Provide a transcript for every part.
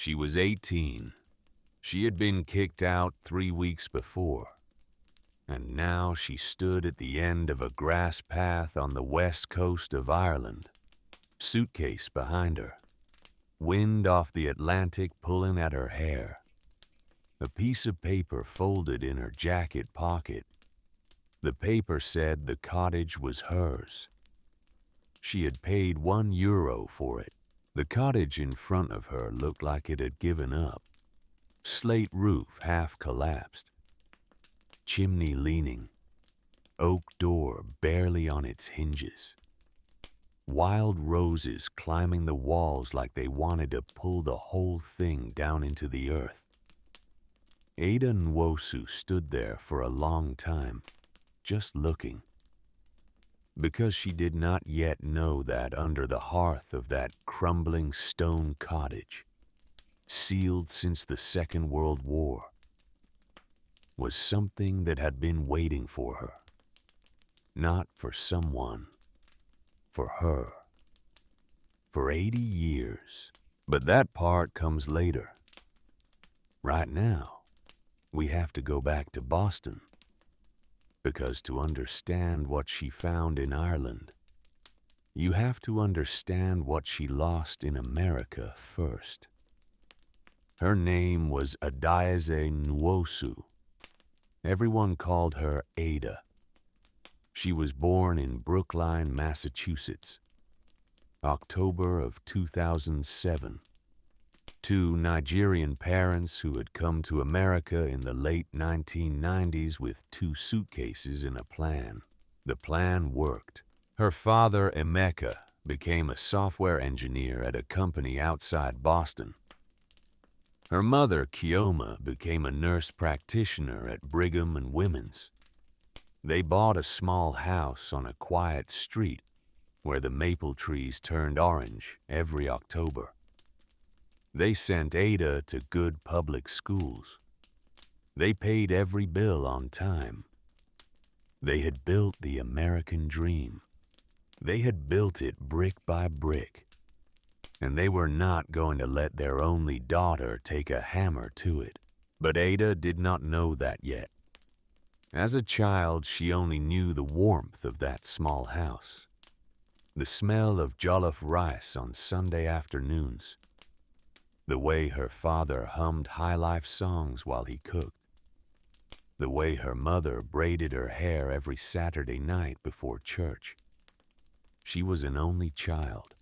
She was 18. She had been kicked out 3 weeks before, and now she stood at the end of a grass path on the west coast of Ireland, suitcase behind her, wind off the Atlantic pulling at her hair, a piece of paper folded in her jacket pocket. The paper said the cottage was hers. She had paid €1 for it. The cottage in front of her looked like it had given up. Slate roof half collapsed, chimney leaning, oak door barely on its hinges. Wild roses climbing the walls like they wanted to pull the whole thing down into the earth. Ada Nwosu stood there for a long time, just looking, because she did not yet know that under the hearth of that crumbling stone cottage, sealed since the Second World War, was something that had been waiting for her. Not for someone, for her. For 80 years. But that part comes later. Right now, we have to go back to Boston, because to understand what she found in Ireland, you have to understand what she lost in America first. Her name was Adaeze Nwosu. Everyone called her Ada. She was born in Brookline, Massachusetts, October of 2007, to Nigerian parents who had come to America in the late 1990s with 2 suitcases and a plan. The plan worked. Her father, Emeka, became a software engineer at a company outside Boston. Her mother, Kioma, became a nurse practitioner at Brigham and Women's. They bought a small house on a quiet street where the maple trees turned orange every October. They sent Ada to good public schools. They paid every bill on time. They had built the American dream. They had built it brick by brick. And they were not going to let their only daughter take a hammer to it. But Ada did not know that yet. As a child, she only knew the warmth of that small house, the smell of jollof rice on Sunday afternoons, the way her father hummed high-life songs while he cooked, the way her mother braided her hair every Saturday night before church. She was an only child.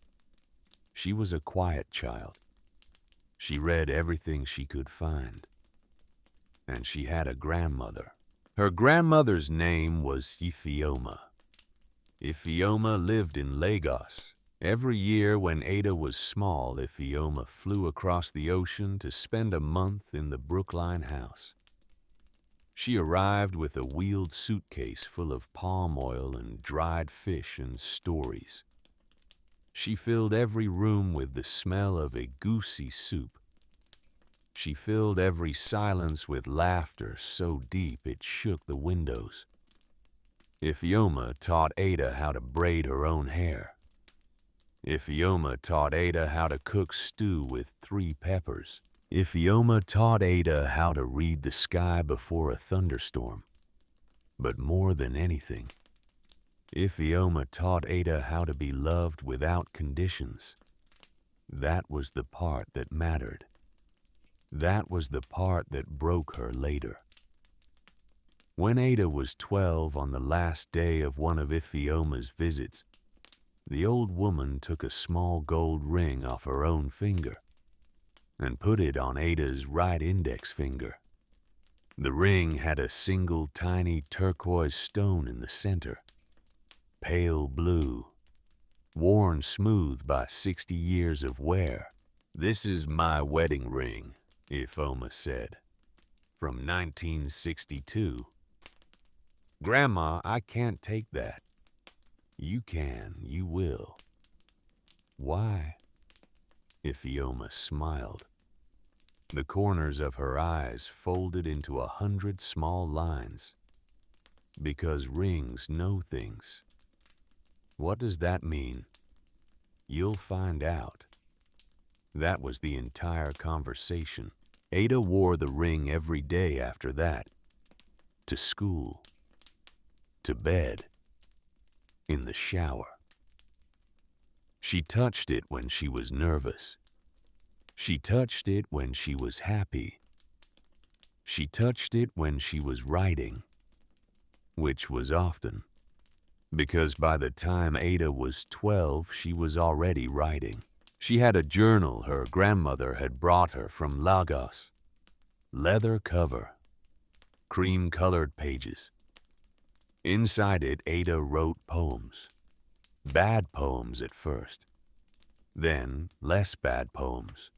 She was a quiet child. She read everything she could find. And she had a grandmother. Her grandmother's name was Ifeoma. Ifeoma lived in Lagos. Every year when Ada was small, Ifeoma flew across the ocean to spend a month in the Brookline house. She arrived with a wheeled suitcase full of palm oil and dried fish and stories. She filled every room with the smell of egusi soup. She filled every silence with laughter so deep it shook the windows. Ifeoma taught Ada how to braid her own hair. Ifeoma taught Ada how to cook stew with 3 peppers. Ifeoma taught Ada how to read the sky before a thunderstorm. But more than anything, Ifeoma taught Ada how to be loved without conditions. That was the part that mattered. That was the part that broke her later. When Ada was 12 on the last day of one of Ifeoma's visits, the old woman took a small gold ring off her own finger and put it on Ada's right index finger. The ring had a single tiny turquoise stone in the center, pale blue, worn smooth by 60 years of wear. "This is my wedding ring," Ifeoma said, "from 1962. Grandma, I can't take that." "You can, you will." "Why?" Ifeoma smiled. The corners of her eyes folded into 100 small lines. "Because rings know things." "What does that mean?" "You'll find out." That was the entire conversation. Ada wore the ring every day after that. To school. To bed. In the shower. She touched it when she was nervous. She touched it when she was happy. She touched it when she was writing, which was often, because by the time Ada was 12, she was already writing. She had a journal her grandmother had brought her from Lagos. Leather cover, cream-colored pages. Inside it, Ada wrote poems. Bad poems at first. Then less bad poems.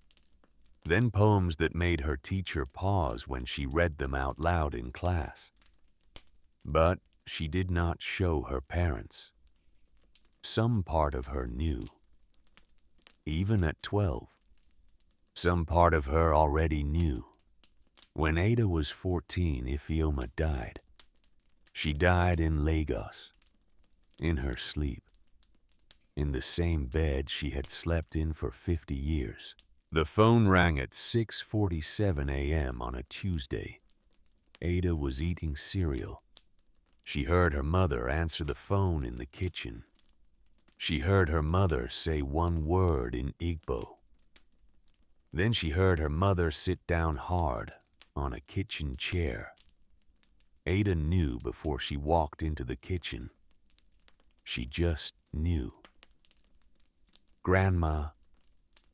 Then poems that made her teacher pause when she read them out loud in class. But she did not show her parents. Some part of her knew. Even at 12. Some part of her already knew. When Ada was 14, Ifeoma died. She died in Lagos, in her sleep, in the same bed she had slept in for 50 years. The phone rang at 6:47 a.m. on a Tuesday. Ada was eating cereal. She heard her mother answer the phone in the kitchen. She heard her mother say one word in Igbo. Then she heard her mother sit down hard on a kitchen chair. Ada knew before she walked into the kitchen. She just knew. "Grandma,"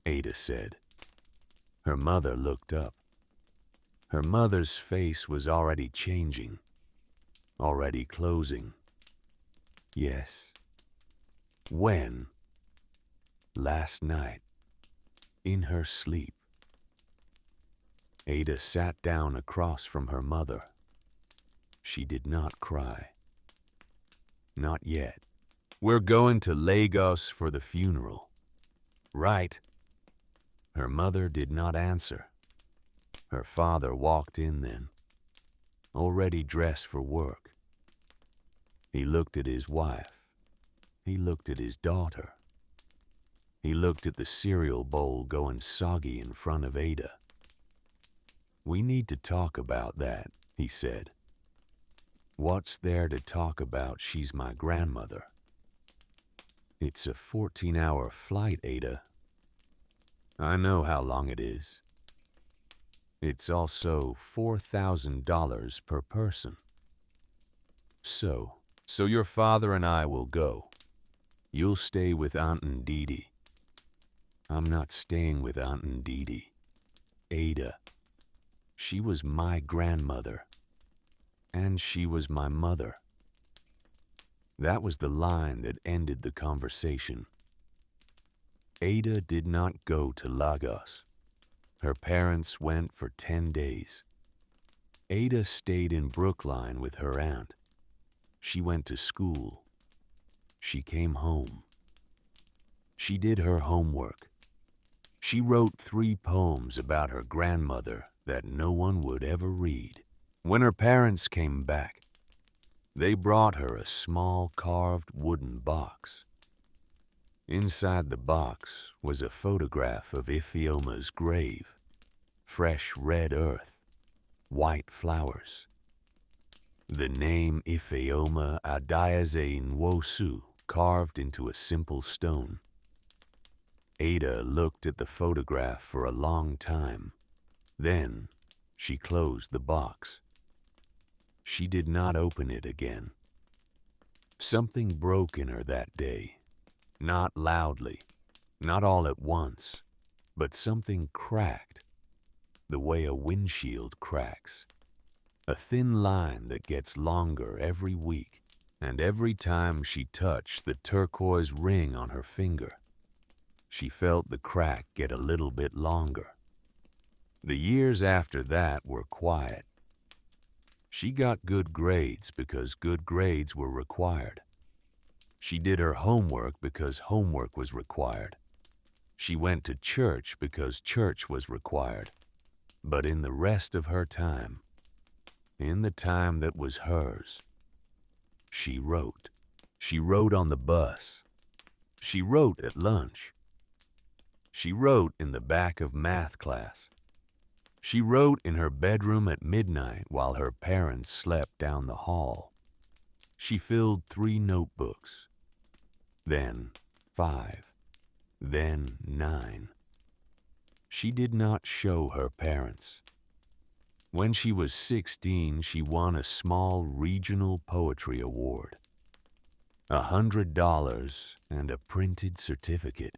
Ada said. Her mother looked up. Her mother's face was already changing, already closing. Yes. When? Last night, in her sleep. Ada sat down across from her mother. She did not cry. Not yet. "We're going to Lagos for the funeral." "Right." Her mother did not answer. Her father walked in then, already dressed for work. He looked at his wife. He looked at his daughter. He looked at the cereal bowl going soggy in front of Ada. "We need to talk about that," he said. "What's there to talk about? She's my grandmother." "It's a 14-hour flight, Ada." "I know how long it is." "It's also $4,000 per person." So your father and I will go. You'll stay with Aunt Ndidi." "I'm not staying with Aunt Ndidi. Ada. She was my grandmother. And she was my mother." That was the line that ended the conversation. Ada did not go to Lagos. Her parents went for 10 days. Ada stayed in Brookline with her aunt. She went to school. She came home. She did her homework. She wrote 3 poems about her grandmother that no one would ever read. When her parents came back, they brought her a small carved wooden box. Inside the box was a photograph of Ifeoma's grave. Fresh red earth, white flowers. The name Ifeoma Adiaze Nwosu carved into a simple stone. Ada looked at the photograph for a long time. Then she closed the box. She did not open it again. Something broke in her that day. Not loudly, not all at once, but something cracked, the way a windshield cracks. A thin line that gets longer every week, and every time she touched the turquoise ring on her finger, she felt the crack get a little bit longer. The years after that were quiet. She got good grades because good grades were required. She did her homework because homework was required. She went to church because church was required. But in the rest of her time, in the time that was hers, she wrote. She wrote on the bus. She wrote at lunch. She wrote in the back of math class. She wrote in her bedroom at midnight while her parents slept down the hall. She filled 3 notebooks, then 5, then 9. She did not show her parents. When she was 16, she won a small regional poetry award, $100 and a printed certificate.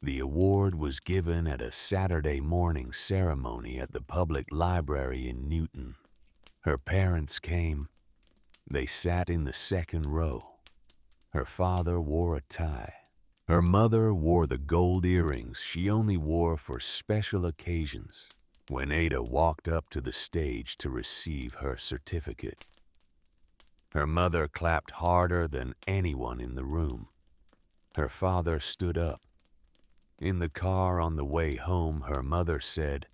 The award was given at a Saturday morning ceremony at the public library in Newton. Her parents came. They sat in the second row. Her father wore a tie. Her mother wore the gold earrings she only wore for special occasions. When Ada walked up to the stage to receive her certificate, her mother clapped harder than anyone in the room. Her father stood up. In the car on the way home, her mother said,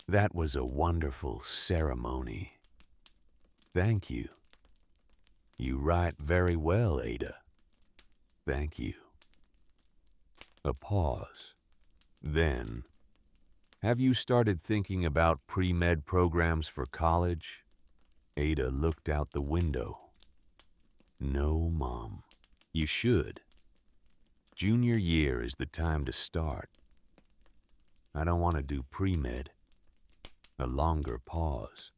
"That was a wonderful ceremony." "Thank you." "You write very well, Ada." "Thank you." A pause. Then, "Have you started thinking about pre-med programs for college?" Ada looked out the window. "No, Mom." "You should. Junior year is the time to start." "I don't want to do pre-med." A longer pause.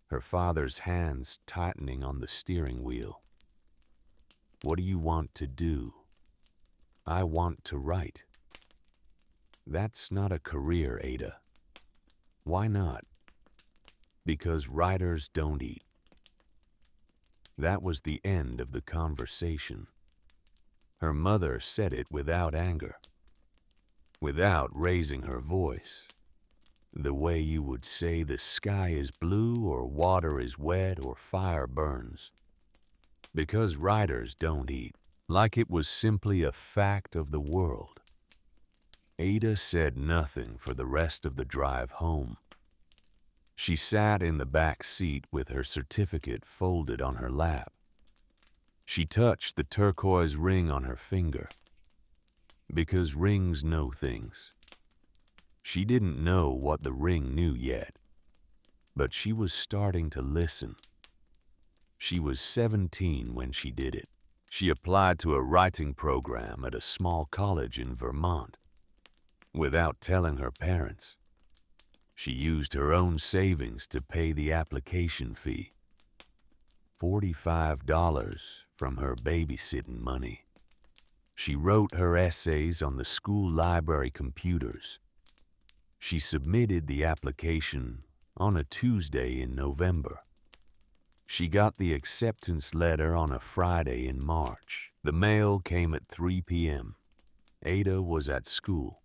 Her father's hands tightening on the steering wheel. "What do you want to do?" "I want to write." "That's not a career, Ada." "Why not?" "Because writers don't eat." That was the end of the conversation. Her mother said it without anger, without raising her voice, the way you would say the sky is blue or water is wet or fire burns. Because writers don't eat, like it was simply a fact of the world. Ada said nothing for the rest of the drive home. She sat in the back seat with her certificate folded on her lap. She touched the turquoise ring on her finger. Because rings know things. She didn't know what the ring knew yet, but she was starting to listen. She was 17 when she did it. She applied to a writing program at a small college in Vermont. Without telling her parents, she used her own savings to pay the application fee. $45 from her babysitting money. She wrote her essays on the school library computers. She submitted the application on a Tuesday in November. She got the acceptance letter on a Friday in March. The mail came at 3 p.m. Ada was at school.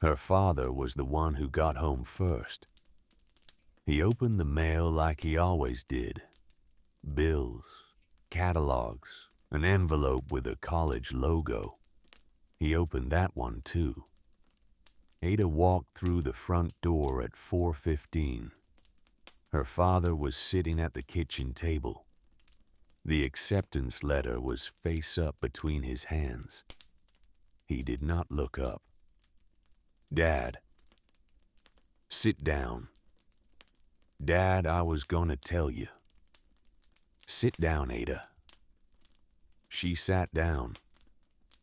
Her father was the one who got home first. He opened the mail like he always did. Bills, catalogs, an envelope with a college logo. He opened that one too. Ada walked through the front door at 4:15. Her father was sitting at the kitchen table. The acceptance letter was face up between his hands. He did not look up. "Dad." "Sit down." "Dad, I was gonna tell you." "Sit down, Ada." She sat down.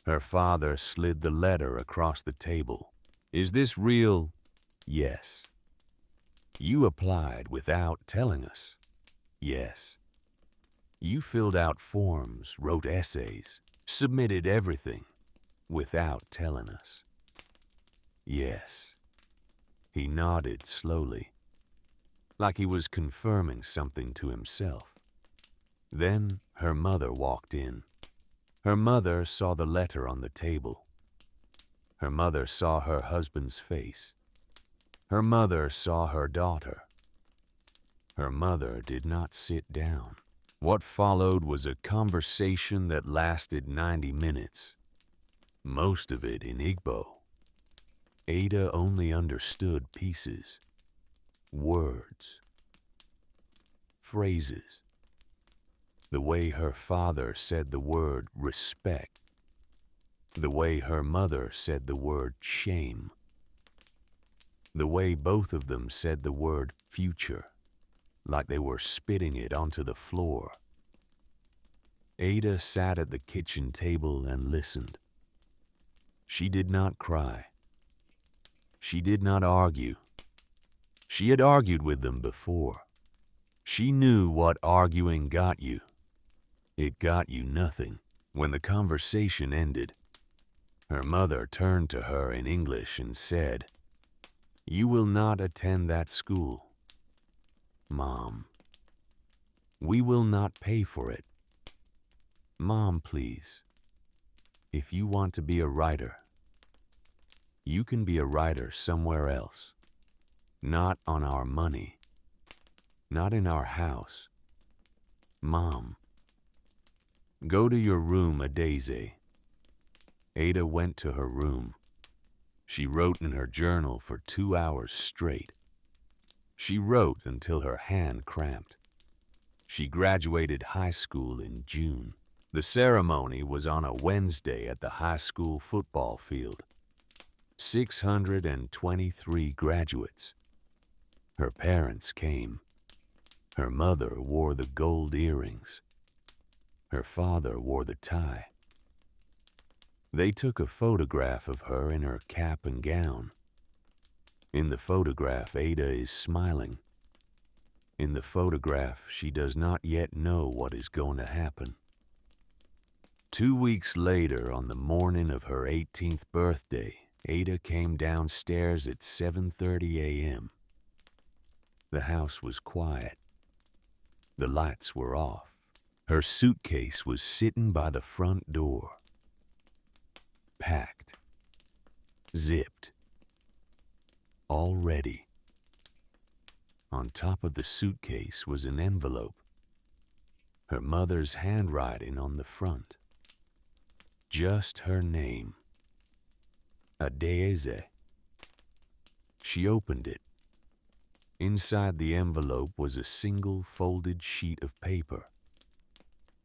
Her father slid the letter across the table. "Is this real?" "Yes." "You applied without telling us?" "Yes." "You filled out forms, wrote essays, submitted everything without telling us?" "Yes." He nodded slowly, like he was confirming something to himself. Then her mother walked in. Her mother saw the letter on the table. Her mother saw her husband's face. Her mother saw her daughter. Her mother did not sit down. What followed was a conversation that lasted 90 minutes, most of it in Igbo. Ada only understood pieces, words, phrases. The way her father said the word respect. The way her mother said the word shame. The way both of them said the word future, like they were spitting it onto the floor. Ada sat at the kitchen table and listened. She did not cry. She did not argue. She had argued with them before. She knew what arguing got you. It got you nothing. When the conversation ended, her mother turned to her in English and said, "You will not attend that school, Mom. We will not pay for it. Mom, please, if you want to be a writer, you can be a writer somewhere else. Not on our money. Not in our house. Mom, go to your room, Adaise." Ada went to her room. She wrote in her journal for 2 hours straight. She wrote until her hand cramped. She graduated high school in June. The ceremony was on a Wednesday at the high school football field. 623 graduates. Her parents came. Her mother wore the gold earrings. Her father wore the tie. They took a photograph of her in her cap and gown. In the photograph, Ada is smiling. In the photograph, she does not yet know what is going to happen. 2 weeks later, on the morning of her 18th birthday, Ada came downstairs at 7:30 a.m. The house was quiet. The lights were off. Her suitcase was sitting by the front door. Packed. Zipped. All ready. On top of the suitcase was an envelope. Her mother's handwriting on the front. Just her name. Adaise. She opened it. Inside the envelope was a single folded sheet of paper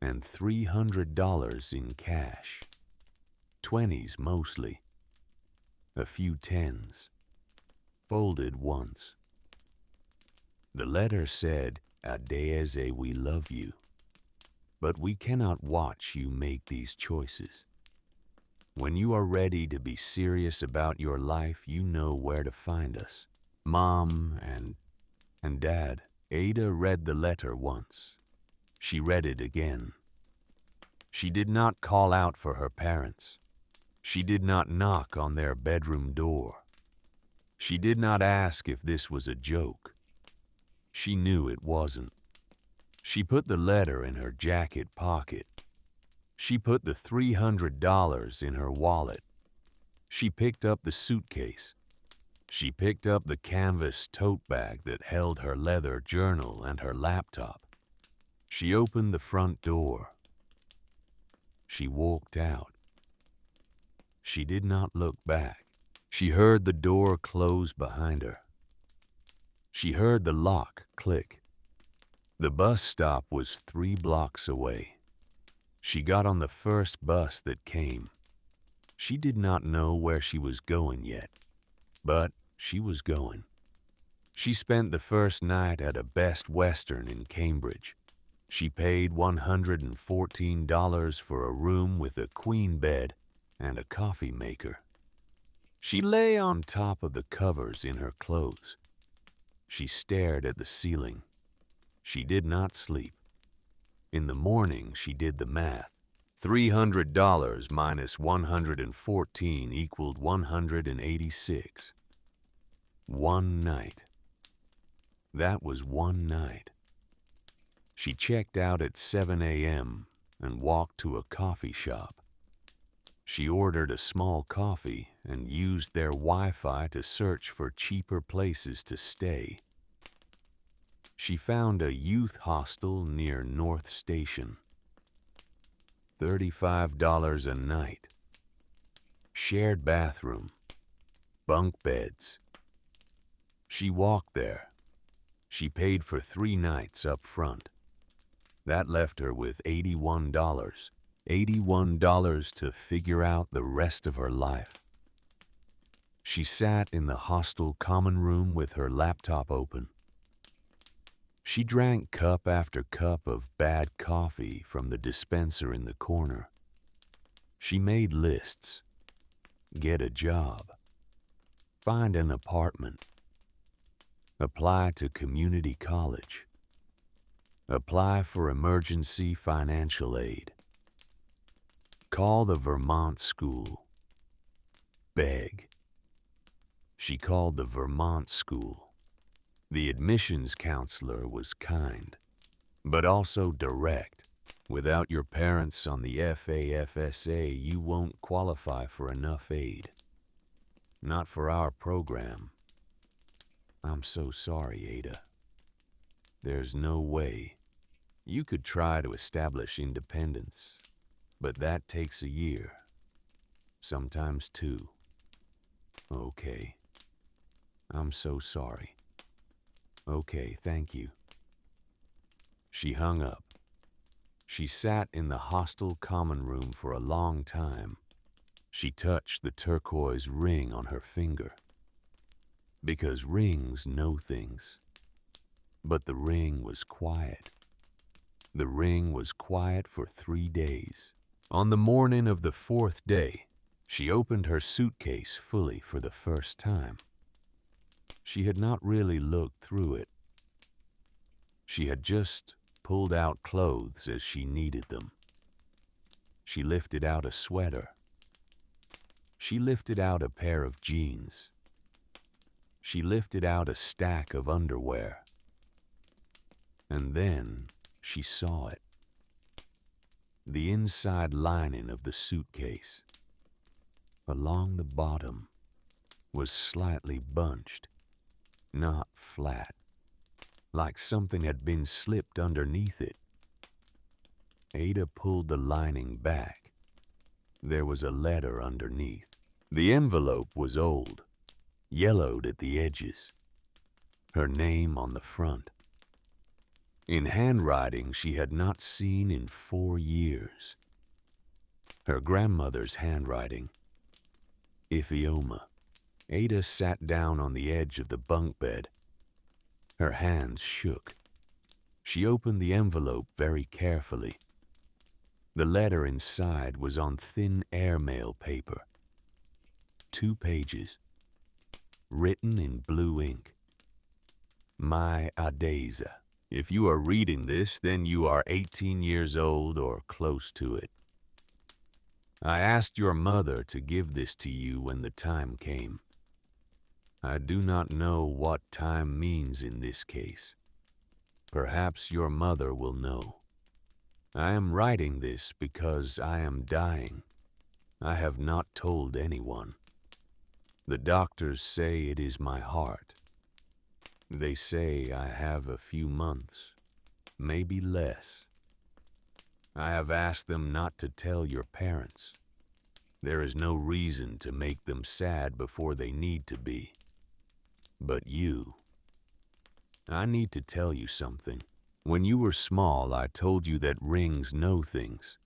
and $300 in cash. 20s mostly. A few 10s. Folded once. The letter said, "Adaise, we love you, but we cannot watch you make these choices. When you are ready to be serious about your life, you know where to find us." Mom and Dad. Ada read the letter once. She read it again. She did not call out for her parents. She did not knock on their bedroom door. She did not ask if this was a joke. She knew it wasn't. She put the letter in her jacket pocket. She put the $300 in her wallet. She picked up the suitcase. She picked up the canvas tote bag that held her leather journal and her laptop. She opened the front door. She walked out. She did not look back. She heard the door close behind her. She heard the lock click. The bus stop was 3 blocks away. She got on the first bus that came. She did not know where she was going yet, but she was going. She spent the first night at a Best Western in Cambridge. She paid $114 for a room with a queen bed and a coffee maker. She lay on top of the covers in her clothes. She stared at the ceiling. She did not sleep. In the morning, she did the math. $300 minus 114 equaled 186. One night. That was one night. She checked out at 7 a.m. and walked to a coffee shop. She ordered a small coffee and used their Wi-Fi to search for cheaper places to stay. She found a youth hostel near North Station. $35 a night. Shared bathroom. Bunk beds. She walked there. She paid for 3 nights up front. That left her with $81. $81 to figure out the rest of her life. She sat in the hostel common room with her laptop open. She drank cup after cup of bad coffee from the dispenser in the corner. She made lists. Get a job. Find an apartment. Apply to community college. Apply for emergency financial aid. Call the Vermont school. Beg. She called the Vermont school. The admissions counselor was kind, but also direct. Without your parents on the FAFSA, you won't qualify for enough aid. Not for our program. I'm so sorry, Ada. There's no way. You could try to establish independence, but that takes a year, sometimes 2. Okay. I'm so sorry. Okay, thank you. She hung up. She sat in the hostel common room for a long time. She touched the turquoise ring on her finger. Because rings know things. But the ring was quiet. The ring was quiet for 3 days. On the morning of the 4th day, she opened her suitcase fully for the first time. She had not really looked through it. She had just pulled out clothes as she needed them. She lifted out a sweater. She lifted out a pair of jeans. She lifted out a stack of underwear. And then she saw it. The inside lining of the suitcase, along the bottom, was slightly bunched, not flat, like something had been slipped underneath it. Ada pulled the lining back. There was a letter underneath. The envelope was old, yellowed at the edges. Her name on the front. In handwriting she had not seen in 4 years. Her grandmother's handwriting. Ifioma. Ada sat down on the edge of the bunk bed. Her hands shook. She opened the envelope very carefully. The letter inside was on thin airmail paper. 2 pages. Written in blue ink. My Adeza. If you are reading this, then you are 18 years old or close to it. I asked your mother to give this to you when the time came. I do not know what time means in this case. Perhaps your mother will know. I am writing this because I am dying. I have not told anyone. The doctors say it is my heart. They say I have a few months, maybe less. I have asked them not to tell your parents. There is no reason to make them sad before they need to be. But you, I need to tell you something. When you were small, I told you that rings know things.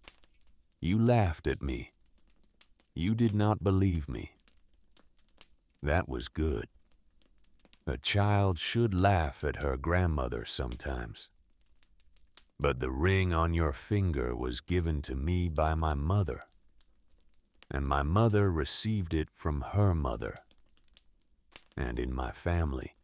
You laughed at me. You did not believe me. That was good. A child should laugh at her grandmother sometimes. But the ring on your finger was given to me by my mother, and my mother received it from her mother. And in my family,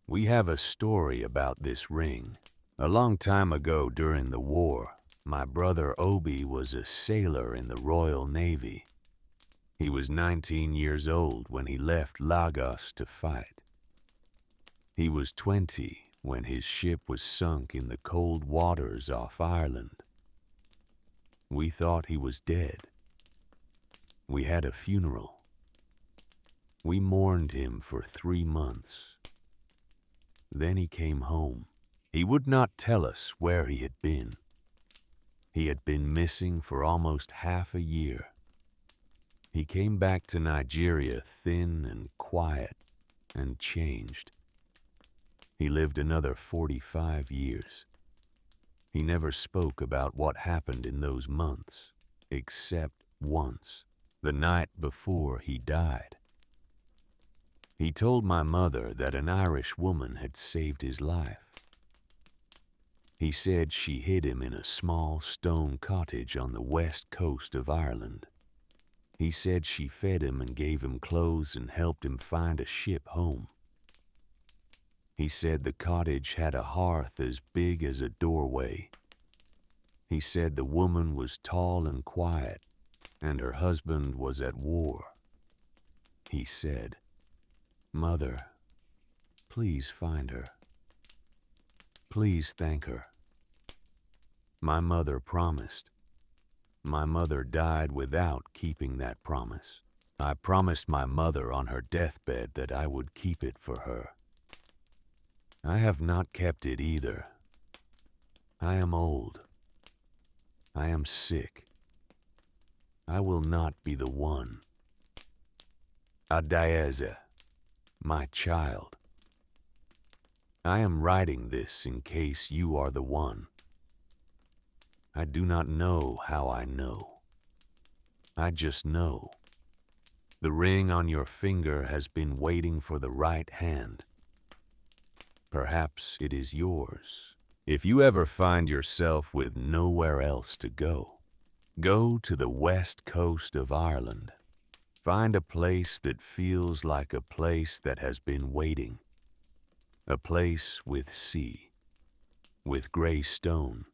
we have a story about this ring. A long time ago during the war, my brother Obi was a sailor in the Royal Navy. He was 19 years old when he left Lagos to fight. He was 20 when his ship was sunk in the cold waters off Ireland. We thought he was dead. We had a funeral. We mourned him for 3 months. Then he came home. He would not tell us where he had been. He had been missing for almost half a year. He came back to Nigeria thin and quiet and changed. He lived another 45 years. He never spoke about what happened in those months, except once, the night before he died. He told my mother that an Irish woman had saved his life. He said she hid him in a small stone cottage on the west coast of Ireland. He said she fed him and gave him clothes and helped him find a ship home. He said the cottage had a hearth as big as a doorway. He said the woman was tall and quiet, and her husband was at war. He said, "Mother, please find her. Please thank her." My mother promised. My mother died without keeping that promise. I promised my mother on her deathbed that I would keep it for her. I have not kept it either. I am old. I am sick. I will not be the one. Adayeze, my child. I am writing this in case you are the one. I do not know how I know. I just know. The ring on your finger has been waiting for the right hand. Perhaps it is yours. If you ever find yourself with nowhere else to go, go to the west coast of Ireland. Find a place that feels like a place that has been waiting. A place with sea, with gray stone,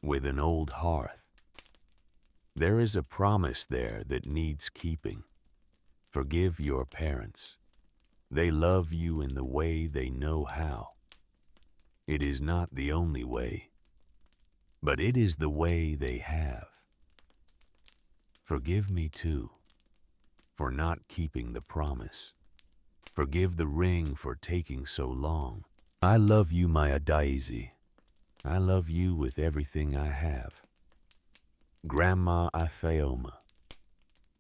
with an old hearth. There is a promise there that needs keeping. Forgive your parents. They love you in the way they know how. It is not the only way, but it is the way they have. Forgive me too, for not keeping the promise. Forgive the ring for taking so long. I love you, my Adaizi. I love you with everything I have. Grandma Ifeoma,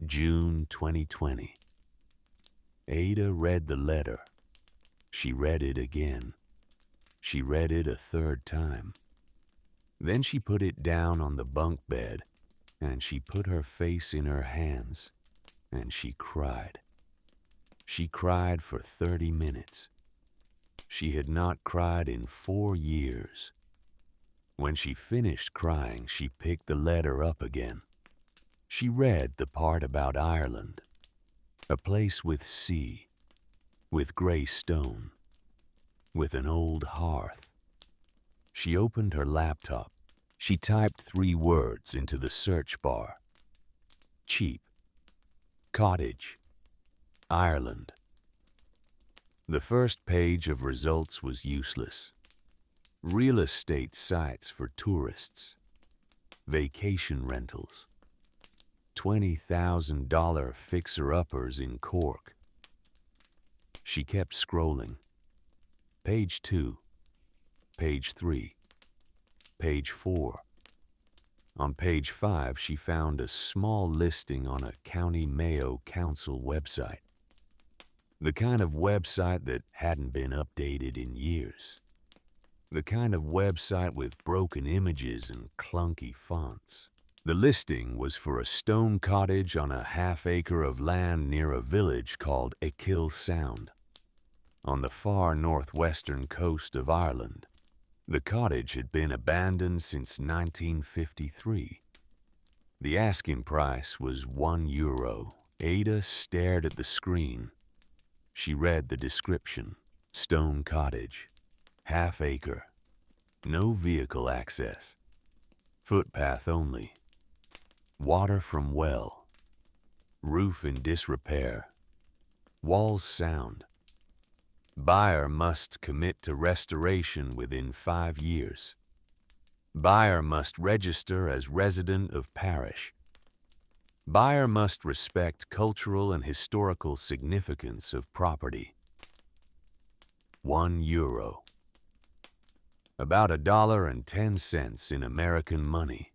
June 2020. Ada read the letter. She read it again. She read it a third time. Then she put it down on the bunk bed, and she put her face in her hands, and she cried. She cried for 30 minutes. She had not cried in 4 years. When she finished crying, she picked the letter up again. She read the part about Ireland, a place with sea, with gray stone, with an old hearth. She opened her laptop. She typed 3 words into the search bar. Cheap. Cottage. Ireland. The first page of results was useless. Real estate sites for tourists. Vacation rentals. $20,000 fixer-uppers in Cork. She kept scrolling. Page 2. Page 3. Page 4. On page 5, she found a small listing on a County Mayo Council website. The kind of website that hadn't been updated in years. The kind of website with broken images and clunky fonts. The listing was for a stone cottage on a half-acre of land near a village called Achill Sound, on the far northwestern coast of Ireland. The cottage had been abandoned since 1953. The asking price was €1. Ada stared at the screen. She read the description. Stone cottage. Half acre. No vehicle access. Footpath only. Water from well. Roof in disrepair. Walls sound. Buyer must commit to restoration within 5 years. Buyer must register as resident of parish. Buyer must respect cultural and historical significance of property. €1. About $1.10 in American money.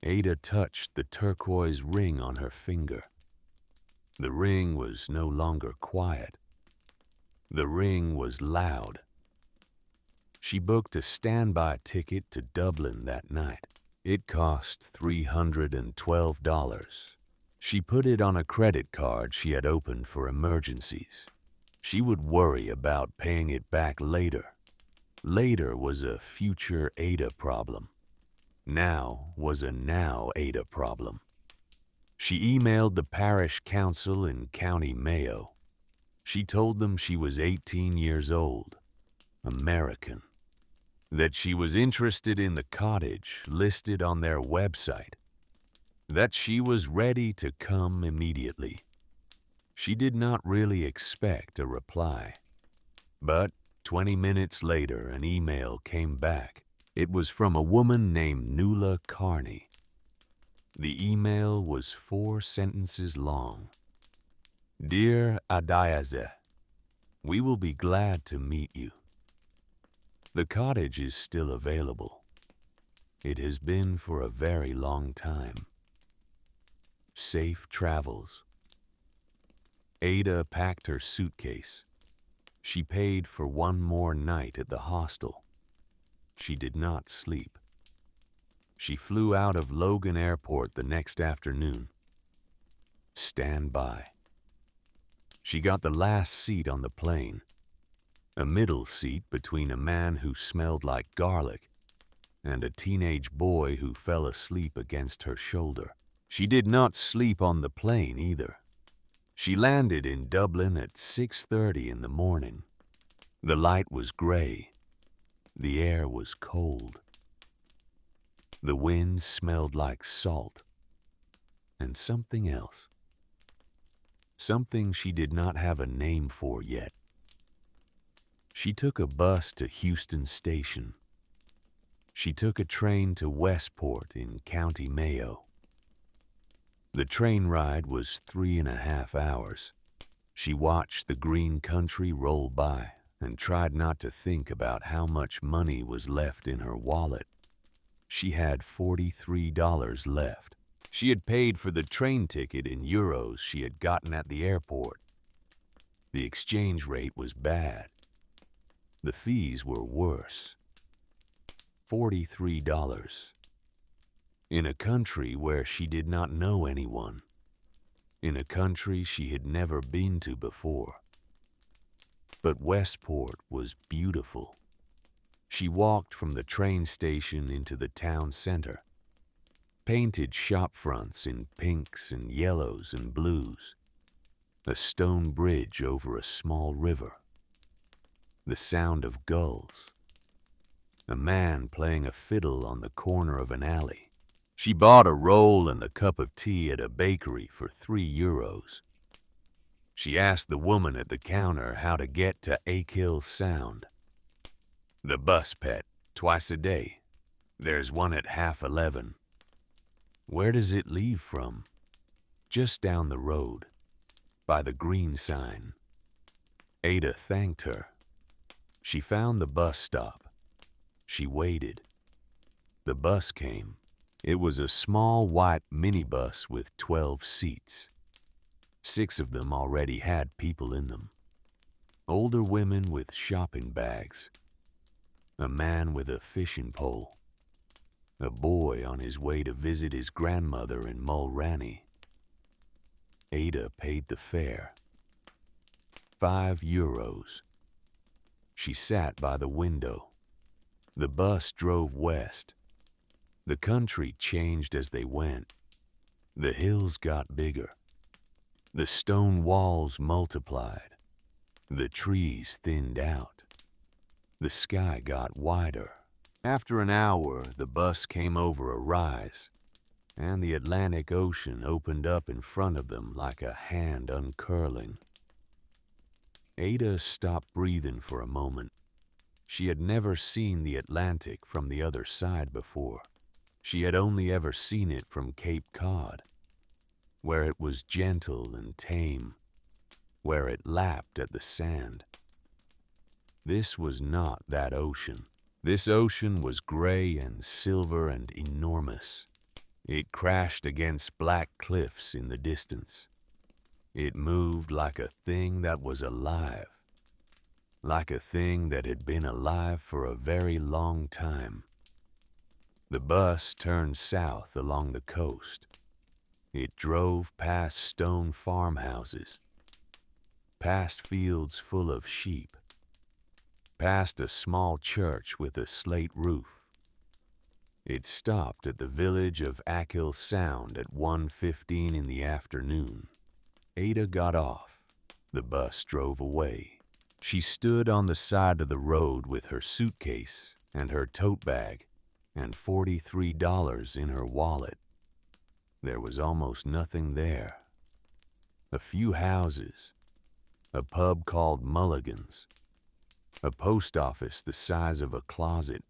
Ada touched the turquoise ring on her finger. The ring was no longer quiet. The ring was loud. She booked a standby ticket to Dublin that night. It cost $312. She put it on a credit card she had opened for emergencies. She would worry about paying it back later. Later was a future Ada problem. Now was a now Ada problem. She emailed the parish council in County Mayo. She told them she was 18 years old, American, that she was interested in the cottage listed on their website, that she was ready to come immediately. She did not really expect a reply. But 20 minutes later, an email came back. It was from a woman named Nuala Carney. The email was 4 sentences long. Dear Adiaze, we will be glad to meet you. The cottage is still available. It has been for a very long time. Safe travels. Ada packed her suitcase. She paid for one more night at the hostel. She did not sleep. She flew out of Logan Airport the next afternoon. Stand by. She got the last seat on the plane, a middle seat between a man who smelled like garlic and a teenage boy who fell asleep against her shoulder. She did not sleep on the plane either. She landed in Dublin at 6:30 in the morning. The light was gray. The air was cold. The wind smelled like salt and something else. Something she did not have a name for yet. She took a bus to Houston Station. She took a train to Westport in County Mayo. The train ride was 3.5 hours. She watched the green country roll by and tried not to think about how much money was left in her wallet. She had $43 left. She had paid for the train ticket in euros she had gotten at the airport. The exchange rate was bad. The fees were worse. $43. In a country where she did not know anyone. In a country she had never been to before. But Westport was beautiful. She walked from the train station into the town center. Painted shop fronts in pinks and yellows and blues. A stone bridge over a small river. The sound of gulls. A man playing a fiddle on the corner of an alley. She bought a roll and a cup of tea at a bakery for €3. She asked the woman at the counter how to get to Achill Sound. The bus, pet, twice a day. There's one at 11:30. Where does it leave from? Just down the road, by the green sign. Ada thanked her. She found the bus stop. She waited. The bus came. It was a small white minibus with 12 seats. 6 of them already had people in them. Older women with shopping bags. A man with a fishing pole. A boy on his way to visit his grandmother in Mulranny. Ada paid the fare. €5. She sat by the window. The bus drove west. The country changed as they went. The hills got bigger. The stone walls multiplied. The trees thinned out. The sky got wider. After an hour, the bus came over a rise, and the Atlantic Ocean opened up in front of them like a hand uncurling. Ada stopped breathing for a moment. She had never seen the Atlantic from the other side before. She had only ever seen it from Cape Cod, where it was gentle and tame, where it lapped at the sand. This was not that ocean. This ocean was gray and silver and enormous. It crashed against black cliffs in the distance. It moved like a thing that was alive, like a thing that had been alive for a very long time. The bus turned south along the coast. It drove past stone farmhouses, past fields full of sheep, past a small church with a slate roof. It stopped at the village of Achill Sound at 1:15 in the afternoon. Ada got off. The bus drove away. She stood on the side of the road with her suitcase and her tote bag and $43 in her wallet. There was almost nothing there. A few houses, a pub called Mulligan's, a post office the size of a closet,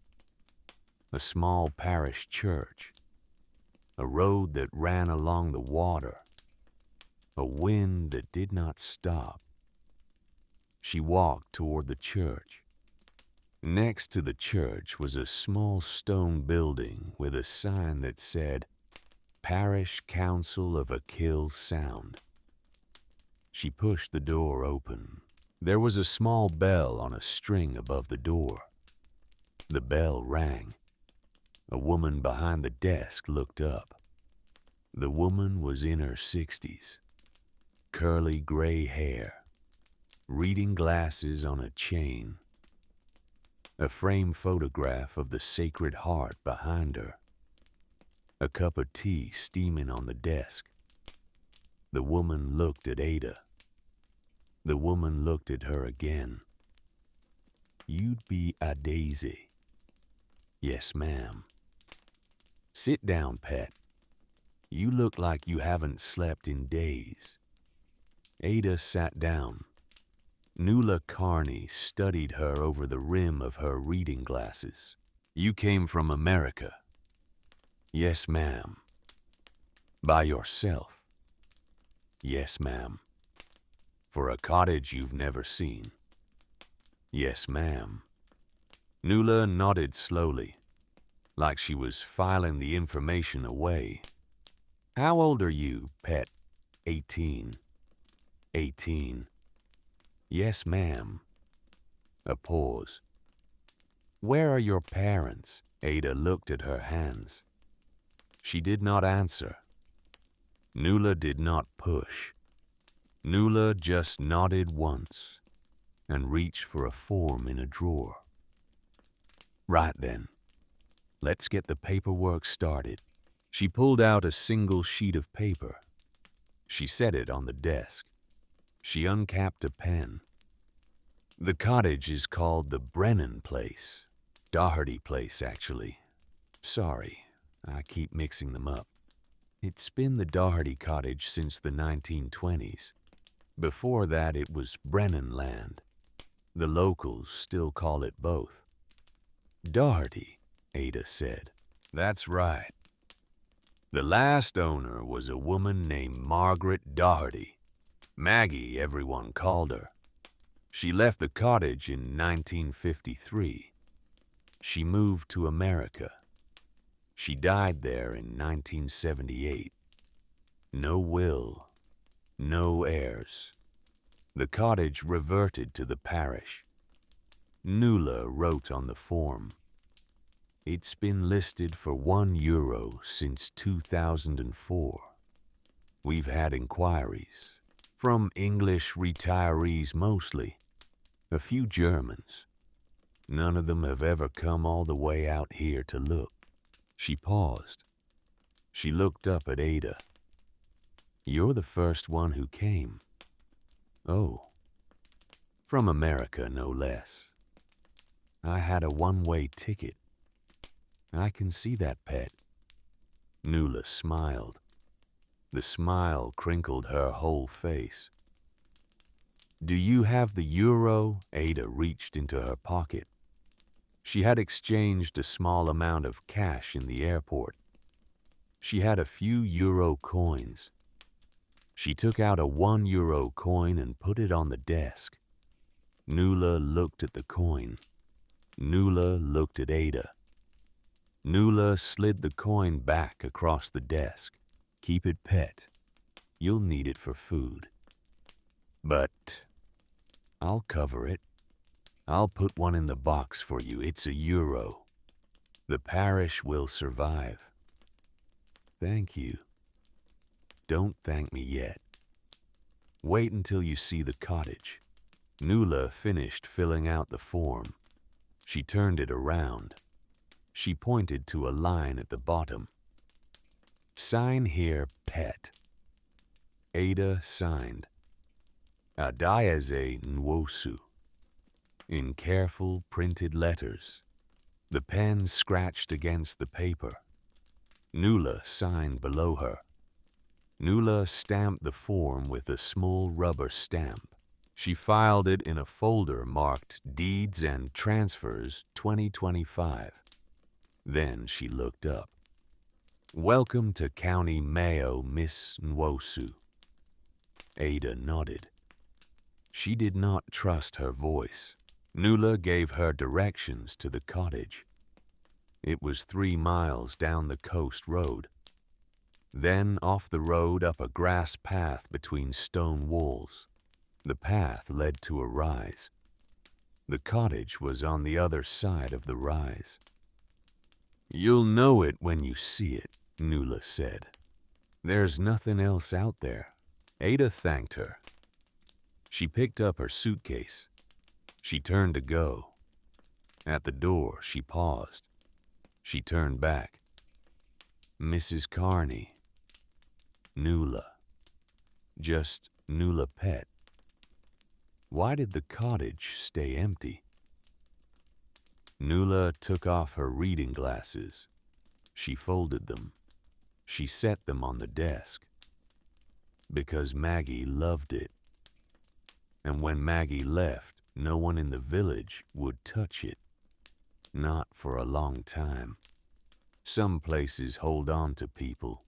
a small parish church, a road that ran along the water, a wind that did not stop. She walked toward the church. Next to the church was a small stone building with a sign that said, Parish Council of Achill Sound. She pushed the door open. There was a small bell on a string above the door. The bell rang. A woman behind the desk looked up. The woman was in her 60s, curly gray hair, reading glasses on a chain, a framed photograph of the Sacred Heart behind her, a cup of tea steaming on the desk. The woman looked at Ada. The woman looked at her again. You'd be a daisy. Yes, ma'am. Sit down, pet. You look like you haven't slept in days. Ada sat down. Nuala Carney studied her over the rim of her reading glasses. You came from America? Yes, ma'am. By yourself? Yes, ma'am. For a cottage you've never seen? Yes, ma'am. Nuala nodded slowly, like she was filing the information away. How old are you, pet? 18. 18. Yes, ma'am. A pause. Where are your parents? Ada looked at her hands. She did not answer. Nuala did not push. Nuala just nodded once and reached for a form in a drawer. Right then. Let's get the paperwork started. She pulled out a single sheet of paper. She set it on the desk. She uncapped a pen. The cottage is called the Brennan Place. Doherty Place, actually. Sorry, I keep mixing them up. It's been the Doherty cottage since the 1920s. Before that, it was Brennan Land. The locals still call it both. Doherty, Ada said. That's right. The last owner was a woman named Margaret Doherty. Maggie, everyone called her. She left the cottage in 1953. She moved to America. She died there in 1978. No will, no heirs. The cottage reverted to the parish. Nuala wrote on the form. It's been listed for €1 since 2004. We've had inquiries, from English retirees mostly, a few Germans. None of them have ever come all the way out here to look. She paused. She looked up at Ada. You're the first one who came. Oh, from America no less. I had a one-way ticket. I can see that, pet. Nuala smiled. The smile crinkled her whole face. Do you have the euro? Ada reached into her pocket. She had exchanged a small amount of cash in the airport. She had a few euro coins. She took out a €1 coin and put it on the desk. Nuala looked at the coin. Nuala looked at Ada. Nuala slid the coin back across the desk. Keep it, pet. You'll need it for food. But I'll cover it. I'll put one in the box for you. It's €1. The parish will survive. Thank you. Don't thank me yet. Wait until you see the cottage. Nuala finished filling out the form. She turned it around. She pointed to a line at the bottom. Sign here, pet. Ada signed. Adiaze Nwosu. In careful printed letters. The pen scratched against the paper. Nuala signed below her. Nuala stamped the form with a small rubber stamp. She filed it in a folder marked Deeds and Transfers 2025. Then she looked up. Welcome to County Mayo, Miss Nwosu. Ada nodded. She did not trust her voice. Nuala gave her directions to the cottage. It was 3 miles down the coast road. Then off the road up a grass path between stone walls. The path led to a rise. The cottage was on the other side of the rise. You'll know it when you see it, Nuala said. There's nothing else out there. Ada thanked her. She picked up her suitcase. She turned to go. At the door, she paused. She turned back. Mrs. Carney. Nuala. Just Nuala Pet. Why did the cottage stay empty? Nuala took off her reading glasses. She folded them. She set them on the desk. Because Maggie loved it. And when Maggie left, no one in the village would touch it. Not for a long time. Some places hold on to people,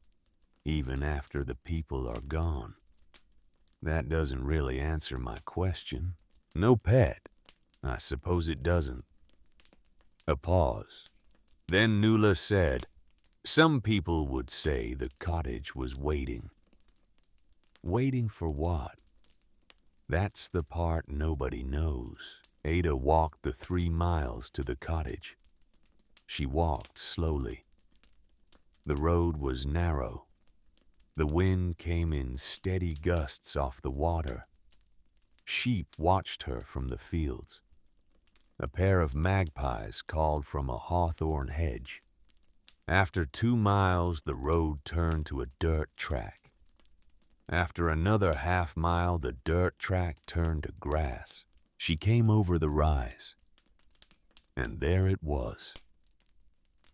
even after the people are gone. That doesn't really answer my question. No pet. I suppose it doesn't. A pause. Then Nuala said, some people would say the cottage was waiting. Waiting for what? That's the part nobody knows. Ada walked the 3 miles to the cottage. She walked slowly. The road was narrow. The wind came in steady gusts off the water. Sheep watched her from the fields. A pair of magpies called from a hawthorn hedge. After 2 miles, the road turned to a dirt track. After another half-mile, the dirt track turned to grass. She came over the rise. And there it was.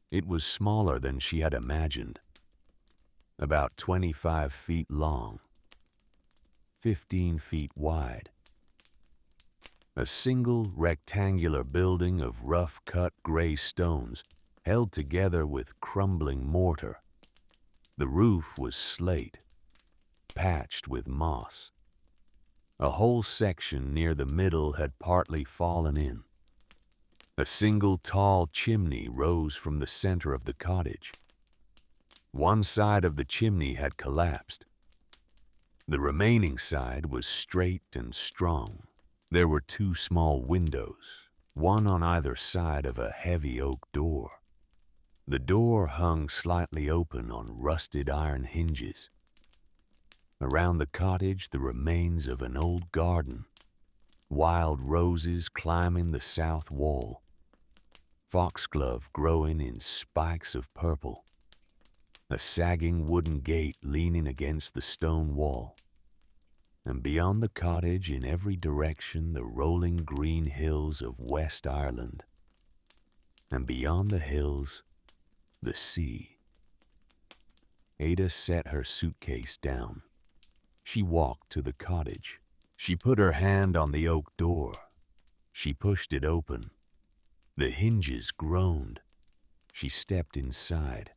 It was smaller than she had imagined. About 25 feet long, 15 feet wide. A single rectangular building of rough-cut gray stones held together with crumbling mortar. The roof was slate, patched with moss. A whole section near the middle had partly fallen in. A single tall chimney rose from the center of the cottage. One side of the chimney had collapsed. The remaining side was straight and strong. There were 2 small windows, one on either side of a heavy oak door. The door hung slightly open on rusted iron hinges. Around the cottage, the remains of an old garden, wild roses climbing the south wall, foxglove growing in spikes of purple, a sagging wooden gate leaning against the stone wall, and beyond the cottage in every direction the rolling green hills of West Ireland, and beyond the hills, the sea. Ada set her suitcase down. She walked to the cottage. She put her hand on the oak door. She pushed it open. The hinges groaned. She stepped inside.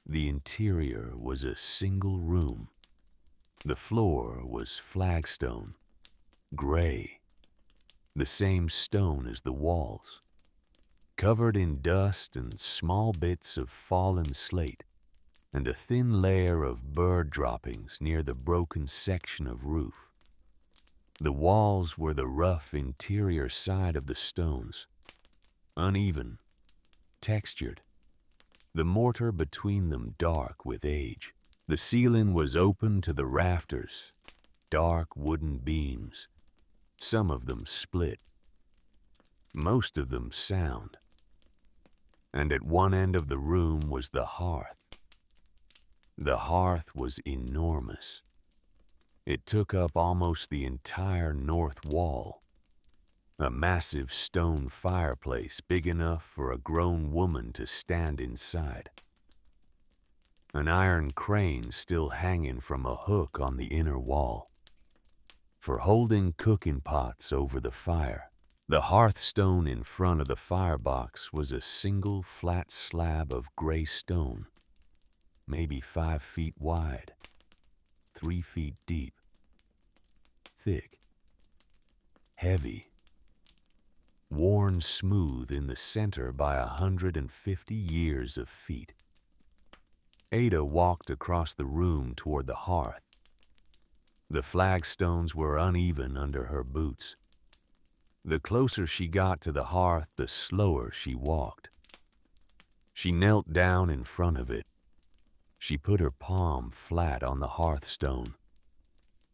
The interior was a single room. The floor was flagstone, gray, the same stone as the walls, covered in dust and small bits of fallen slate, and a thin layer of bird droppings near the broken section of roof. The walls were the rough interior side of the stones, uneven, textured, the mortar between them dark with age. The ceiling was open to the rafters, dark wooden beams, some of them split, most of them sound. And at one end of the room was the hearth. The hearth was enormous. It took up almost the entire north wall, a massive stone fireplace big enough for a grown woman to stand inside. An iron crane still hanging from a hook on the inner wall, for holding cooking pots over the fire. The hearthstone in front of the firebox was a single flat slab of gray stone, maybe 5 feet wide, 3 feet deep, thick, heavy, worn smooth in the center by 150 years of feet. Ada walked across the room toward the hearth. The flagstones were uneven under her boots. The closer she got to the hearth, the slower she walked. She knelt down in front of it. She put her palm flat on the hearthstone.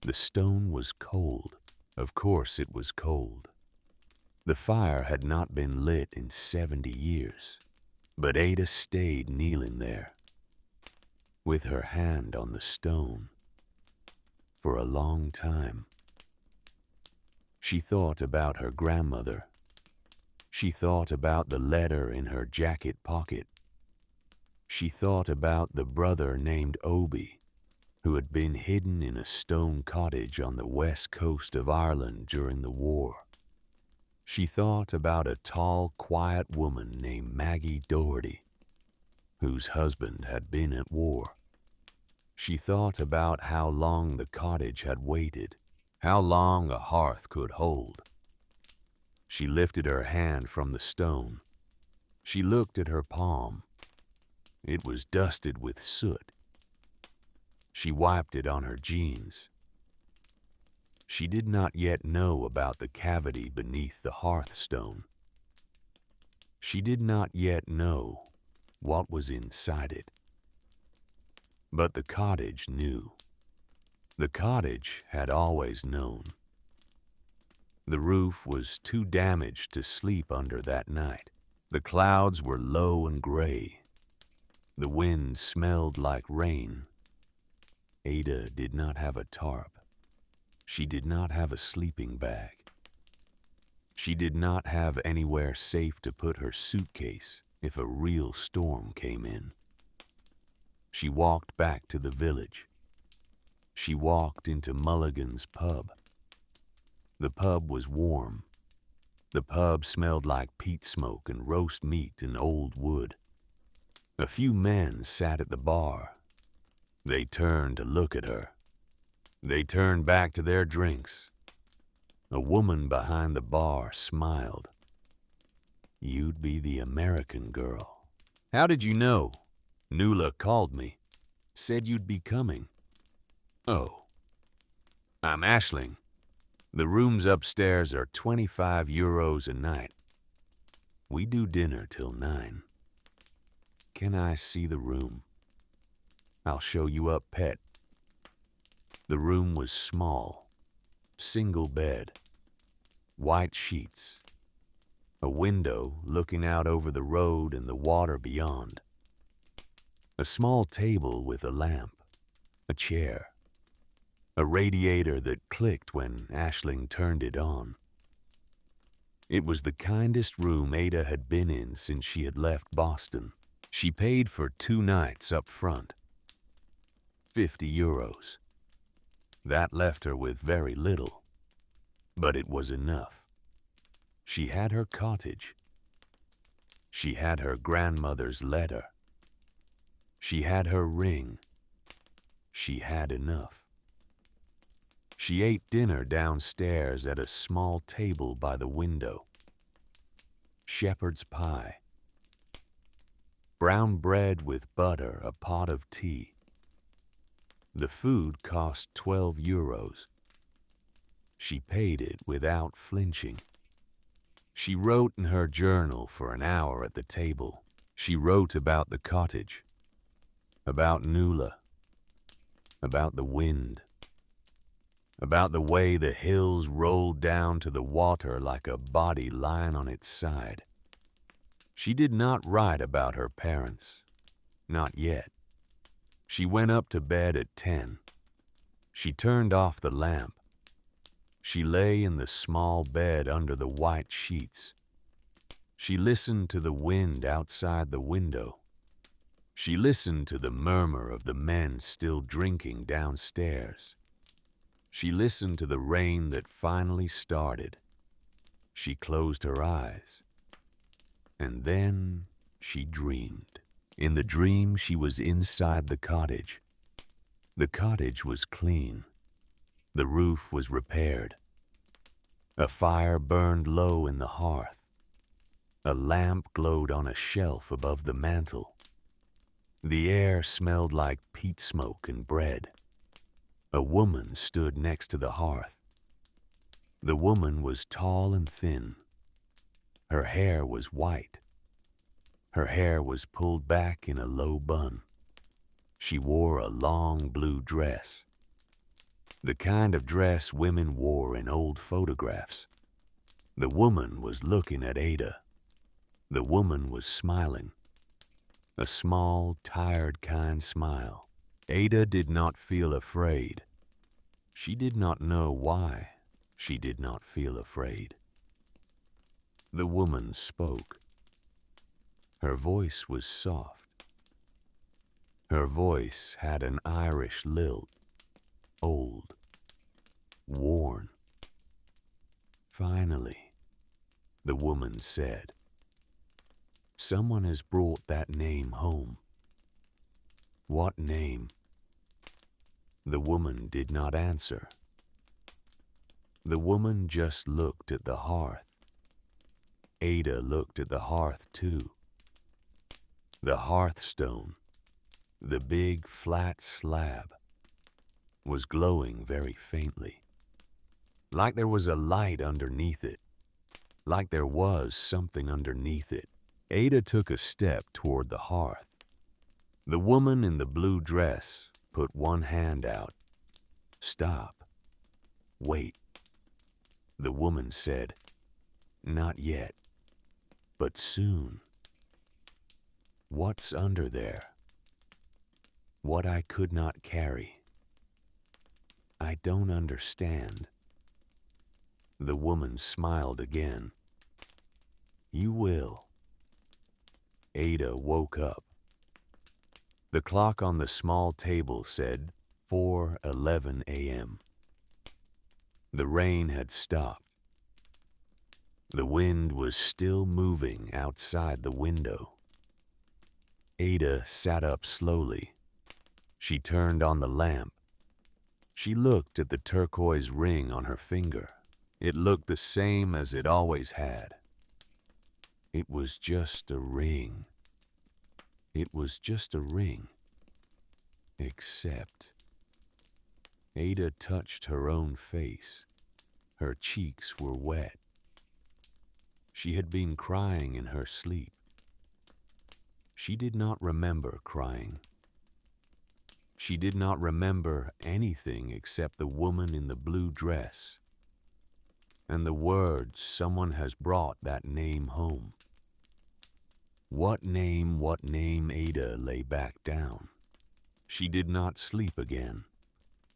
The stone was cold. Of course it was cold. The fire had not been lit in 70 years, but Ada stayed kneeling there, with her hand on the stone, for a long time. She thought about her grandmother. She thought about the letter in her jacket pocket. She thought about the brother named Obi, who had been hidden in a stone cottage on the west coast of Ireland during the war. She thought about a tall, quiet woman named Maggie Doherty, whose husband had been at war. She thought about how long the cottage had waited, how long a hearth could hold. She lifted her hand from the stone. She looked at her palm. It was dusted with soot. She wiped it on her jeans. She did not yet know about the cavity beneath the hearthstone. She did not yet know what was inside it. But the cottage knew. The cottage had always known. The roof was too damaged to sleep under that night. The clouds were low and gray. The wind smelled like rain. Ada did not have a tarp. She did not have a sleeping bag. She did not have anywhere safe to put her suitcase if a real storm came in. She walked back to the village. She walked into Mulligan's pub. The pub was warm. The pub smelled like peat smoke and roast meat and old wood. A few men sat at the bar. They turned to look at her. They turned back to their drinks. A woman behind the bar smiled. "You'd be the American girl." "How did you know?" "Nuala called me. Said you'd be coming." "Oh. I'm Aisling. The rooms upstairs are 25 euros a night. We do dinner till 9. Can I see the room? I'll show you up, pet." The room was small, single bed, white sheets, a window looking out over the road and the water beyond, a small table with a lamp, a chair, a radiator that clicked when Aisling turned it on. It was the kindest room Ada had been in since she had left Boston. She paid for 2 nights up front, 50 euros. That left her with very little, but it was enough. She had her cottage. She had her grandmother's letter. She had her ring. She had enough. She ate dinner downstairs at a small table by the window. Shepherd's pie, brown bread with butter, a pot of tea. The food cost 12 euros. She paid it without flinching. She wrote in her journal for an hour at the table. She wrote about the cottage, about Nuala, about the wind, about the way the hills rolled down to the water like a body lying on its side. She did not write about her parents, not yet. She went up to bed at 10. She turned off the lamp. She lay in the small bed under the white sheets. She listened to the wind outside the window. She listened to the murmur of the men still drinking downstairs. She listened to the rain that finally started. She closed her eyes. And then she dreamed. In the dream, she was inside the cottage. The cottage was clean. The roof was repaired. A fire burned low in the hearth. A lamp glowed on a shelf above the mantel. The air smelled like peat smoke and bread. A woman stood next to the hearth. The woman was tall and thin. Her hair was white. Her hair was pulled back in a low bun. She wore a long blue dress, the kind of dress women wore in old photographs. The woman was looking at Ada. The woman was smiling, a small, tired, kind smile. Ada did not feel afraid. She did not know why she did not feel afraid. The woman spoke. Her voice was soft. Her voice had an Irish lilt, old, worn. Finally, the woman said, "Someone has brought that name home." "What name?" The woman did not answer. The woman just looked at the hearth. Ada looked at the hearth too. The hearthstone, the big flat slab, was glowing very faintly, like there was a light underneath it, like there was something underneath it. Ada took a step toward the hearth. The woman in the blue dress put one hand out. "Stop. Wait." The woman said, "Not yet, but soon." "What's under there?" "What I could not carry." "I don't understand." The woman smiled again. "You will." Ada woke up. The clock on the small table said 4:11 a.m. The rain had stopped. The wind was still moving outside the window. Ada sat up slowly. She turned on the lamp. She looked at the turquoise ring on her finger. It looked the same as it always had. It was just a ring. It was just a ring. Except Ada touched her own face. Her cheeks were wet. She had been crying in her sleep. She did not remember crying. She did not remember anything except the woman in the blue dress and the words, "Someone has brought that name home." What name, Ada lay back down. She did not sleep again.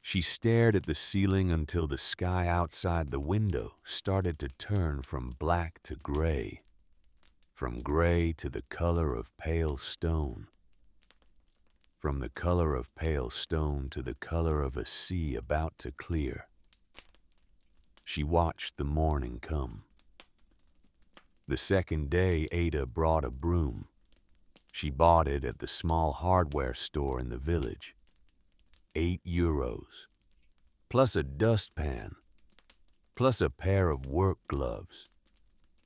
She stared at the ceiling until the sky outside the window started to turn from black to gray, from gray to the color of pale stone, from the color of pale stone to the color of a sea about to clear. She watched the morning come. The second day, Ada brought a broom. She bought it at the small hardware store in the village. €8, plus a dustpan, plus a pair of work gloves,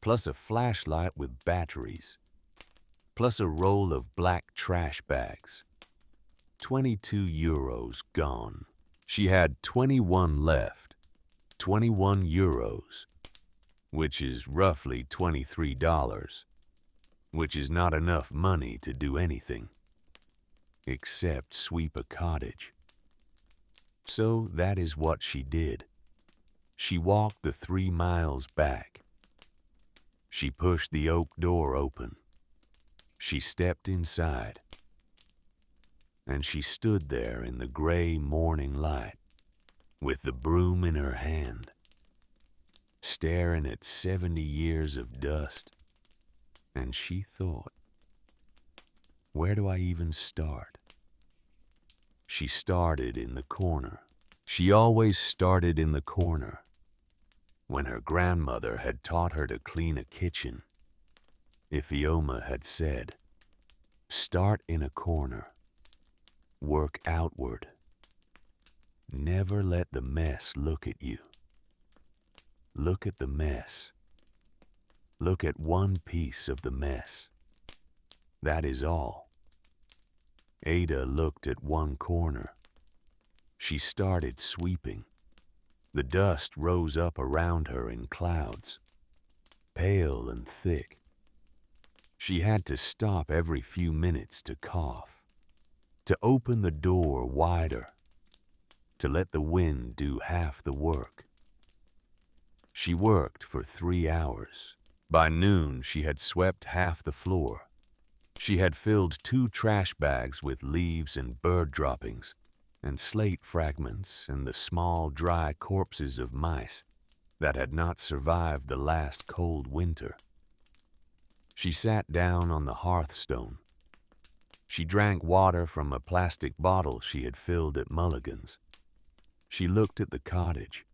plus a flashlight with batteries, plus a roll of black trash bags. €22 gone. She had 21 left. 21 euros, which is roughly $23, which is not enough money to do anything except sweep a cottage. So that is what she did. She walked the 3 miles back. She pushed the oak door open. She stepped inside. And she stood there in the gray morning light, with the broom in her hand, staring at 70 years of dust. And she thought, where do I even start? She started in the corner. She always started in the corner. When her grandmother had taught her to clean a kitchen, Ifioma had said, start in a corner, work outward. Never let the mess look at you. Look at the mess. Look at one piece of the mess. That is all. Ada looked at one corner. She started sweeping. The dust rose up around her in clouds, pale and thick. She had to stop every few minutes to cough, to open the door wider, to let the wind do half the work. She worked for 3 hours. By noon, she had swept half the floor. She had filled 2 trash bags with leaves and bird droppings, and slate fragments and the small, dry corpses of mice that had not survived the last cold winter. She sat down on the hearthstone. She drank water from a plastic bottle she had filled at Mulligan's. She looked at the cottage.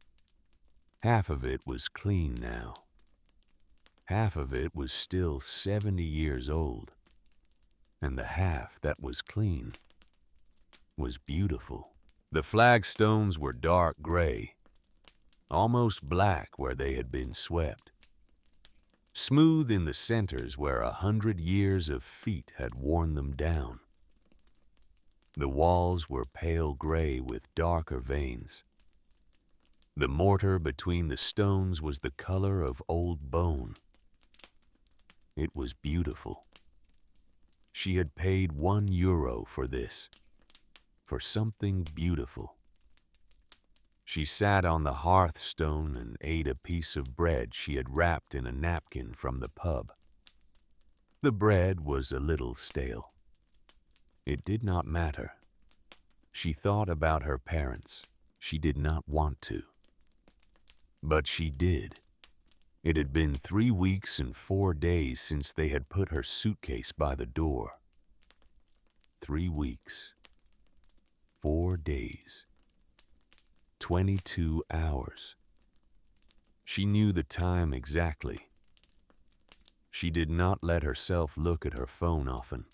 Half of it was clean now. Half of it was still 70 years old. And the half that was clean was beautiful. The flagstones were dark gray, almost black where they had been swept, smooth in the centers where 100 years of feet had worn them down. The walls were pale gray with darker veins. The mortar between the stones was the color of old bone. It was beautiful. She had paid €1 for this, for something beautiful. She sat on the hearthstone and ate a piece of bread she had wrapped in a napkin from the pub. The bread was a little stale. It did not matter. She thought about her parents. She did not want to. But she did. It had been 3 weeks and 4 days since they had put her suitcase by the door. 3 weeks. 4 days. 22 hours. She knew the time exactly. She did not let herself look at her phone often.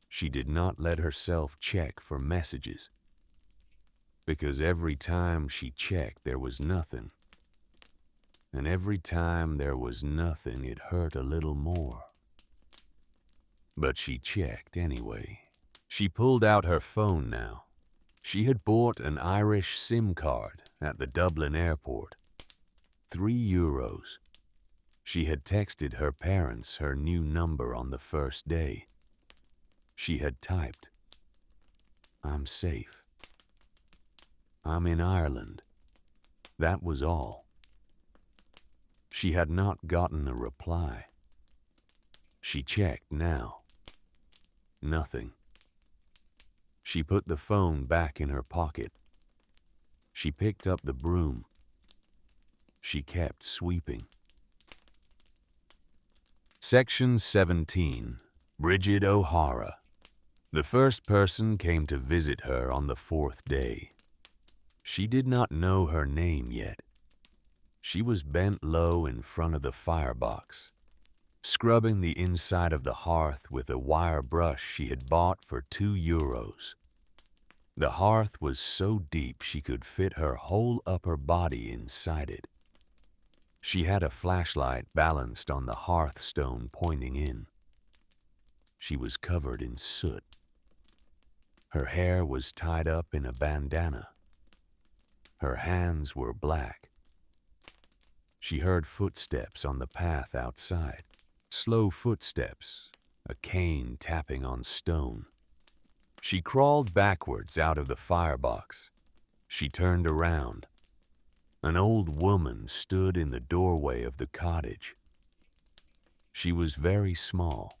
She did not let herself check for messages, because every time she checked there was nothing. And every time there was nothing, it hurt a little more. But she checked anyway. She pulled out her phone now. She had bought an Irish SIM card at the Dublin airport. €3. She had texted her parents her new number on the first day. She had typed, "I'm safe. I'm in Ireland." That was all. She had not gotten a reply. She checked now. Nothing. She put the phone back in her pocket. She picked up the broom. She kept sweeping. Section 17. Bridget O'Hara. The first person came to visit her on the 4th day. She did not know her name yet. She was bent low in front of the firebox, scrubbing the inside of the hearth with a wire brush she had bought for €2. The hearth was so deep she could fit her whole upper body inside it. She had a flashlight balanced on the hearthstone pointing in. She was covered in soot. Her hair was tied up in a bandana. Her hands were black. She heard footsteps on the path outside. Slow footsteps, a cane tapping on stone. She crawled backwards out of the firebox. She turned around. An old woman stood in the doorway of the cottage. She was very small,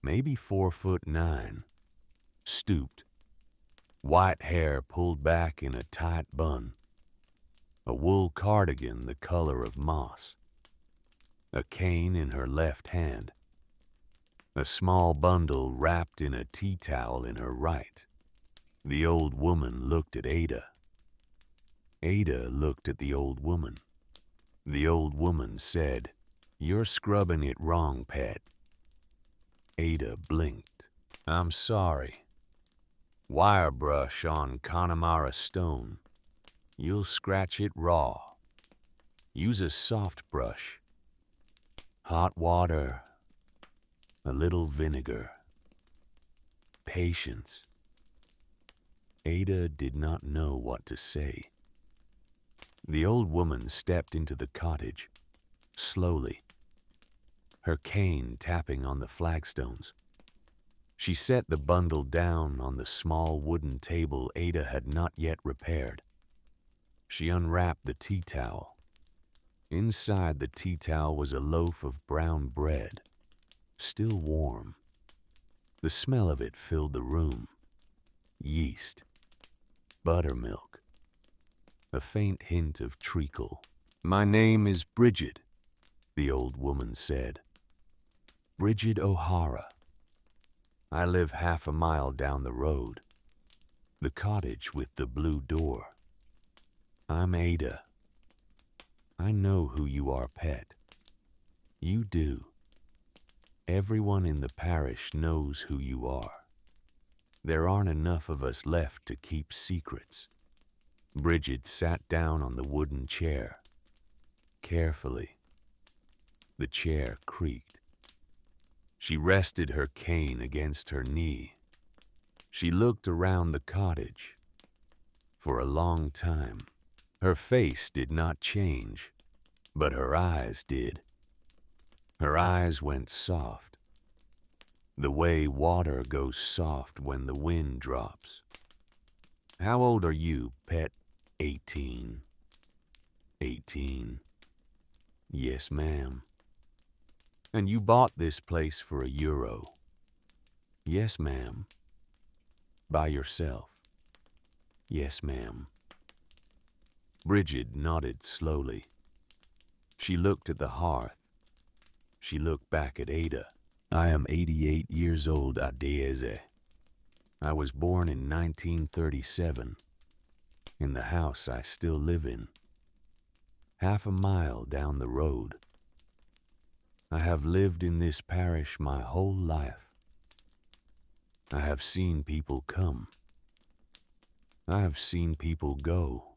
maybe 4'9", stooped, white hair pulled back in a tight bun, a wool cardigan the color of moss, a cane in her left hand, a small bundle wrapped in a tea towel in her right. The old woman looked at Ada. Ada looked at the old woman. The old woman said, "You're scrubbing it wrong, pet." Ada blinked. "I'm sorry. Wire brush on Connemara stone. You'll scratch it raw. Use a soft brush. Hot water. A little vinegar. Patience." Ada did not know what to say. The old woman stepped into the cottage, slowly, her cane tapping on the flagstones. She set the bundle down on the small wooden table Ada had not yet repaired. She unwrapped the tea towel. Inside the tea towel was a loaf of brown bread, still warm. The smell of it filled the room. Yeast, buttermilk, a faint hint of treacle. "My name is Bridget," the old woman said. "Bridget O'Hara. I live half a mile down the road. The cottage with the blue door. I'm Ada. I know who you are, pet. You do. Everyone in the parish knows who you are. There aren't enough of us left to keep secrets." Bridget sat down on the wooden chair. Carefully. The chair creaked. She rested her cane against her knee. She looked around the cottage. For a long time, her face did not change, but her eyes did. Her eyes went soft, the way water goes soft when the wind drops. "How old are you, pet?" 18. 18. "Yes, ma'am." "And you bought this place for €1? "Yes, ma'am." "By yourself?" "Yes, ma'am." Bridget nodded slowly. She looked at the hearth. She looked back at Ada. "I am 88 years old, Adeze. I was born in 1937, in the house I still live in, half a mile down the road. I have lived in this parish my whole life. I have seen people come. I have seen people go.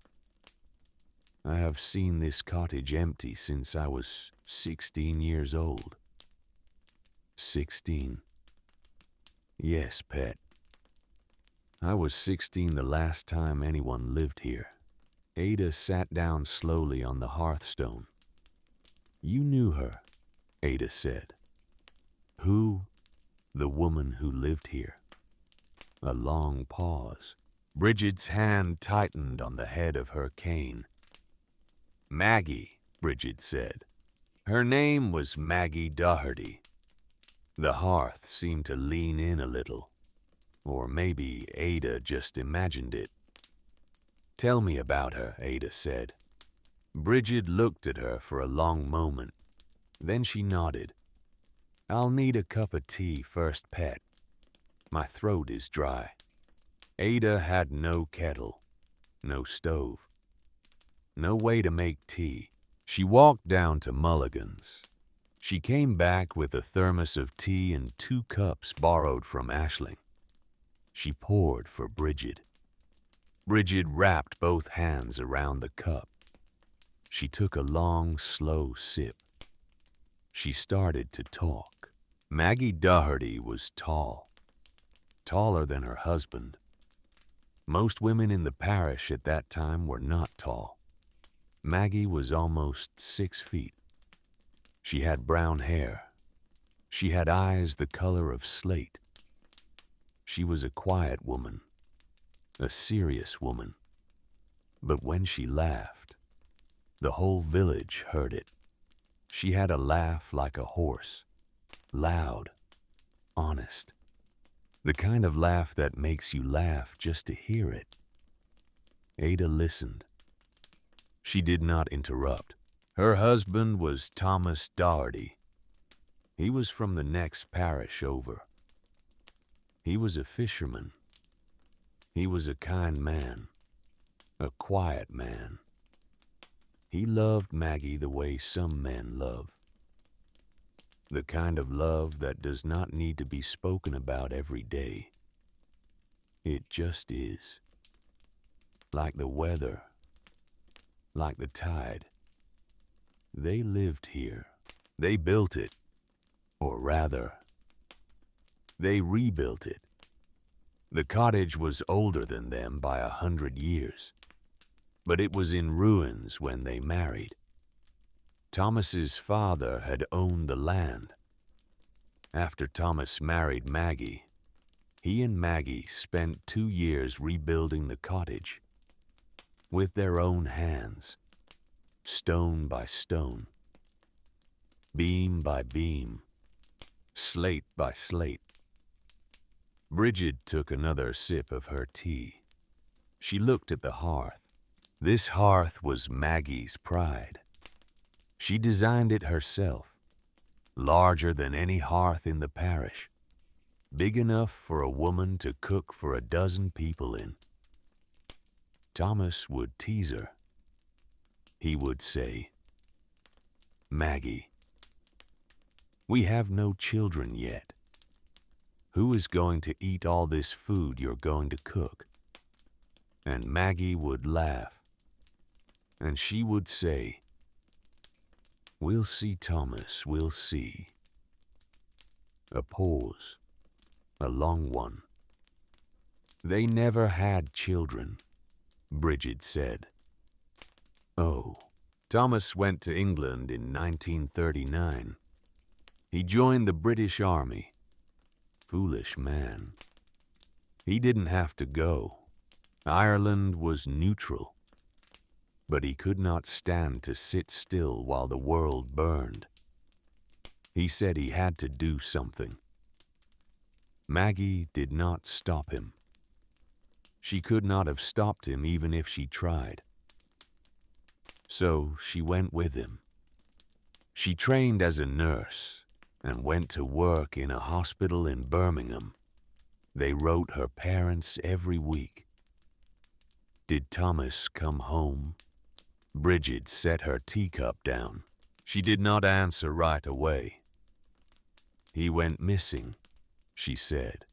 I have seen this cottage empty since I was 16 years old. 16. Yes, pet. I was 16 the last time anyone lived here." Ada sat down slowly on the hearthstone. "You knew her," Ada said. "Who?" "The woman who lived here." A long pause. Bridget's hand tightened on the head of her cane. "Maggie," Bridget said. "Her name was Maggie Doherty." The hearth seemed to lean in a little. Or maybe Ada just imagined it. "Tell me about her," Ada said. Bridget looked at her for a long moment. Then she nodded. "I'll need a cup of tea first, pet. My throat is dry." Ada had no kettle, no stove, no way to make tea. She walked down to Mulligan's. She came back with a thermos of tea and 2 cups borrowed from Ashling. She poured for Bridget. Bridget wrapped both hands around the cup. She took a long, slow sip. She started to talk. Maggie Doherty was tall, taller than her husband. Most women in the parish at that time were not tall. Maggie was almost 6 feet. She had brown hair. She had eyes the color of slate. She was a quiet woman, a serious woman. But when she laughed, the whole village heard it. She had a laugh like a horse, loud, honest. The kind of laugh that makes you laugh just to hear it. Ada listened. She did not interrupt. Her husband was Thomas Doherty. He was from the next parish over. He was a fisherman. He was a kind man, a quiet man. He loved Maggie the way some men love. The kind of love that does not need to be spoken about every day. It just is. Like the weather, like the tide. They lived here. They built it. Or rather, they rebuilt it. The cottage was older than them by 100 years, but it was in ruins when they married. Thomas's father had owned the land. After Thomas married Maggie, he and Maggie spent 2 years rebuilding the cottage with their own hands, stone by stone, beam by beam, slate by slate. Bridget took another sip of her tea. She looked at the hearth. This hearth was Maggie's pride. She designed it herself, larger than any hearth in the parish, big enough for a woman to cook for 12 people in. Thomas would tease her. He would say, "Maggie, we have no children yet. Who is going to eat all this food you're going to cook?" And Maggie would laugh, and she would say, "We'll see, Thomas, we'll see." A pause, a long one. They never had children, Bridget said. Oh, Thomas went to England in 1939. He joined the British Army. Foolish man. He didn't have to go. Ireland was neutral. But he could not stand to sit still while the world burned. He said he had to do something. Maggie did not stop him. She could not have stopped him even if she tried. So she went with him. She trained as a nurse and went to work in a hospital in Birmingham. They wrote her parents every week. Did Thomas come home? Bridget set her teacup down. She did not answer right away. He went missing, she said,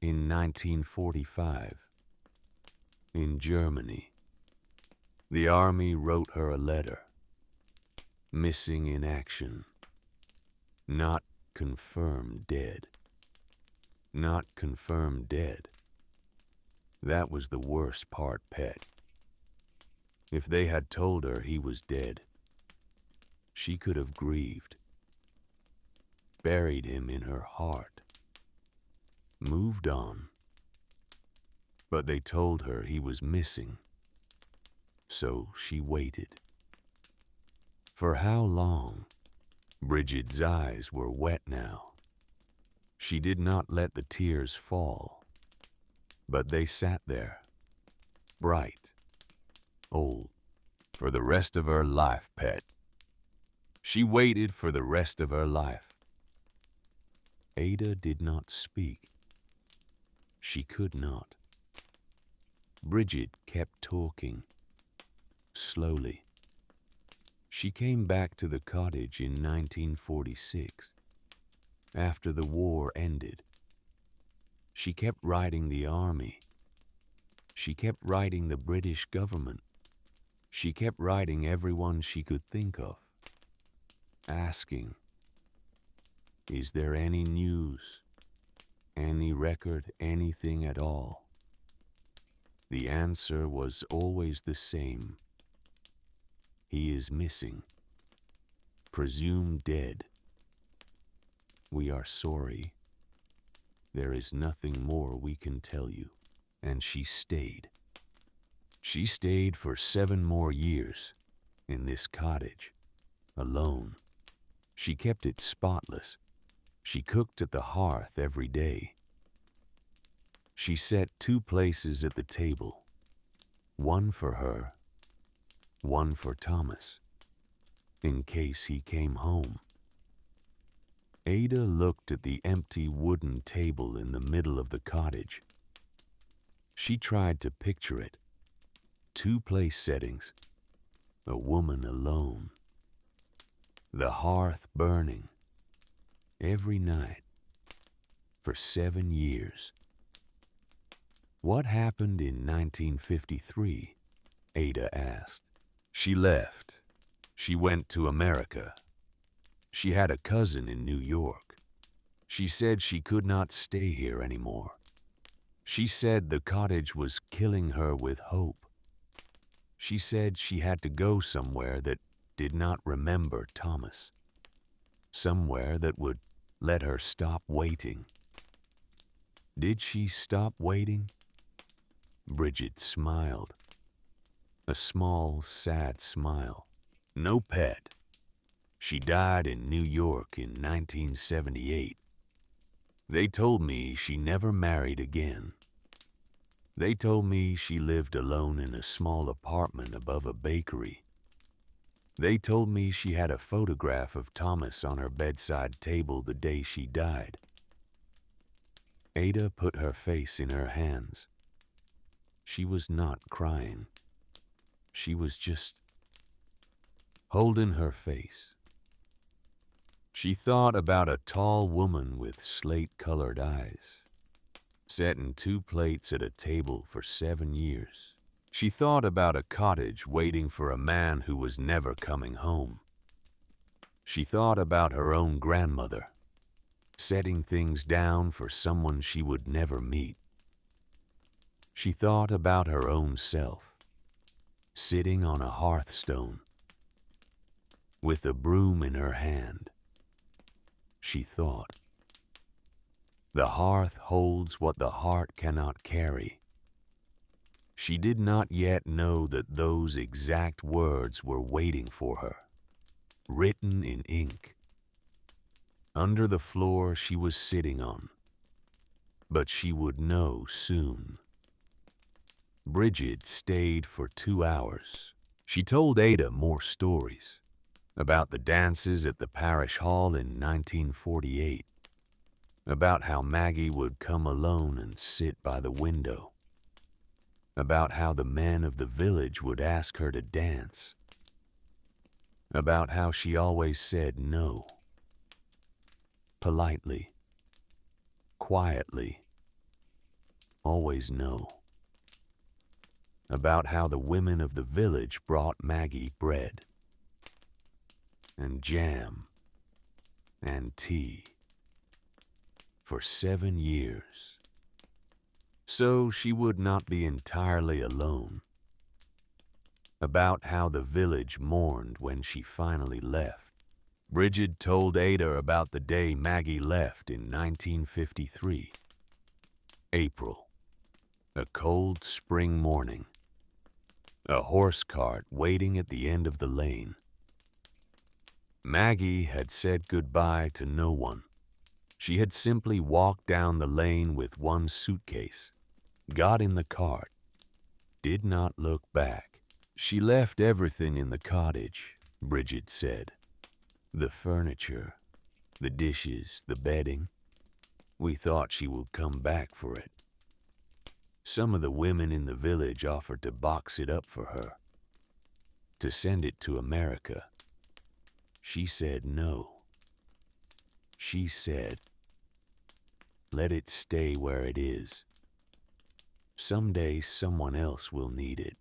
in 1945, in Germany. The army wrote her a letter. Missing in action. Not confirmed dead. Not confirmed dead. That was the worst part, Pet. If they had told her he was dead, she could have grieved, buried him in her heart, moved on. But they told her he was missing, so she waited. For how long? Bridget's eyes were wet now. She did not let the tears fall, but they sat there, bright, old, for the rest of her life, Pet. She waited for the rest of her life. Ada did not speak. She could not. Bridget kept talking, slowly. She came back to the cottage in 1946, after the war ended. She kept writing the army. She kept writing the British government. She kept writing everyone she could think of, asking, "Is there any news, any record, anything at all?" The answer was always the same. He is missing. Presumed dead. We are sorry. There is nothing more we can tell you. And she stayed. She stayed for 7 more years in this cottage, alone. She kept it spotless. She cooked at the hearth every day. She set 2 places at the table, one for her, one for Thomas, in case he came home. Ada looked at the empty wooden table in the middle of the cottage. She tried to picture it. 2 place settings, a woman alone, the hearth burning, every night, for 7 years. What happened in 1953? Ada asked. She left. She went to America. She had a cousin in New York. She said she could not stay here anymore. She said the cottage was killing her with hope. She said she had to go somewhere that did not remember Thomas. Somewhere that would let her stop waiting. Did she stop waiting? Bridget smiled. A small, sad smile. No pet. She died in New York in 1978. They told me she never married again. They told me she lived alone in a small apartment above a bakery. They told me she had a photograph of Thomas on her bedside table the day she died. Ada put her face in her hands. She was not crying. She was just holding her face. She thought about a tall woman with slate-colored eyes, setting 2 plates at a table for 7 years. She thought about a cottage waiting for a man who was never coming home. She thought about her own grandmother, setting things down for someone she would never meet. She thought about her own self, sitting on a hearthstone, with a broom in her hand. She thought, the hearth holds what the heart cannot carry. She did not yet know that those exact words were waiting for her, written in ink, under the floor she was sitting on. But she would know soon. Bridget stayed for 2 hours. She told Ada more stories about the dances at the parish hall in 1948, about how Maggie would come alone and sit by the window, about how the men of the village would ask her to dance, about how she always said no, politely, quietly, always no. About how the women of the village brought Maggie bread and jam and tea for 7 years, so she would not be entirely alone. About how the village mourned when she finally left. Bridget told Ada about the day Maggie left in 1953. April, a cold spring morning. A horse cart waiting at the end of the lane. Maggie had said goodbye to no one. She had simply walked down the lane with one suitcase, got in the cart, did not look back. She left everything in the cottage, Bridget said. The furniture, the dishes, the bedding. We thought she would come back for it. Some of the women in the village offered to box it up for her, to send it to America. She said no. She said, let it stay where it is. Someday someone else will need it.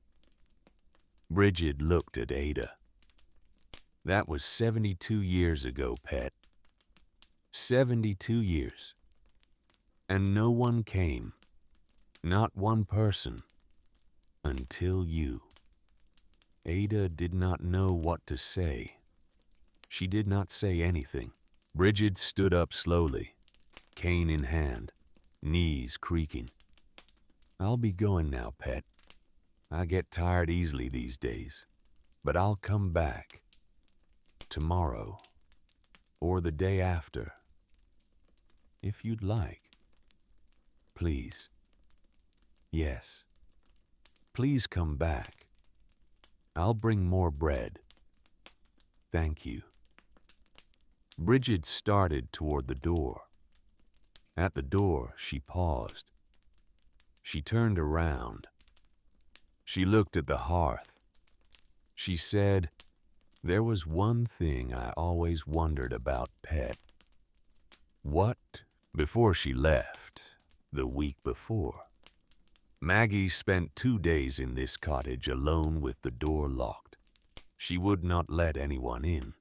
Bridget looked at Ada. That was 72 years ago, pet. 72 years. And no one came. Not one person. Until you. Ada did not know what to say. She did not say anything. Bridget stood up slowly, cane in hand, knees creaking. I'll be going now, pet. I get tired easily these days, but I'll come back. Tomorrow, or the day after, if you'd like. Please. Yes. Please come back. I'll bring more bread. Thank you. Bridget started toward the door. At the door, she paused. She turned around. She looked at the hearth. She said, "There was one thing I always wondered about Pet." What? Before she left, the week before, Maggie spent 2 days in this cottage alone with the door locked. She would not let anyone in.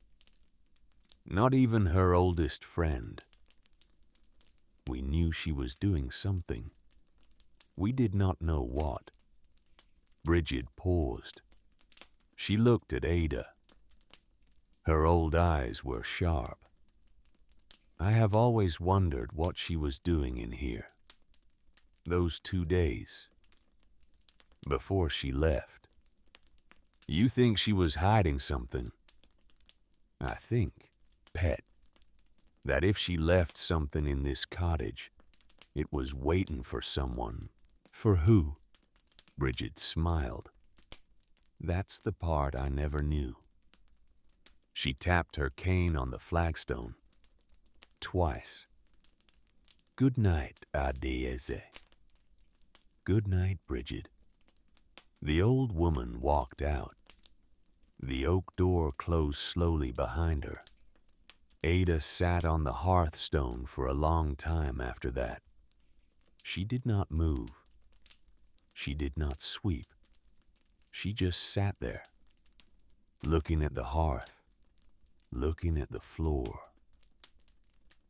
Not even her oldest friend. We knew she was doing something. We did not know what. Bridget paused. She looked at Ada. Her old eyes were sharp. I have always wondered what she was doing in here. Those 2 days. Before she left. You think she was hiding something? I think, Pet, that if she left something in this cottage, it was waiting for someone. For who? Bridget smiled. That's the part I never knew. She tapped her cane on the flagstone. Twice. Good night, Adeze. Good night, Bridget. The old woman walked out. The oak door closed slowly behind her. Ada sat on the hearthstone for a long time after that. She did not move. She did not sweep. She just sat there, looking at the hearth, looking at the floor.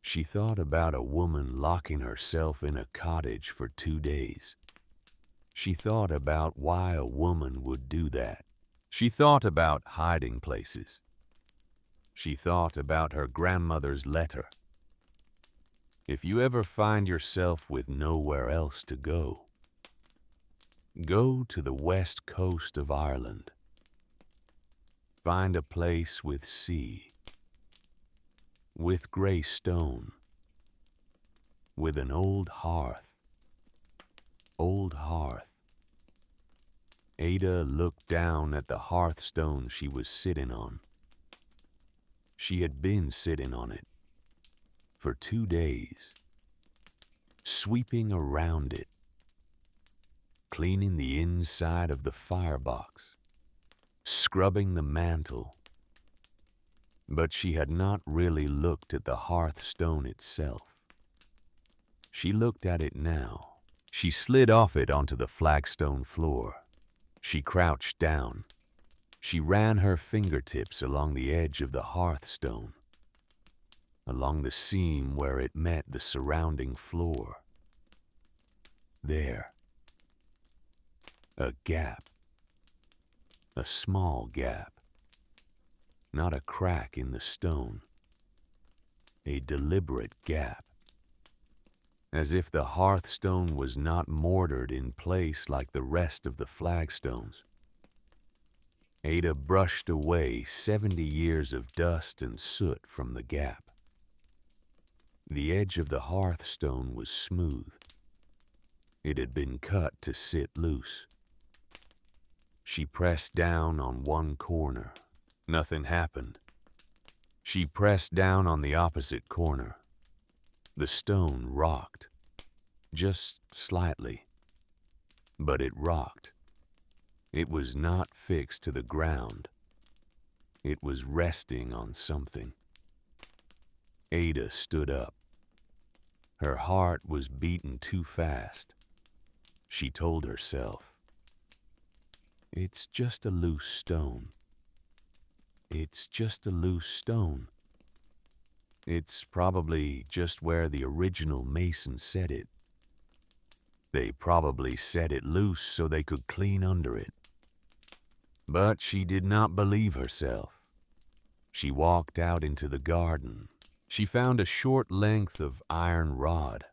She thought about a woman locking herself in a cottage for 2 days. She thought about why a woman would do that. She thought about hiding places. She thought about her grandmother's letter. If you ever find yourself with nowhere else to go, go to the west coast of Ireland. Find a place with sea, with grey stone, with an old hearth. Old hearth. Ada looked down at the hearthstone she was sitting on. She had been sitting on it for 2 days, sweeping around it, cleaning the inside of the firebox, scrubbing the mantel. But she had not really looked at the hearthstone itself. She looked at it now. She slid off it onto the flagstone floor. She crouched down. She ran her fingertips along the edge of the hearthstone, along the seam where it met the surrounding floor. There. A gap. A small gap. Not a crack in the stone. A deliberate gap. As if the hearthstone was not mortared in place like the rest of the flagstones. Ada brushed away 70 years of dust and soot from the gap. The edge of the hearthstone was smooth. It had been cut to sit loose. She pressed down on one corner. Nothing happened. She pressed down on the opposite corner. The stone rocked, just slightly, but it rocked. It was not fixed to the ground. It was resting on something. Ada stood up. Her heart was beating too fast. She told herself, "It's just a loose stone. It's just a loose stone. It's probably just where the original mason set it. They probably set it loose so they could clean under it. But she did not believe herself. She walked out into the garden. She found a short length of iron rod.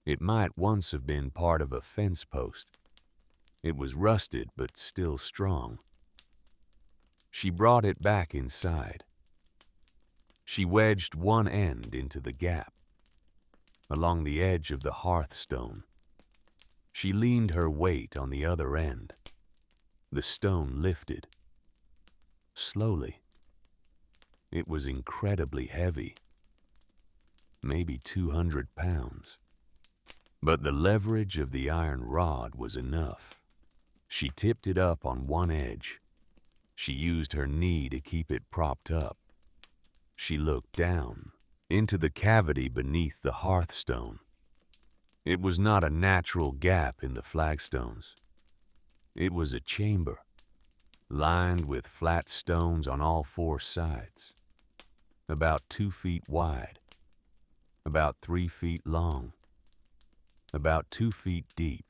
It might once have been part of a fence post. It was rusted but still strong. She brought it back inside. She wedged one end into the gap, along the edge of the hearthstone. She leaned her weight on the other end. The stone lifted. Slowly. It was incredibly heavy. Maybe 200 pounds. But the leverage of the iron rod was enough. She tipped it up on one edge. She used her knee to keep it propped up. She looked down into the cavity beneath the hearthstone. It was not a natural gap in the flagstones. It was a chamber, lined with flat stones on all four sides, about 2 feet wide, about 3 feet long, about 2 feet deep.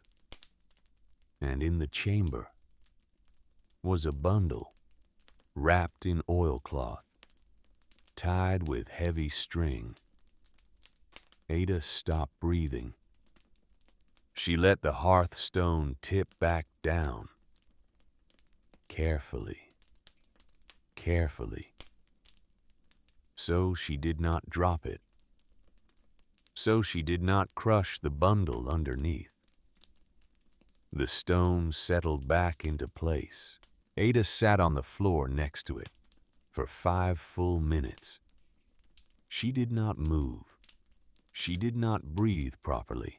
And in the chamber was a bundle wrapped in oilcloth, tied with heavy string. Ada stopped breathing. She let the hearthstone tip back down. Carefully, carefully. So she did not drop it. So she did not crush the bundle underneath. The stone settled back into place. Ada sat on the floor next to it for 5 full minutes. She did not move. She did not breathe properly.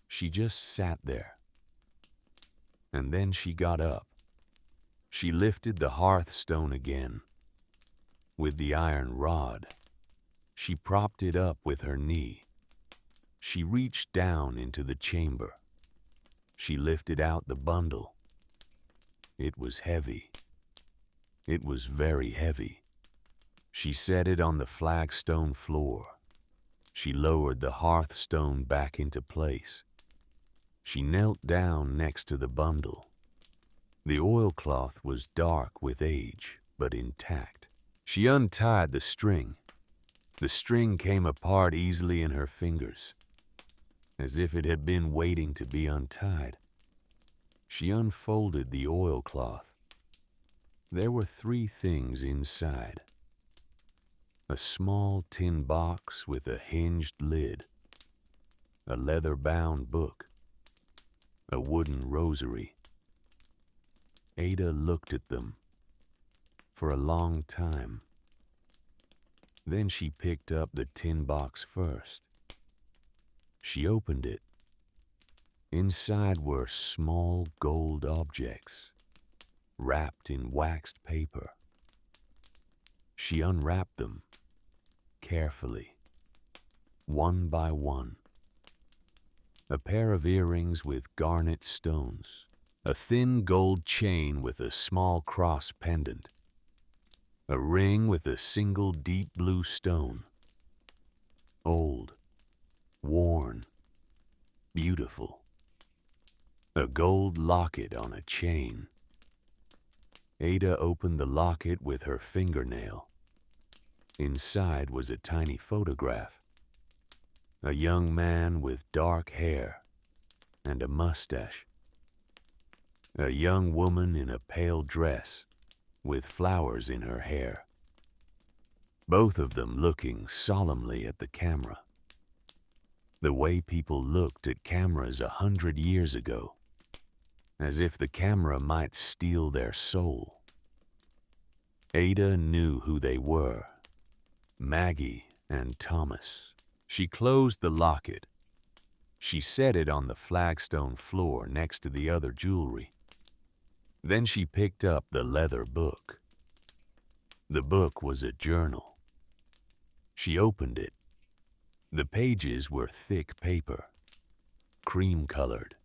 She just sat there. And then she got up. She lifted the hearthstone again. With the iron rod, she propped it up with her knee. She reached down into the chamber. She lifted out the bundle. It was heavy. It was very heavy. She set it on the flagstone floor. She lowered the hearthstone back into place. She knelt down next to the bundle. The oilcloth was dark with age, but intact. She untied the string. The string came apart easily in her fingers, as if it had been waiting to be untied. She unfolded the oilcloth. There were 3 things inside. A small tin box with a hinged lid, a leather-bound book, a wooden rosary. Ada looked at them for a long time. Then she picked up the tin box first. She opened it. Inside were small gold objects, wrapped in waxed paper. She unwrapped them carefully, one by one. A pair of earrings with garnet stones, a thin gold chain with a small cross pendant, a ring with a single deep blue stone. Old, worn, beautiful. A gold locket on a chain. Ada opened the locket with her fingernail. Inside was a tiny photograph. A young man with dark hair and a mustache. A young woman in a pale dress with flowers in her hair. Both of them looking solemnly at the camera. The way people looked at cameras 100 years ago, as if the camera might steal their soul. Ada knew who they were, Maggie and Thomas. She closed the locket. She set it on the flagstone floor next to the other jewelry. Then she picked up the leather book. The book was a journal. She opened it. The pages were thick paper, cream-colored.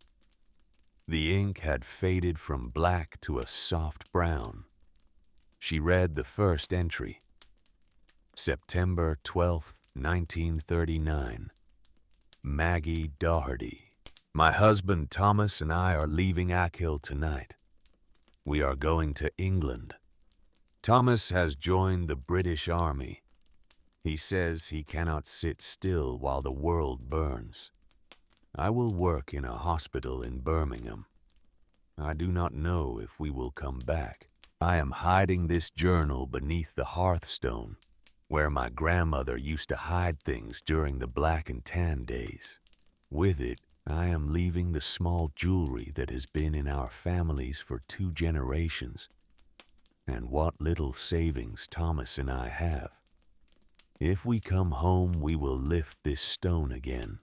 The ink had faded from black to a soft brown. She read the first entry. September 12th, 1939. Maggie Doherty. My husband Thomas and I are leaving Achill tonight. We are going to England. Thomas has joined the British Army. He says he cannot sit still while the world burns. I will work in a hospital in Birmingham. I do not know if we will come back. I am hiding this journal beneath the hearthstone, where my grandmother used to hide things during the black and tan days. With it, I am leaving the small jewelry that has been in our families for 2 generations, and what little savings Thomas and I have. If we come home, we will lift this stone again.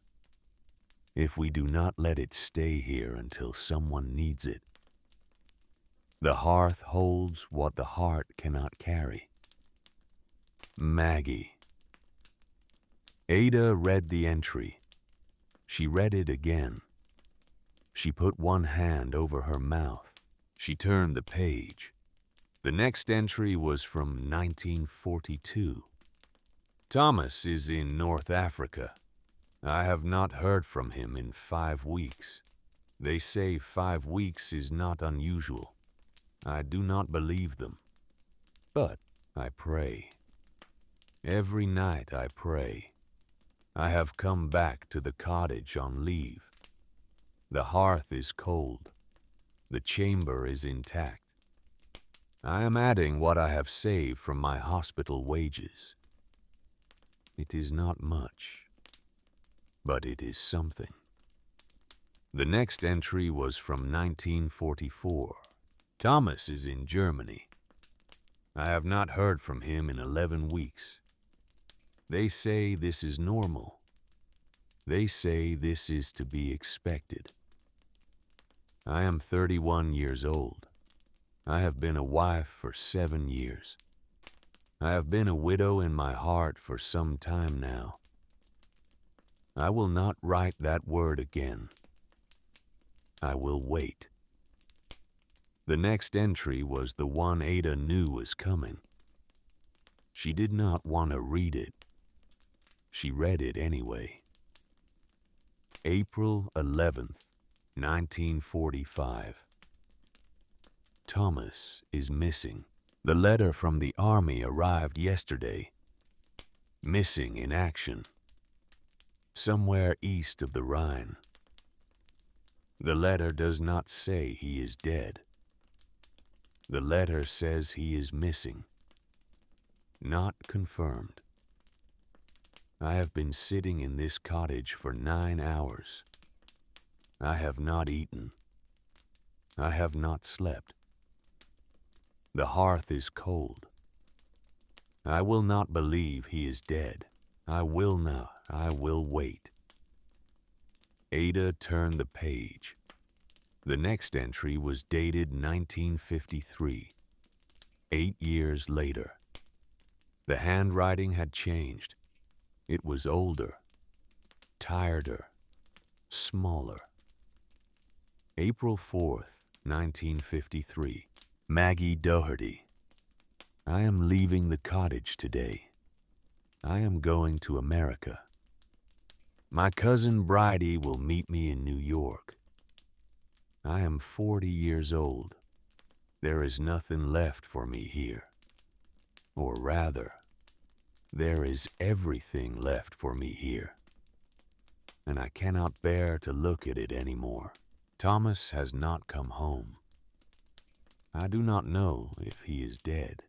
If we do not let it stay here until someone needs it. The hearth holds what the heart cannot carry. Maggie. Ada read the entry. She read it again. She put one hand over her mouth. She turned the page. The next entry was from 1942. Thomas is in North Africa. I have not heard from him in 5 weeks. They say 5 weeks is not unusual. I do not believe them. But I pray. Every night I pray. I have come back to the cottage on leave. The hearth is cold. The chamber is intact. I am adding what I have saved from my hospital wages. It is not much, but it is something. The next entry was from 1944. Thomas is in Germany. I have not heard from him in 11 weeks. They say this is normal. They say this is to be expected. I am 31 years old. I have been a wife for 7 years. I have been a widow in my heart for some time now. I will not write that word again. I will wait. The next entry was the one Ada knew was coming. She did not want to read it. She read it anyway. April 11th, 1945. Thomas is missing. The letter from the army arrived yesterday. Missing in action. Somewhere east of the Rhine. The letter does not say he is dead. The letter says he is missing. Not confirmed. I have been sitting in this cottage for 9 hours. I have not eaten. I have not slept. The hearth is cold. I will not believe he is dead. I will not. I will wait. Ada turned the page. The next entry was dated 1953, 8 years later. The handwriting had changed. It was older, tireder, smaller. April 4th, 1953. Maggie Doherty. I am leaving the cottage today. I am going to America. My cousin Bridie will meet me in New York. I am 40 years old. There is nothing left for me here. Or rather, there is everything left for me here. And I cannot bear to look at it anymore. Thomas has not come home. I do not know if he is dead.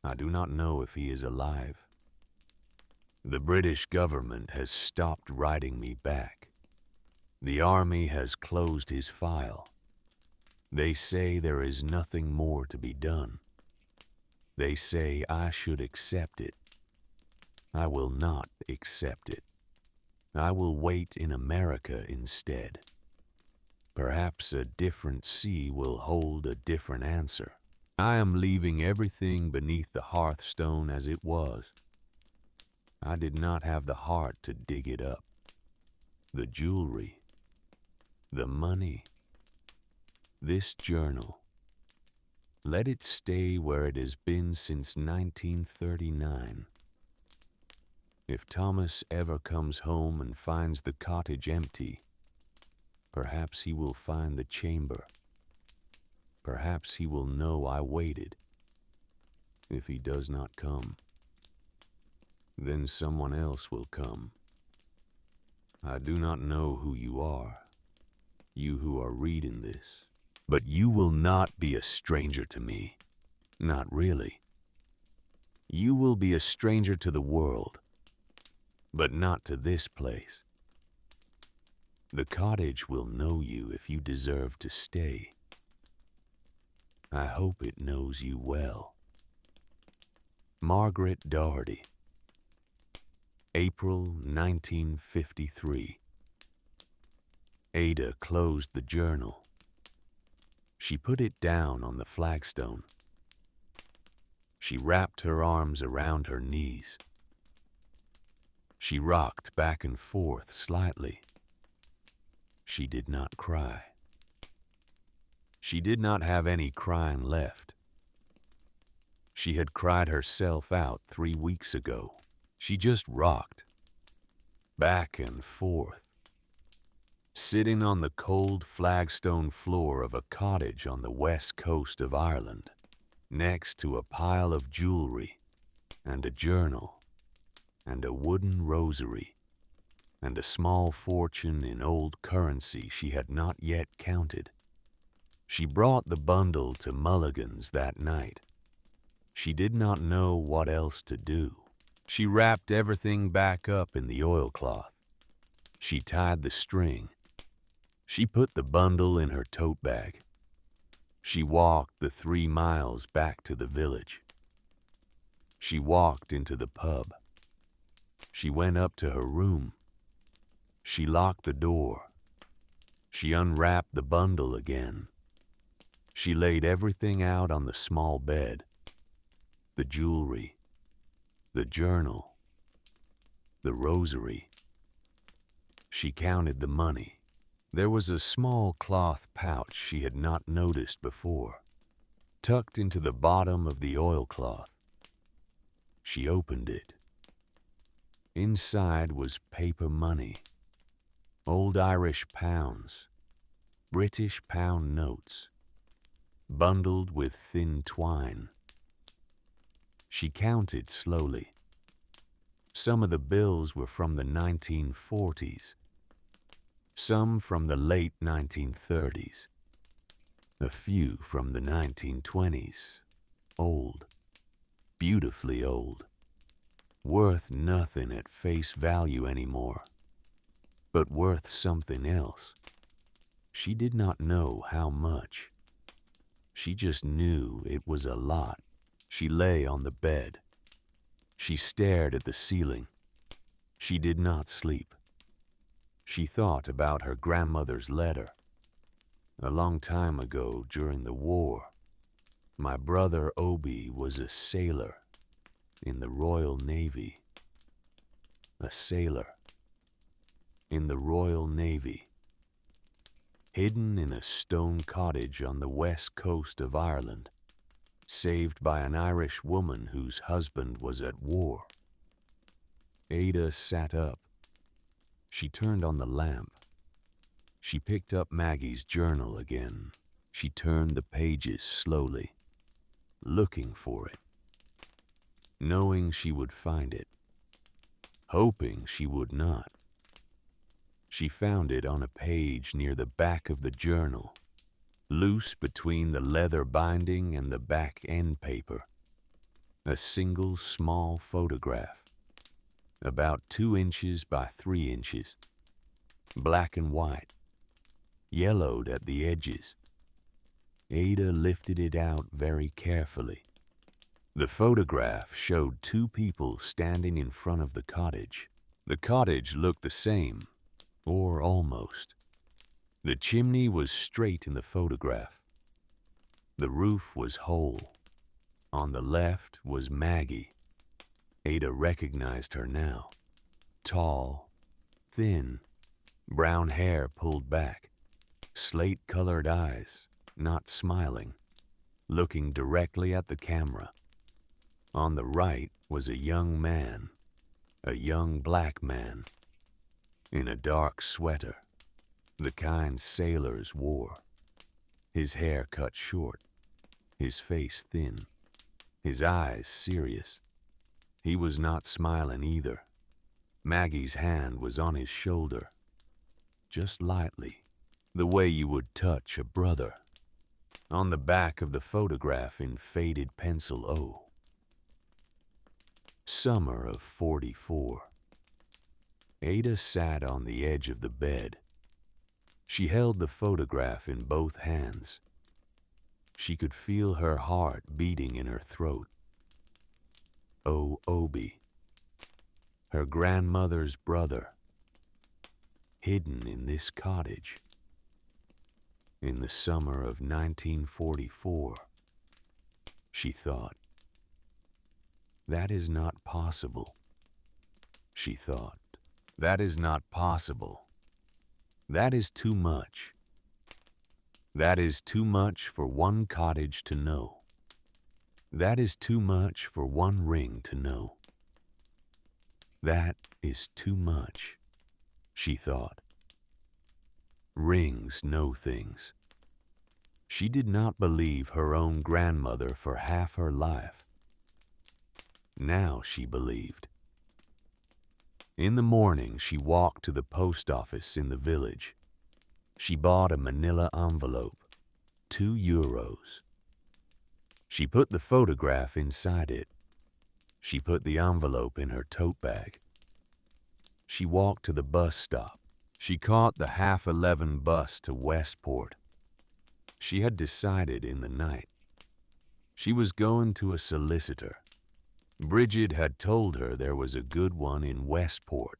I do not know if he is alive. The British government has stopped writing me back. The army has closed his file. They say there is nothing more to be done. They say I should accept it. I will not accept it. I will wait in America instead. Perhaps a different sea will hold a different answer. I am leaving everything beneath the hearthstone as it was. I did not have the heart to dig it up. The jewelry, the money, this journal. Let it stay where it has been since 1939. If Thomas ever comes home and finds the cottage empty, Perhaps he will find the chamber. Perhaps he will know I waited. If he does not come, then someone else will come. I do not know who you are, you who are reading this, but you will not be a stranger to me. Not really. You will be a stranger to the world, but not to this place. The cottage will know you if you deserve to stay. I hope it knows you well. Margaret Doherty, April 1953. Ada closed the journal. She put it down on the flagstone. She wrapped her arms around her knees. She rocked back and forth slightly. She did not cry. She did not have any crying left. She had cried herself out 3 weeks ago. She just rocked, back and forth, sitting on the cold flagstone floor of a cottage on the west coast of Ireland, next to a pile of jewelry, and a journal, and a wooden rosary, and a small fortune in old currency she had not yet counted. She brought the bundle to Mulligan's that night. She did not know what else to do. She wrapped everything back up in the oilcloth. She tied the string. She put the bundle in her tote bag. She walked the 3 miles back to the village. She walked into the pub. She went up to her room. She locked the door. She unwrapped the bundle again. She laid everything out on the small bed. The jewelry, the journal, the rosary. She counted the money. There was a small cloth pouch she had not noticed before, tucked into the bottom of the oilcloth. She opened it. Inside was paper money, old Irish pounds, British pound notes, bundled with thin twine. She counted slowly. Some of the bills were from the 1940s, some from the late 1930s, a few from the 1920s, old, beautifully old, worth nothing at face value anymore, but worth something else. She did not know how much. She just knew it was a lot. She lay on the bed. She stared at the ceiling. She did not sleep. She thought about her grandmother's letter. A long time ago, during the war, my brother Obi was a sailor in the Royal Navy. A sailor in the Royal Navy, hidden in a stone cottage on the west coast of Ireland, saved by an Irish woman whose husband was at war. Ada sat up. She turned on the lamp. She picked up Maggie's journal again. She turned the pages slowly, looking for it, knowing she would find it, hoping she would not. She found it on a page near the back of the journal, loose between the leather binding and the back end paper. A single small photograph, about 2 inches by 3 inches, black and white, yellowed at the edges. Ada lifted it out very carefully. The photograph showed 2 people standing in front of the cottage. The cottage looked the same, or almost. The chimney was straight in the photograph. The roof was whole. On the left was Maggie. Ada recognized her now. Tall, thin, brown hair pulled back, slate-colored eyes, not smiling, looking directly at the camera. On the right was a young man, a young black man, in a dark sweater. the kind sailors wore, his hair cut short, his face thin, his eyes serious. He was not smiling either. Maggie's hand was on his shoulder, just lightly, the way you would touch a brother. On the back of the photograph in faded pencil O. Summer of 44. Ada sat on the edge of the bed. She held the photograph in both hands. She could feel her heart beating in her throat. Oh, Obi, her grandmother's brother, hidden in this cottage. In the summer of 1944, she thought. That is not possible, she thought. That is not possible. That is too much. That is too much for one cottage to know. That is too much for one ring to know. That is too much, she thought. Rings know things. She did not believe her own grandmother for half her life. Now she believed. In the morning, she walked to the post office in the village. She bought a manila envelope, €2. She put the photograph inside it. She put the envelope in her tote bag. She walked to the bus stop. She caught the 11:30 bus to Westport. She had decided in the night. She was going to a solicitor. Bridget had told her there was a good one in Westport,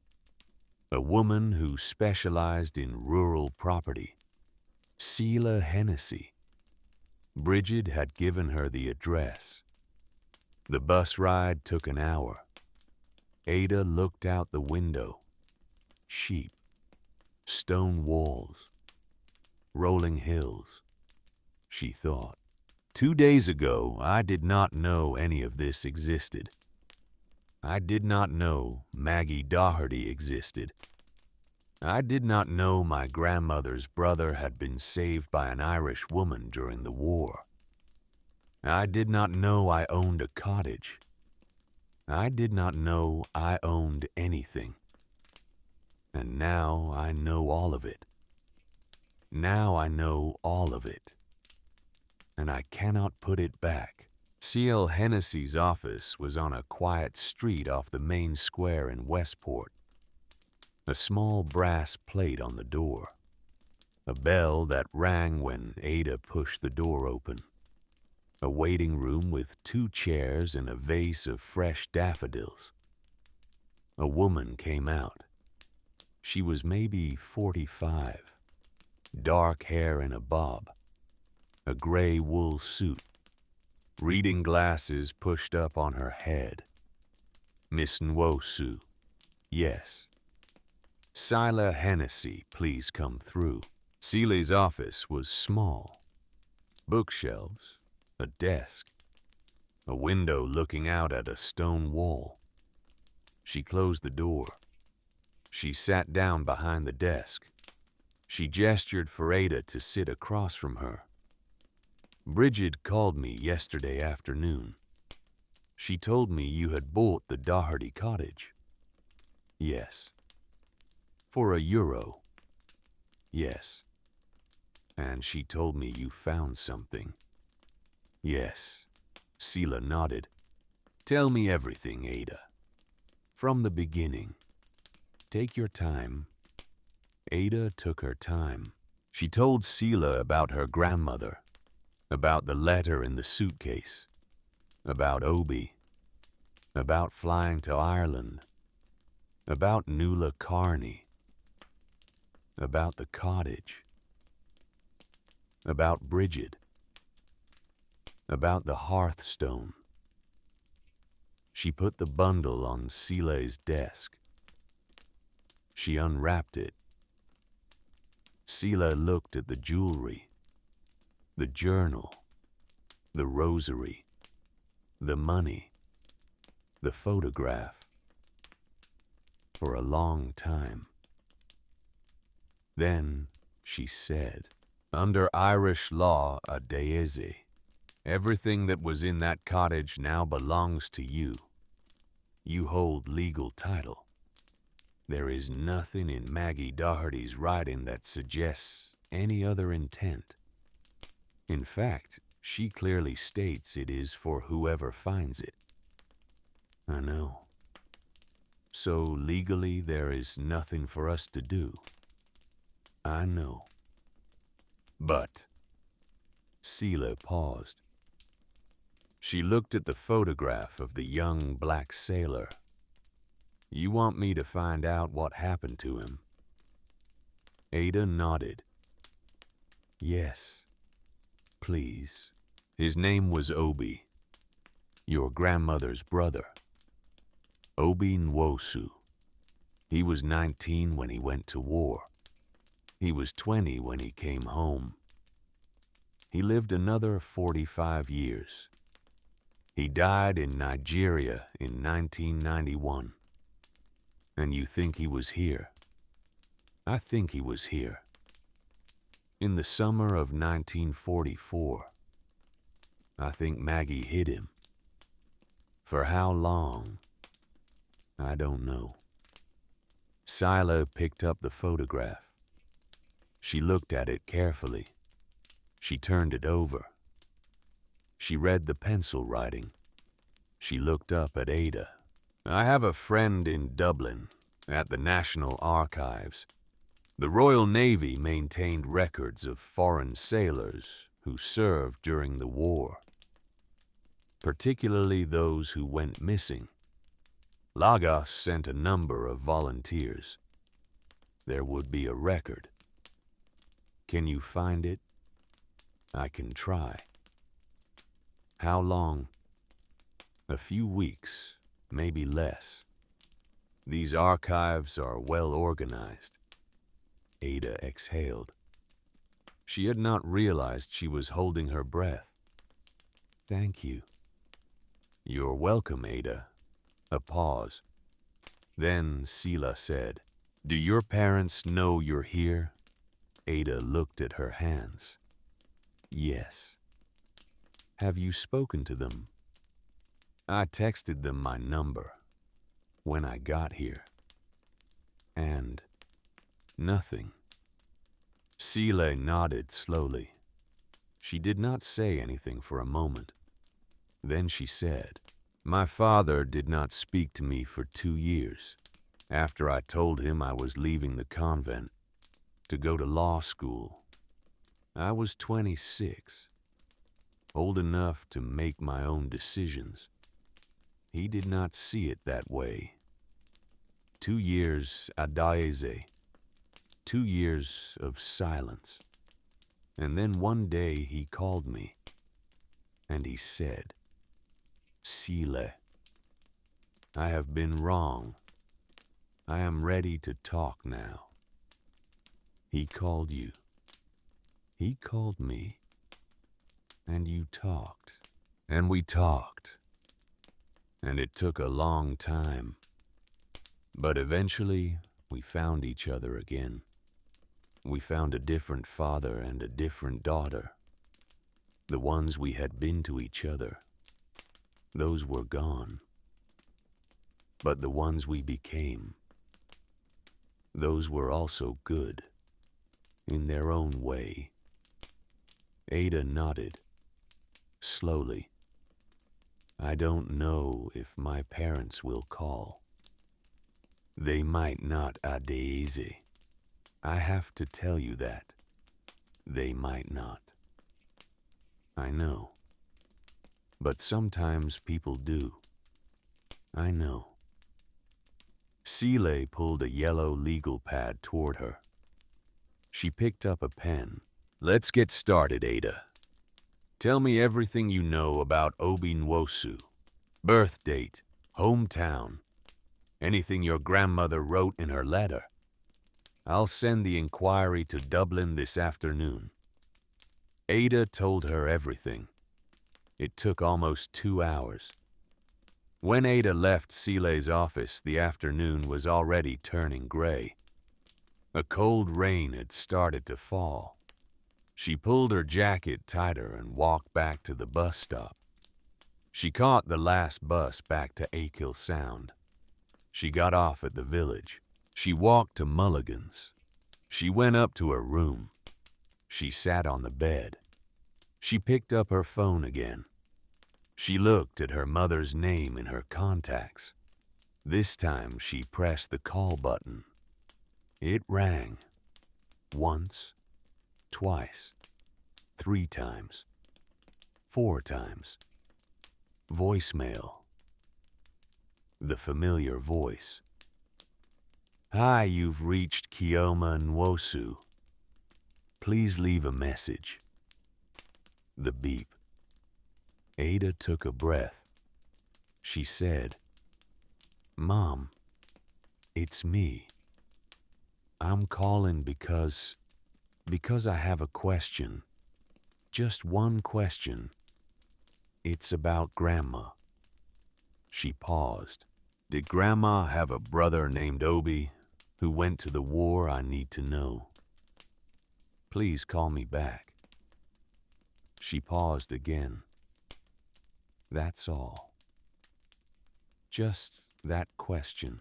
a woman who specialized in rural property, Sheila Hennessy. Bridget had given her the address. The bus ride took an hour. Ada looked out the window. Sheep, stone walls, rolling hills. She thought, 2 days ago, I did not know any of this existed. I did not know Maggie Doherty existed. I did not know my grandmother's brother had been saved by an Irish woman during the war. I did not know I owned a cottage. I did not know I owned anything. And now I know all of it. Now I know all of it. And I cannot put it back. C.L. Hennessy's office was on a quiet street off the main square in Westport. A small brass plate on the door. A bell that rang when Ada pushed the door open. A waiting room with 2 chairs and a vase of fresh daffodils. A woman came out. She was maybe 45. Dark hair in a bob. A gray wool suit. Reading glasses pushed up on her head. Miss Nwosu. Yes. Sheila Hennessy, please come through. Celia's office was small. Bookshelves, a desk, a window looking out at a stone wall. She closed the door. She sat down behind the desk. She gestured for Ada to sit across from her. Bridget called me yesterday afternoon. She told me you had bought the Doherty cottage. Yes. For €1. Yes. And she told me you found something. Yes. Sheila nodded. Tell me everything, Ada. From the beginning. Take your time. Ada took her time. She told Sheila about her grandmother, about the letter in the suitcase, about Obi, about flying to Ireland, about Nuala Carney, about the cottage, about Bridget, about the hearthstone. She put the bundle on Sheila's desk. She unwrapped it. Sheila looked at the jewelry, the journal, the rosary, the money, the photograph, for a long time. Then she said. Under Irish law, a daisy. Everything that was in that cottage now belongs to you. You hold legal title. There is nothing in Maggie Doherty's writing that suggests any other intent. In fact, she clearly states it is for whoever finds it. I know. So legally there is nothing for us to do. I know. But Seela paused. She looked at the photograph of the young black sailor. You want me to find out what happened to him? Ada nodded. Yes, please. His name was Obi, your grandmother's brother. Obi Nwosu. He was 19 when he went to war. He was 20 when he came home. He lived another 45 years. He died in Nigeria in 1991. And you think he was here? I think he was here. In the summer of 1944. I think Maggie hid him. For how long? I don't know. Sila picked up the photograph. She looked at it carefully. She turned it over. She read the pencil writing. She looked up at Ada. I have a friend in Dublin, at the National Archives. The Royal Navy maintained records of foreign sailors who served during the war, particularly those who went missing. Lagos sent a number of volunteers. There would be a record. Can you find it? I can try. How long? A few weeks, maybe less. These archives are well organized. Ada exhaled. She had not realized she was holding her breath. Thank you. You're welcome, Ada. A pause. Then Seela said, Do your parents know you're here? Ada looked at her hands. Yes. Have you spoken to them? I texted them my number when I got here. And nothing. Seela nodded slowly. She did not say anything for a moment. Then she said, My father did not speak to me for 2 years, after I told him I was leaving the convent to go to law school. I was 26, old enough to make my own decisions. He did not see it that way. 2 years adaeze, 2 years of silence. And then one day he called me, and he said, Seela, I have been wrong. I am ready to talk now. He called you. He called me. And you talked. And we talked. And it took a long time. But eventually, we found each other again. We found a different father and a different daughter. The ones we had been to each other, those were gone. But the ones we became, those were also good, in their own way. Ada nodded, slowly. I don't know if my parents will call. They might not, Adaeze. I have to tell you that. They might not. I know. But sometimes people do. I know. Seela pulled a yellow legal pad toward her. She picked up a pen. Let's get started, Ada. Tell me everything you know about Obi Nwosu. Birth date, hometown, anything your grandmother wrote in her letter. I'll send the inquiry to Dublin this afternoon. Ada told her everything. It took almost 2 hours. When Ada left Seela's office, the afternoon was already turning gray. A cold rain had started to fall. She pulled her jacket tighter and walked back to the bus stop. She caught the last bus back to Achill Sound. She got off at the village. She walked to Mulligan's. She went up to her room. She sat on the bed. She picked up her phone again. She looked at her mother's name in her contacts. This time she pressed the call button. It rang. Once, twice, 3 times, 4 times. Voicemail. The familiar voice. Hi, you've reached Kioma Nwosu. Please leave a message. The beep. Ada took a breath. She said, Mom, it's me. I'm calling because I have a question. Just one question. It's about Grandma. She paused. Did Grandma have a brother named Obi who went to the war? I need to know. Please call me back. She paused again. That's all. Just that question.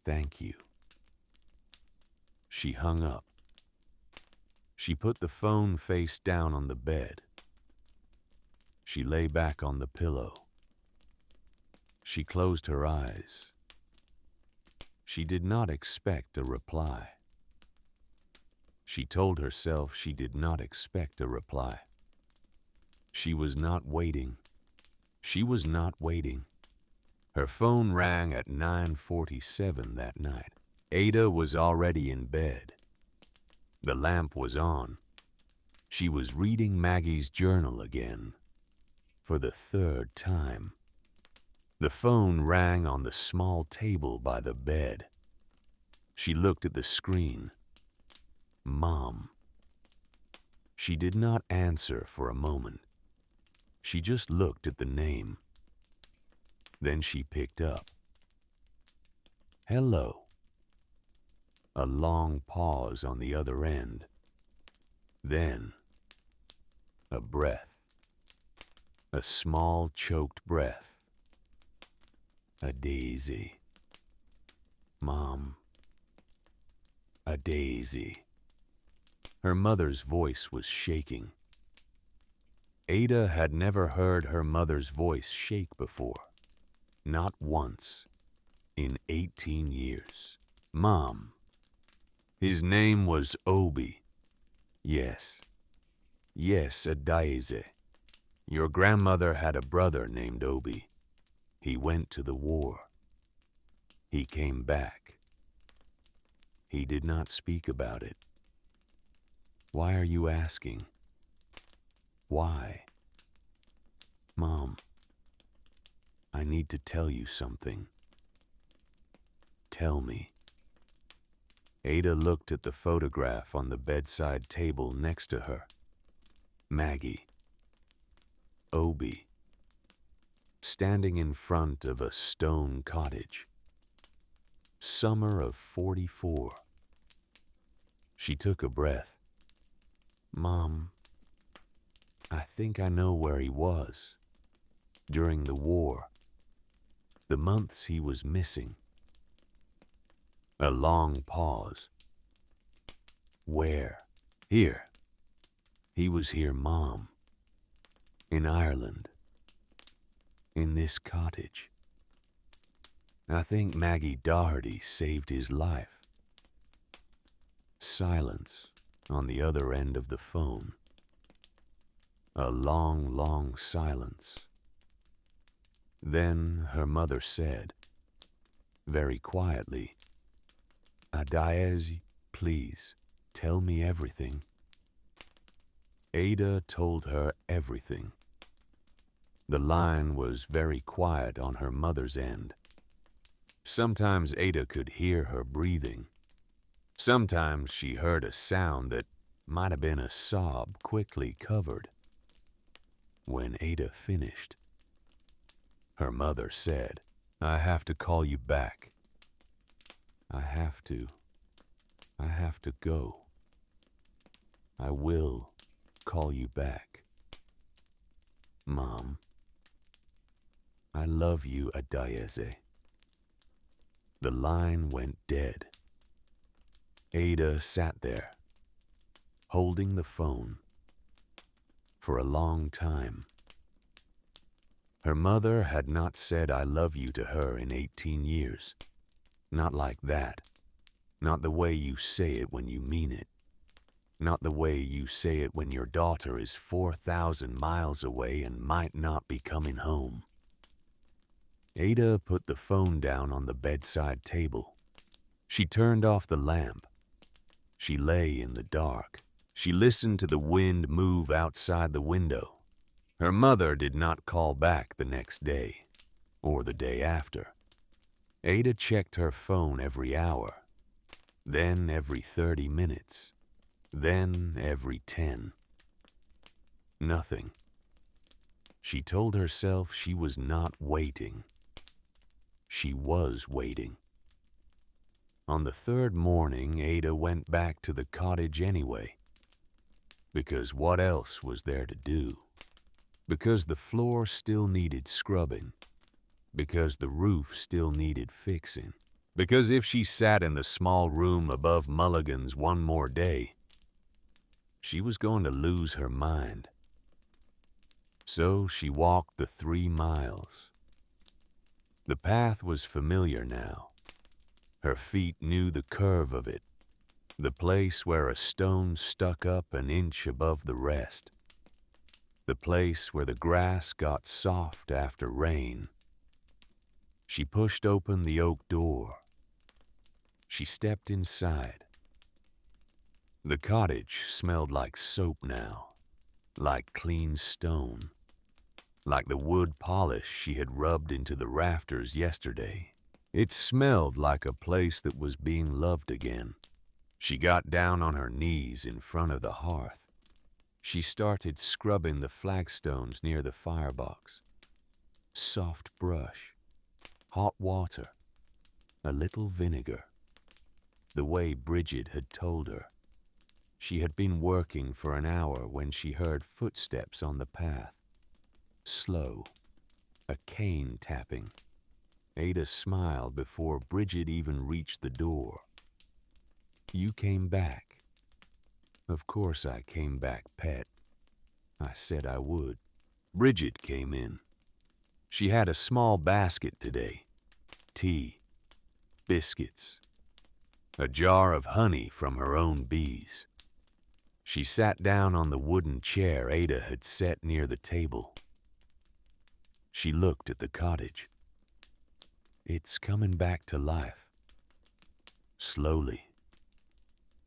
Thank you. She hung up. She put the phone face down on the bed. She lay back on the pillow. She closed her eyes. She did not expect a reply. She told herself she did not expect a reply. She was not waiting. She was not waiting. Her phone rang at 9:47 that night. Ada was already in bed. The lamp was on. She was reading Maggie's journal again. For the 3rd time. The phone rang on the small table by the bed. She looked at the screen. Mom. She did not answer for a moment. She just looked at the name. Then she picked up. Hello. A long pause on the other end. Then, a breath. A small, choked breath. A daisy. Mom. A daisy. Her mother's voice was shaking. Ada had never heard her mother's voice shake before. Not once. In 18 years. Mom. His name was Obi. Yes. Yes, a daisy. Your grandmother had a brother named Obi. He went to the war. He came back. He did not speak about it. Why are you asking? Why? Mom, I need to tell you something. Tell me. Ada looked at the photograph on the bedside table next to her. Maggie. Obi. Standing in front of a stone cottage. Summer of 44. She took a breath. Mom, I think I know where he was. During the war. The months he was missing. A long pause. Where? Here. He was here, Mom. In Ireland. In this cottage. I think Maggie Doherty saved his life. Silence on the other end of the phone. A long, long silence. Then her mother said, very quietly, Adaeze, please, tell me everything. Ada told her everything. The line was very quiet on her mother's end. Sometimes Ada could hear her breathing. Sometimes she heard a sound that might have been a sob quickly covered. When Ada finished, her mother said, I have to call you back. I have to. I have to go. I will call you back. Mom, I love you, Adayeze. The line went dead. Ada sat there, holding the phone, for a long time. Her mother had not said I love you to her in 18 years. Not like that. Not the way you say it when you mean it. Not the way you say it when your daughter is 4,000 miles away and might not be coming home. Ada put the phone down on the bedside table. She turned off the lamp. She lay in the dark. She listened to the wind move outside the window. Her mother did not call back the next day, or the day after. Ada checked her phone every hour, then every 30 minutes, then every 10. Nothing. She told herself she was not waiting. She was waiting. On the third morning, Ada went back to the cottage anyway. Because what else was there to do? Because the floor still needed scrubbing. Because the roof still needed fixing. Because if she sat in the small room above Mulligan's one more day, she was going to lose her mind. So she walked the 3 miles. The path was familiar now. Her feet knew the curve of it, the place where a stone stuck up an inch above the rest, the place where the grass got soft after rain. She pushed open the oak door. She stepped inside. The cottage smelled like soap now, like clean stone, like the wood polish she had rubbed into the rafters yesterday. It smelled like a place that was being loved again. She got down on her knees in front of the hearth. She started scrubbing the flagstones near the firebox. Soft brush, hot water, a little vinegar. The way Bridget had told her. She had been working for an hour when she heard footsteps on the path. Slow, a cane tapping. Ada smiled before Bridget even reached the door. You came back. Of course I came back, pet. I said I would. Bridget came in. She had a small basket today. Tea, biscuits, a jar of honey from her own bees. She sat down on the wooden chair Ada had set near the table. She looked at the cottage. It's coming back to life. Slowly.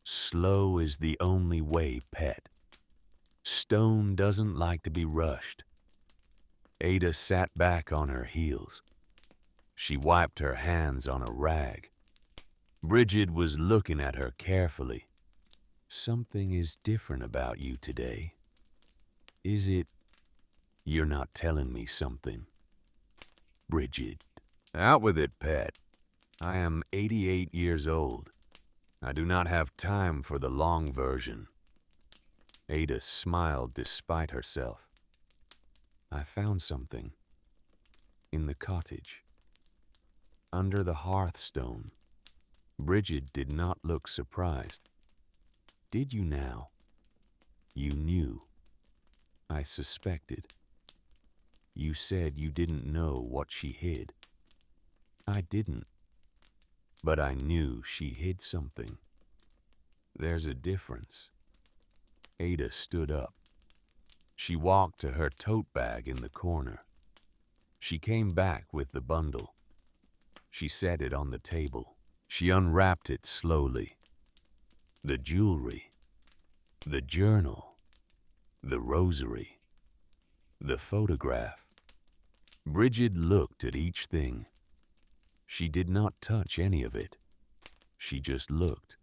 Slow is the only way, pet. Stone doesn't like to be rushed. Ada sat back on her heels. She wiped her hands on a rag. Bridget was looking at her carefully. Something is different about you today. Is it? You're not telling me something. Bridget. Out with it, pet. I am 88 years old. I do not have time for the long version. Ada smiled despite herself. I found something. In the cottage. Under the hearthstone. Bridget did not look surprised. Did you now? You knew. I suspected. You said you didn't know what she hid. I didn't. But I knew she hid something. There's a difference. Ada stood up. She walked to her tote bag in the corner. She came back with the bundle. She set it on the table. She unwrapped it slowly. The jewelry, the journal, the rosary, the photograph. Bridget looked at each thing. She did not touch any of it. She just looked.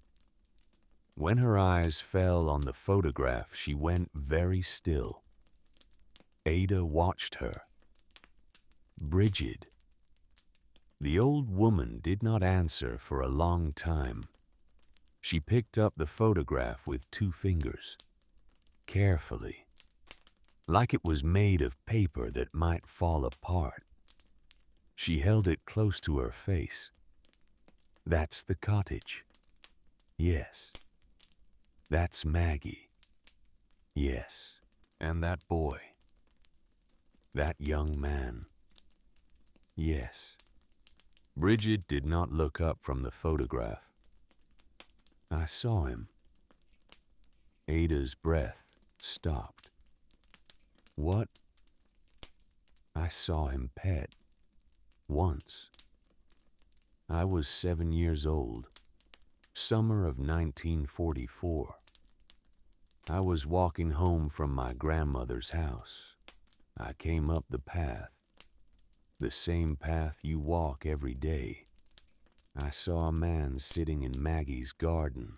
When her eyes fell on the photograph, she went very still. Ada watched her. Bridget. The old woman did not answer for a long time. She picked up the photograph with 2 fingers, carefully, like it was made of paper that might fall apart. She held it close to her face. That's the cottage. Yes. That's Maggie. Yes. And that boy. That young man. Yes. Bridget did not look up from the photograph. I saw him. Ada's breath stopped. What? I saw him pet. Once. I was 7 years old. Summer of 1944. I was walking home from my grandmother's house. I came up the path. The same path you walk every day. I saw a man sitting in Maggie's garden.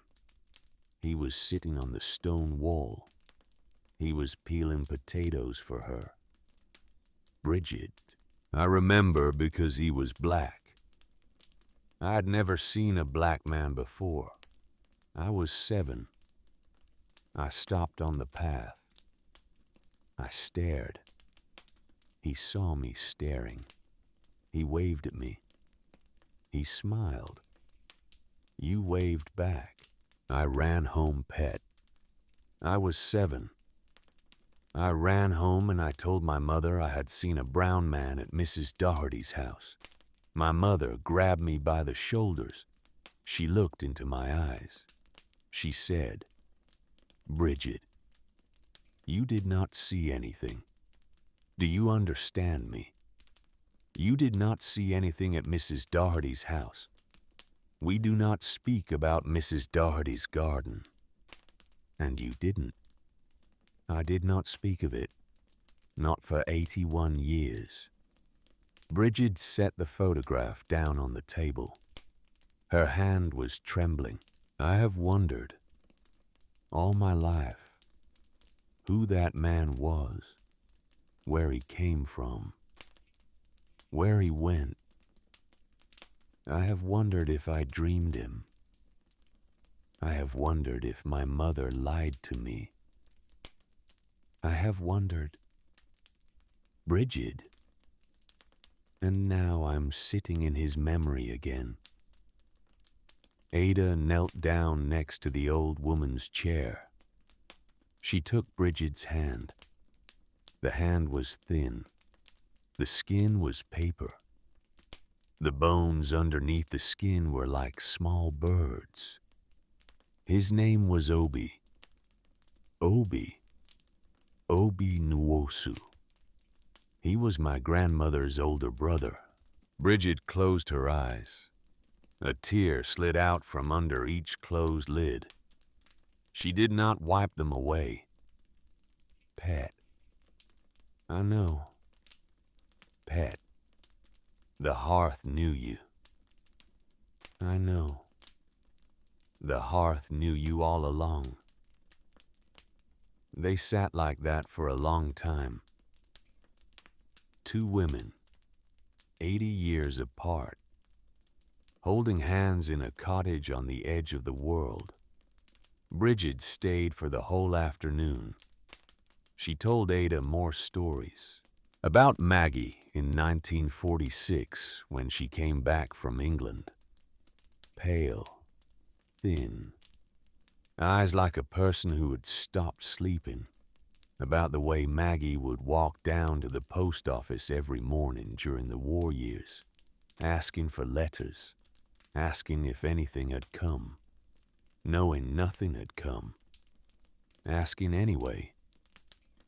He was sitting on the stone wall. He was peeling potatoes for her. Bridget. I remember because he was black. I had never seen a black man before. I was 7. I stopped on the path. I stared. He saw me staring. He waved at me. He smiled. You waved back. I ran home pet. I was 7. I ran home and I told my mother I had seen a brown man at Mrs. Doherty's house. My mother grabbed me by the shoulders. She looked into my eyes. She said, Bridget, you did not see anything. Do you understand me? You did not see anything at Mrs. Doherty's house. We do not speak about Mrs. Doherty's garden. And you didn't. I did not speak of it, not for 81 years. Bridget set the photograph down on the table. Her hand was trembling. I have wondered, all my life, who that man was, where he came from, where he went. I have wondered if I dreamed him. I have wondered if my mother lied to me. I have wondered, Bridget. And now I'm sitting in his memory again. Ada knelt down next to the old woman's chair. She took Bridget's hand. The hand was thin. The skin was paper. The bones underneath the skin were like small birds. His name was Obi. Obi Nwosu. He was my grandmother's older brother. Bridget closed her eyes. A tear slid out from under each closed lid. She did not wipe them away. Pet. I know. Pet. The hearth knew you. I know. The hearth knew you all along. They sat like that for a long time. 2 women, 80 years apart, holding hands in a cottage on the edge of the world. Bridget stayed for the whole afternoon. She told Ada more stories about Maggie in 1946 when she came back from England. Pale, thin, eyes like a person who had stopped sleeping. About the way Maggie would walk down to the post office every morning during the war years, asking for letters, asking if anything had come, knowing nothing had come, asking anyway.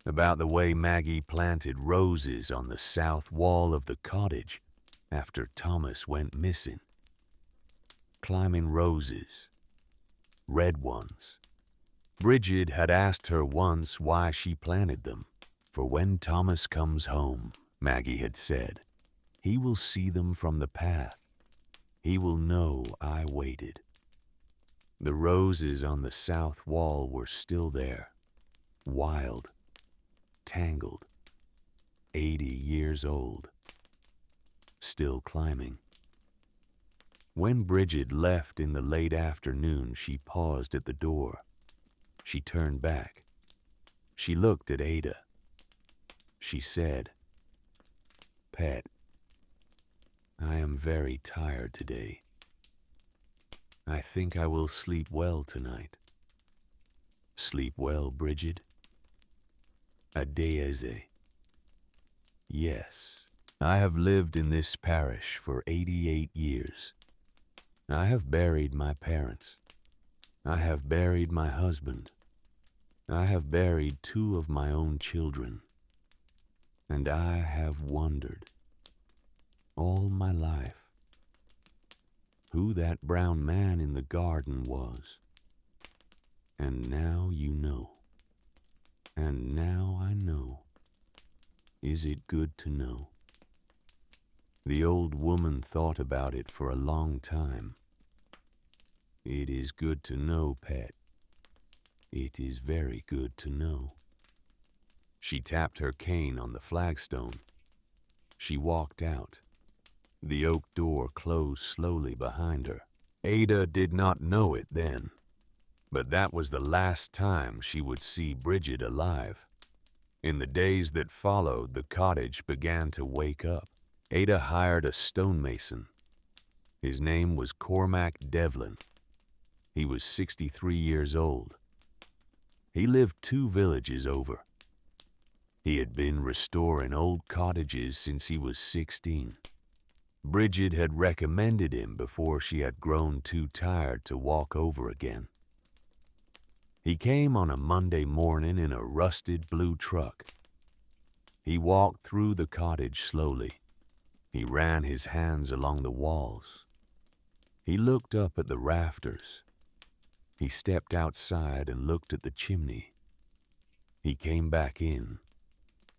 About the way Maggie planted roses on the south wall of the cottage after Thomas went missing. Climbing roses, red ones. Bridget had asked her once why she planted them. For when Thomas comes home, Maggie had said, he will see them from the path. He will know I waited. The roses on the south wall were still there, wild, tangled, 80 years old, still climbing. When Bridget left in the late afternoon, she paused at the door. She turned back. She looked at Ada. She said, "Pet, I am very tired today. I think I will sleep well tonight." "Sleep well, Bridget?" "Adeyeze." "Yes, I have lived in this parish for 88 years. I have buried my parents. I have buried my husband. I have buried 2 of my own children. And I have wondered all my life who that brown man in the garden was. And now you know. And now I know. Is it good to know?" The old woman thought about it for a long time. "It is good to know, pet. It is very good to know." She tapped her cane on the flagstone. She walked out. The oak door closed slowly behind her. Ada did not know it then, but that was the last time she would see Bridget alive. In the days that followed, the cottage began to wake up. Ada hired a stonemason. His name was Cormac Devlin. He was 63 years old. He lived 2 villages over. He had been restoring old cottages since he was 16. Bridget had recommended him before she had grown too tired to walk over again. He came on a Monday morning in a rusted blue truck. He walked through the cottage slowly. He ran his hands along the walls. He looked up at the rafters. He stepped outside and looked at the chimney. He came back in.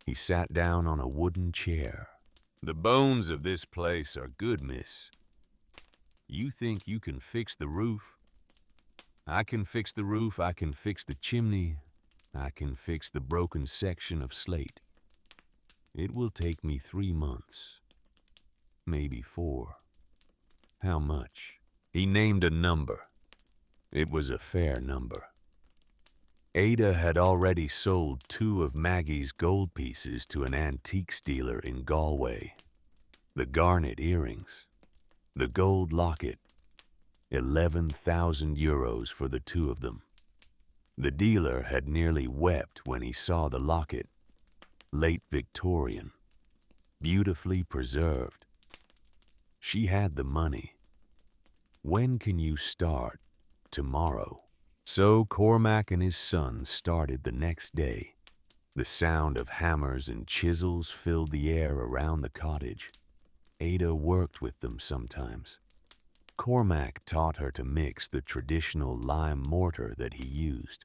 He sat down on a wooden chair. "The bones of this place are good, miss. You think you can fix the roof? I can fix the roof, I can fix the chimney, I can fix the broken section of slate. It will take me 3 months, maybe 4. How much?" He named a number. It was a fair number. Ada had already sold 2 of Maggie's gold pieces to an antiques dealer in Galway. The garnet earrings, the gold locket, 11,000 euros for the 2 of them. The dealer had nearly wept when he saw the locket, late Victorian, beautifully preserved. She had the money. "When can you start?" "Tomorrow." So Cormac and his son started the next day. The sound of hammers and chisels filled the air around the cottage. Ada worked with them sometimes. Cormac taught her to mix the traditional lime mortar that he used.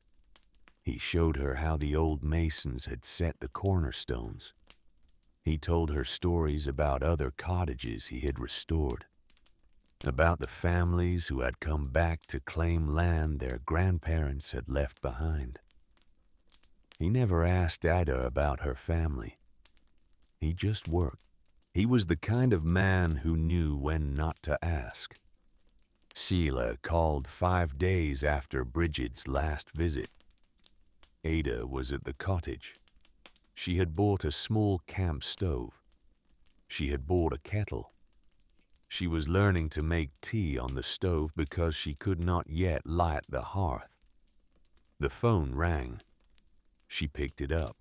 He showed her how the old masons had set the cornerstones. He told her stories about other cottages he had restored, about the families who had come back to claim land their grandparents had left behind. He never asked Ada about her family. He just worked. He was the kind of man who knew when not to ask. Sheila called 5 days after Bridget's last visit. Ada was at the cottage. She had bought a small camp stove. She had bought a kettle. She was learning to make tea on the stove because she could not yet light the hearth. The phone rang. She picked it up.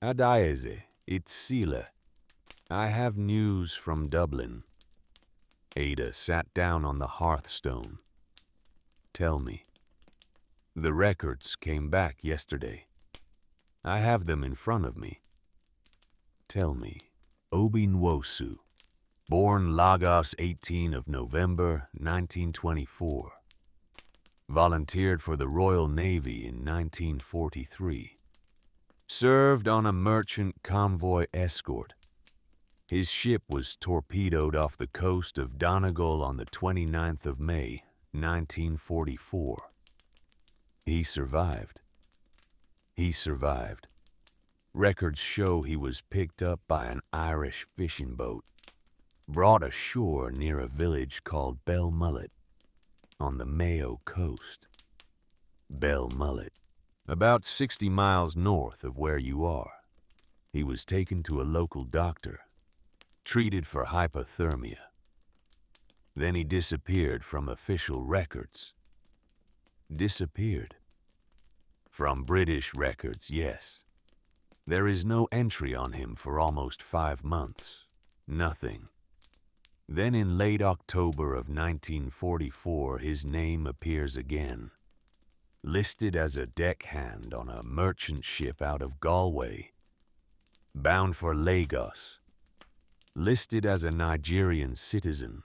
"Adeyeze, it's Sheila. I have news from Dublin." Ada sat down on the hearthstone. "Tell me." "The records came back yesterday. I have them in front of me." "Tell me." "Obi Nwosu, born Lagos 18 of November 1924. Volunteered for the Royal Navy in 1943. Served on a merchant convoy escort. His ship was torpedoed off the coast of Donegal on the 29th of May, 1944. He survived. He survived. Records show he was picked up by an Irish fishing boat. brought ashore near a village called Belmullet on the Mayo coast. Belmullet, about 60 miles north of where you are. He was taken to a local doctor, treated for hypothermia. Then he disappeared from official records. Disappeared. From British records, yes. There is no entry on him for almost 5 months. Nothing. Then in late October of 1944, his name appears again, listed as a deckhand on a merchant ship out of Galway, bound for Lagos, listed as a Nigerian citizen,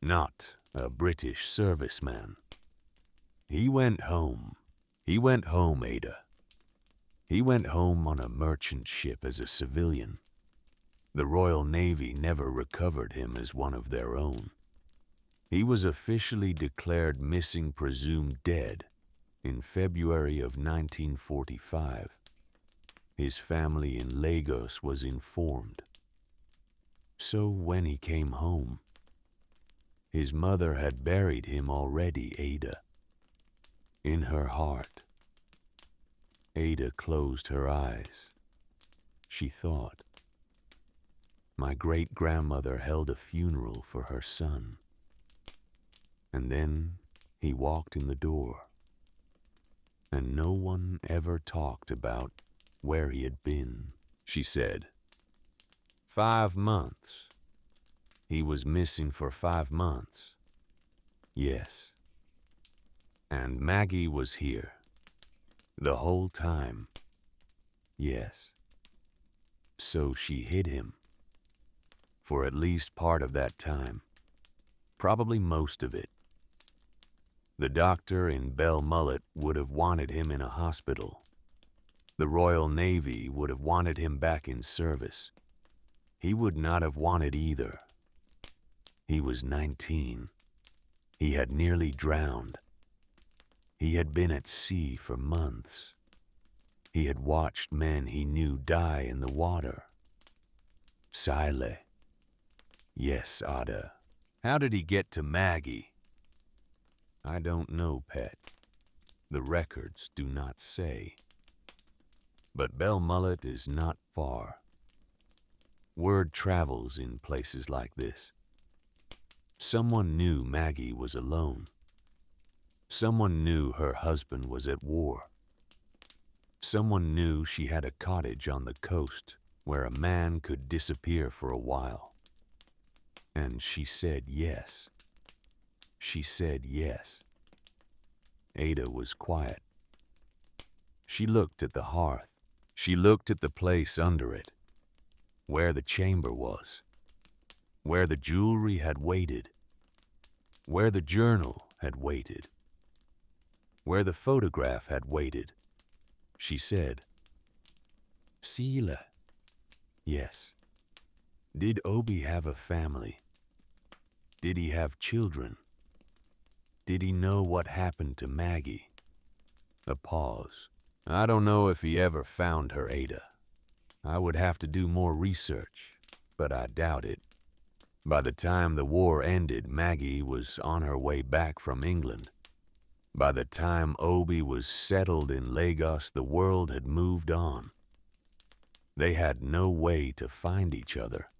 not a British serviceman. He went home. He went home, Ada. He went home on a merchant ship as a civilian. The Royal Navy never recovered him as one of their own. He was officially declared missing, presumed dead, in February of 1945. His family in Lagos was informed. So when he came home, his mother had buried him already, Ada. In her heart. Ada closed her eyes. She thought, my great-grandmother held a funeral for her son. And then he walked in the door. And no one ever talked about where he had been, she said. 5 months. He was missing for 5 months. Yes. And Maggie was here. The whole time. Yes. So she hid him. For at least part of that time. Probably most of it. The doctor in Belmullet would have wanted him in a hospital. The Royal Navy would have wanted him back in service. He would not have wanted either. He was 19. He had nearly drowned. He had been at sea for months. He had watched men he knew die in the water. Sile. Yes, Ada. How did he get to Maggie? I don't know, pet. The records do not say. But Belmullet is not far. Word travels in places like this. Someone knew Maggie was alone. Someone knew her husband was at war. Someone knew she had a cottage on the coast where a man could disappear for a while. And she said yes. She said yes. Ada was quiet. She looked at the hearth. She looked at the place under it, where the chamber was, where the jewelry had waited, where the journal had waited, where the photograph had waited. She said, Sila. Yes. Did Obi have a family? Did he have children? Did he know what happened to Maggie? A pause. I don't know if he ever found her, Ada. I would have to do more research, but I doubt it. By the time the war ended, Maggie was on her way back from England. By the time Obi was settled in Lagos, the world had moved on. They had no way to find each other.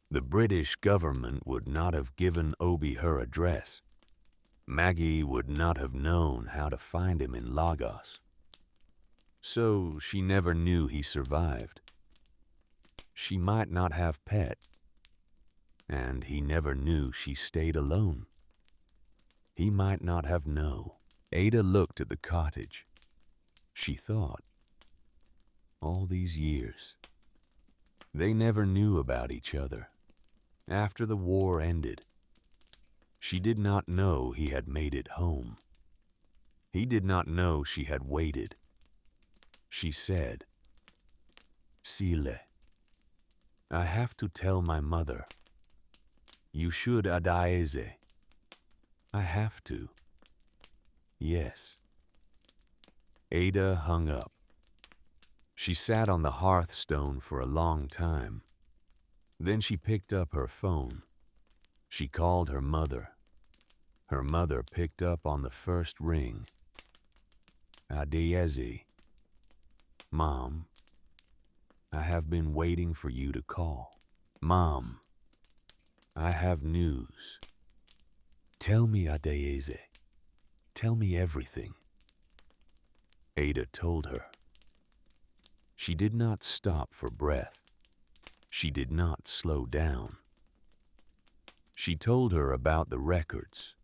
The British government would not have given Obi her address. Maggie would not have known how to find him in Lagos. So she never knew he survived. She might not have pet. And he never knew she stayed alone. He might not have known. Ada looked at the cottage. She thought, all these years, they never knew about each other. After the war ended, she did not know he had made it home. He did not know she had waited. She said, Sile, I have to tell my mother. You should adaeze. I have to. Yes. Ada hung up. She sat on the hearthstone for a long time. Then she picked up her phone. She called her mother. Her mother picked up on the first ring. Adeyeze. Mom, I have been waiting for you to call. Mom, I have news. Tell me, Adeyeze. Tell me everything. Ada told her. She did not stop for breath. She did not slow down. She told her about the records,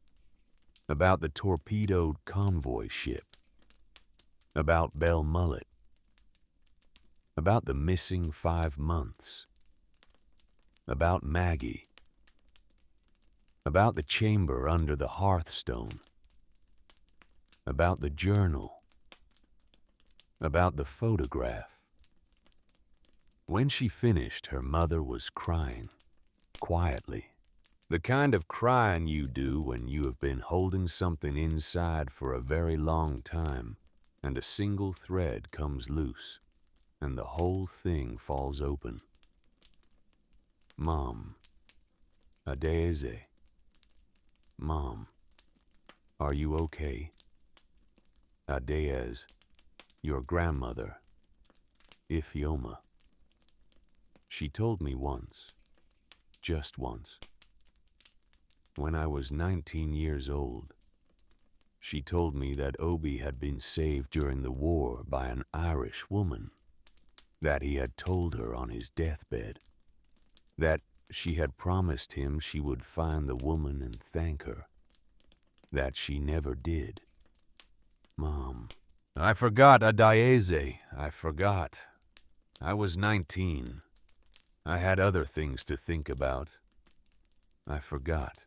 about the torpedoed convoy ship, about Belle Mullet, about the missing 5 months, about Maggie, about the chamber under the hearthstone, about the journal, about the photograph. When she finished, her mother was crying, quietly. The kind of crying you do when you have been holding something inside for a very long time, and a single thread comes loose, and the whole thing falls open. Mom, Adeyeze. Mom, are you okay? Adeyeze, your grandmother, Ifeoma. She told me once, just once. When I was 19 years old, she told me that Obi had been saved during the war by an Irish woman, that he had told her on his deathbed, that she had promised him she would find the woman and thank her, that she never did. Mom, I forgot, Adeyeze, I forgot. I was 19. I had other things to think about. I forgot.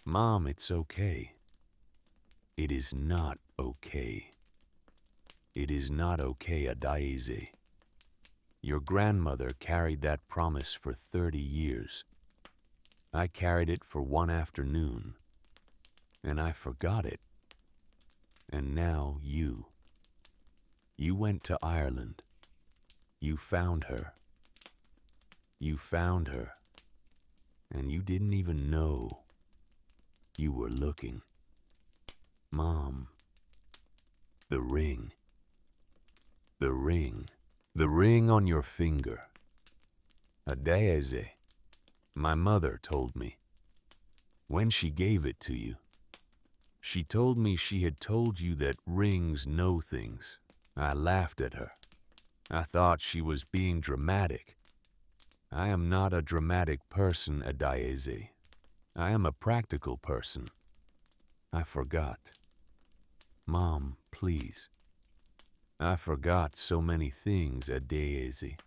Mom, it's okay. It is not okay. It is not okay, Adeyeze. Your grandmother carried that promise for 30 years. I carried it for one afternoon, and I forgot it. And now you. You went to Ireland. You found her. You found her, and you didn't even know you were looking. Mom, the ring. The ring. The ring on your finger. Adeyeze, my mother told me. When she gave it to you, she told me she had told you that rings know things. I laughed at her. I thought she was being dramatic. I am not a dramatic person, Adeyeze. I am a practical person. I forgot. Mom, please. I forgot so many things, Adeyeze.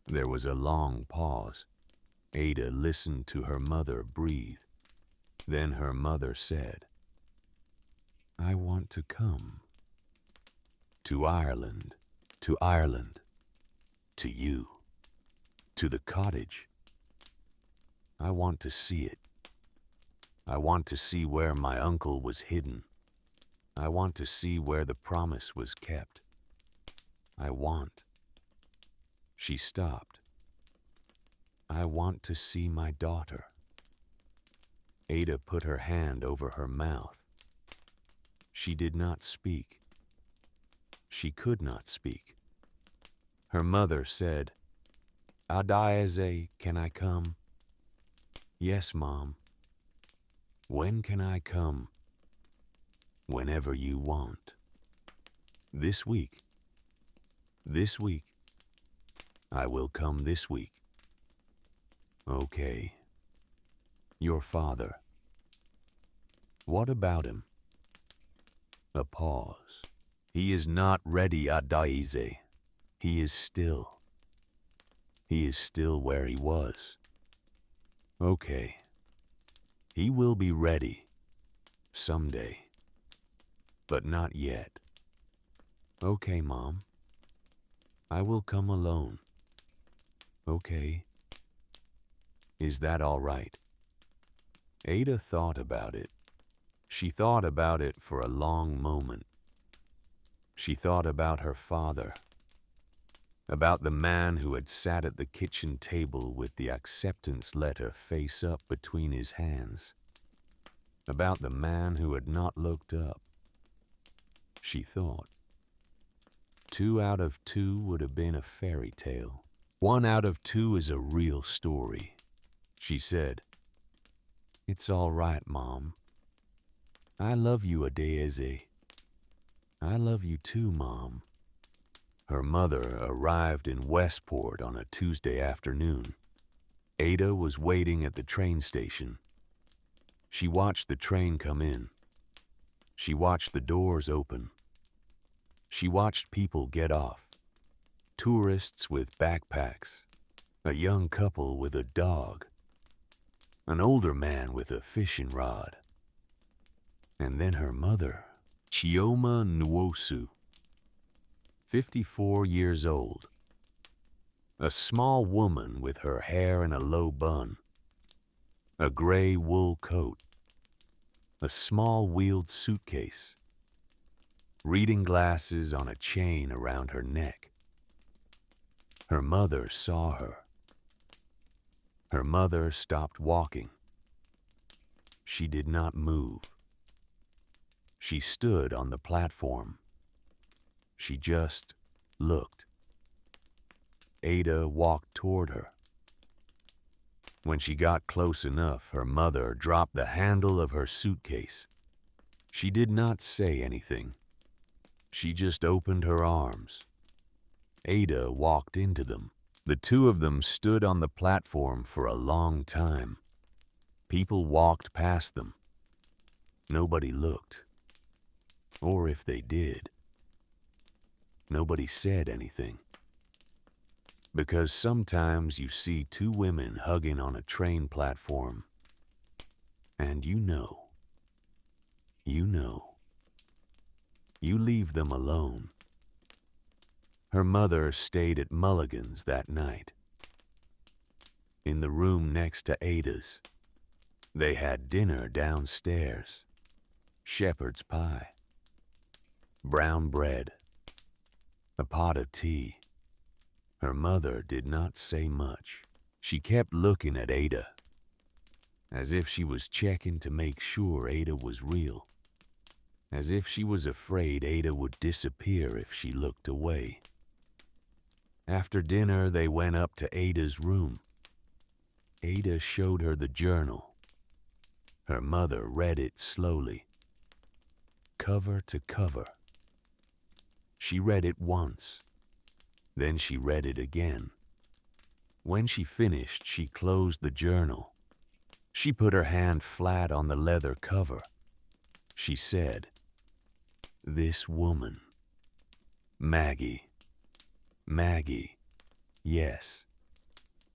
There was a long pause. Ada listened to her mother breathe. Then her mother said, I want to come. To Ireland. To Ireland. To you. To the cottage. I want to see it. I want to see where my uncle was hidden. I want to see where the promise was kept. I want. She stopped. I want to see my daughter. Ada put her hand over her mouth. She did not speak. She could not speak. Her mother said, Adeyeze, can I come? Yes, Mom. When can I come? Whenever you want. This week. This week. I will come this week. Okay. Your father. What about him? A pause. He is not ready, Adeyeze. He is still. He is still where he was. Okay. He will be ready. Someday. But not yet. Okay, Mom. I will come alone. Okay. Is that all right? Ada thought about it. She thought about it for a long moment. She thought about her father. about the man who had sat at the kitchen table with the acceptance letter face up between his hands, about the man who had not looked up. She thought. 2 out of 2 would have been a fairy tale. 1 out of 2 is a real story. She said, "It's all right, Mom. I love you, Adeze. I love you too, Mom." Her mother arrived in Westport on a Tuesday afternoon. Ada was waiting at the train station. She watched the train come in. She watched the doors open. She watched people get off. Tourists with backpacks, a young couple with a dog, an older man with a fishing rod. And then her mother, Chioma Nwosu, 54 years old, a small woman with her hair in a low bun, a gray wool coat, a small wheeled suitcase, reading glasses on a chain around her neck. Her mother saw her. Her mother stopped walking. She did not move. She stood on the platform. She just looked. Ada walked toward her. When she got close enough, her mother dropped the handle of her suitcase. She did not say anything. She just opened her arms. Ada walked into them. The two of them stood on the platform for a long time. People walked past them. Nobody looked. Or if they did, nobody said anything. Because sometimes you see two women hugging on a train platform, and you leave them alone. Her mother stayed at Mulligan's that night. In the room next to Ada's, they had dinner downstairs. Shepherd's pie, brown bread, a pot of tea. Her mother did not say much. She kept looking at Ada, as if she was checking to make sure Ada was real, as if she was afraid Ada would disappear if she looked away. After dinner, they went up to Ada's room. Ada showed her the journal. Her mother read it slowly, cover to cover. She read it once. Then she read it again. When she finished, she closed the journal. She put her hand flat on the leather cover. She said, "This woman, Maggie, yes,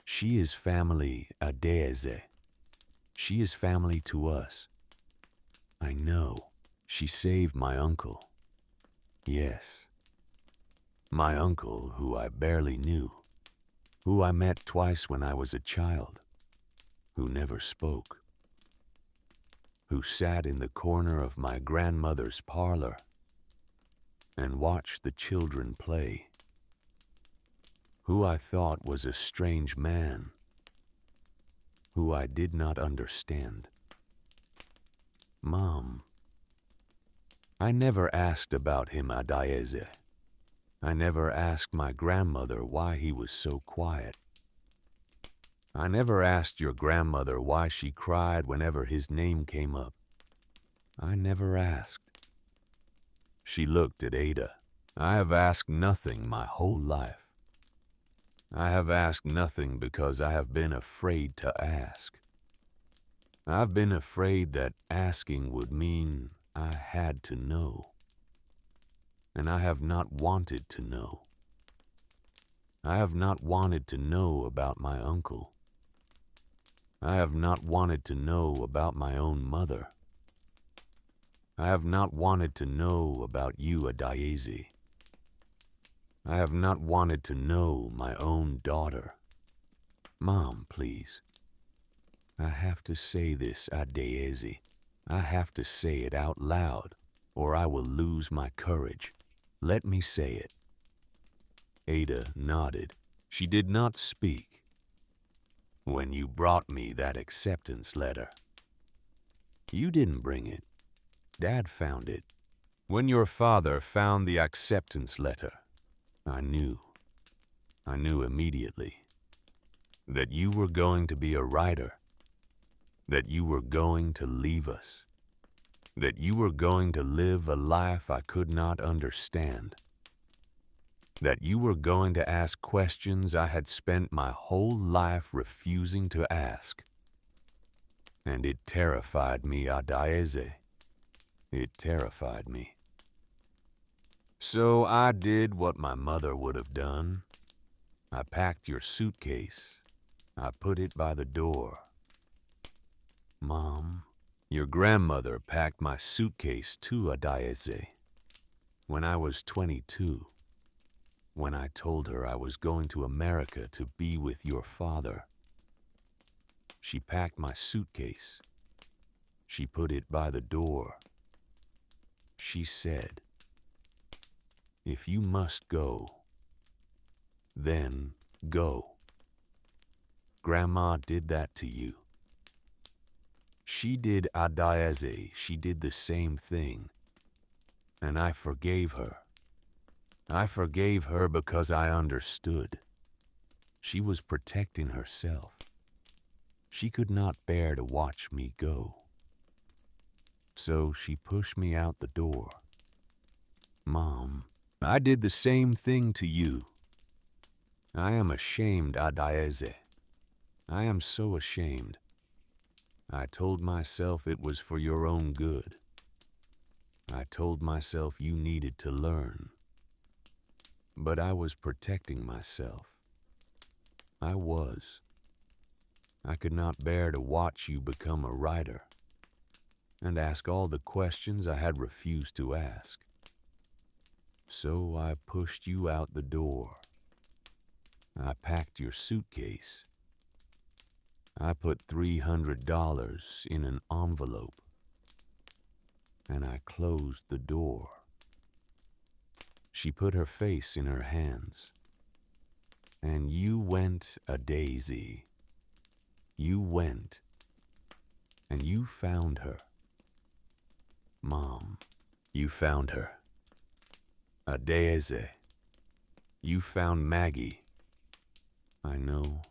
she is family Adeze. She is family to us. I know. She saved my uncle. Yes. My uncle, who I barely knew, who I met twice when I was a child, who never spoke, who sat in the corner of my grandmother's parlor and watched the children play, who I thought was a strange man, who I did not understand. Mom, I never asked about him, Adeze. I never asked my grandmother why he was so quiet. I never asked your grandmother why she cried whenever his name came up. I never asked." She looked at Ada. "I have asked nothing my whole life. I have asked nothing because I have been afraid to ask. I've been afraid that asking would mean I had to know. And I have not wanted to know. I have not wanted to know about my uncle. I have not wanted to know about my own mother. I have not wanted to know about you, Adeze. I have not wanted to know my own daughter. Mom, please. I have to say this, Adeze. I have to say it out loud, or I will lose my courage. Let me say it. Ada nodded. She did not speak. When you brought me that acceptance letter. You didn't bring it. Dad found it. When your father found the acceptance letter, I knew immediately that you were going to be a writer, that you were going to leave us, that you were going to live a life I could not understand, that you were going to ask questions I had spent my whole life refusing to ask. And it terrified me, Adaeze. It terrified me. So I did what my mother would have done. I packed your suitcase. I put it by the door. Mom, your grandmother packed my suitcase too, Adaeze. When I was 22, when I told her I was going to America to be with your father, she packed my suitcase. She put it by the door. She said, if you must go, then go. Grandma did that to you. She did, Adaeze. She did the same thing. And I forgave her. I forgave her because I understood. She was protecting herself. She could not bear to watch me go. So she pushed me out the door. Mom, I did the same thing to you. I am ashamed, Adaeze. I am so ashamed. I told myself it was for your own good. I told myself you needed to learn. But I was protecting myself. I was. I could not bear to watch you become a writer and ask all the questions I had refused to ask. So I pushed you out the door. I packed your suitcase. I put $300 in an envelope, and I closed the door. She put her face in her hands. And you went, Adaeze. You went, and you found her. Mom, you found her. Adaeze, you found Maggie. I know.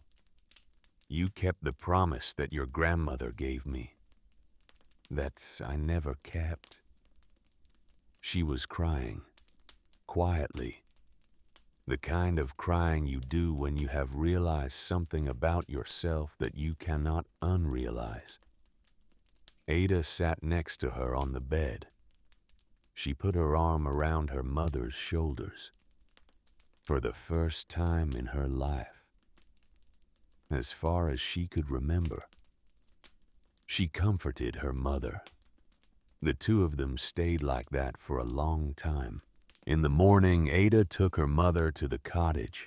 You kept the promise that your grandmother gave me, that I never kept. She was crying, quietly. The kind of crying you do when you have realized something about yourself that you cannot unrealize. Ada sat next to her on the bed. She put her arm around her mother's shoulders. For the first time in her life, as far as she could remember, she comforted her mother. The two of them stayed like that for a long time. In the morning, Ada took her mother to the cottage.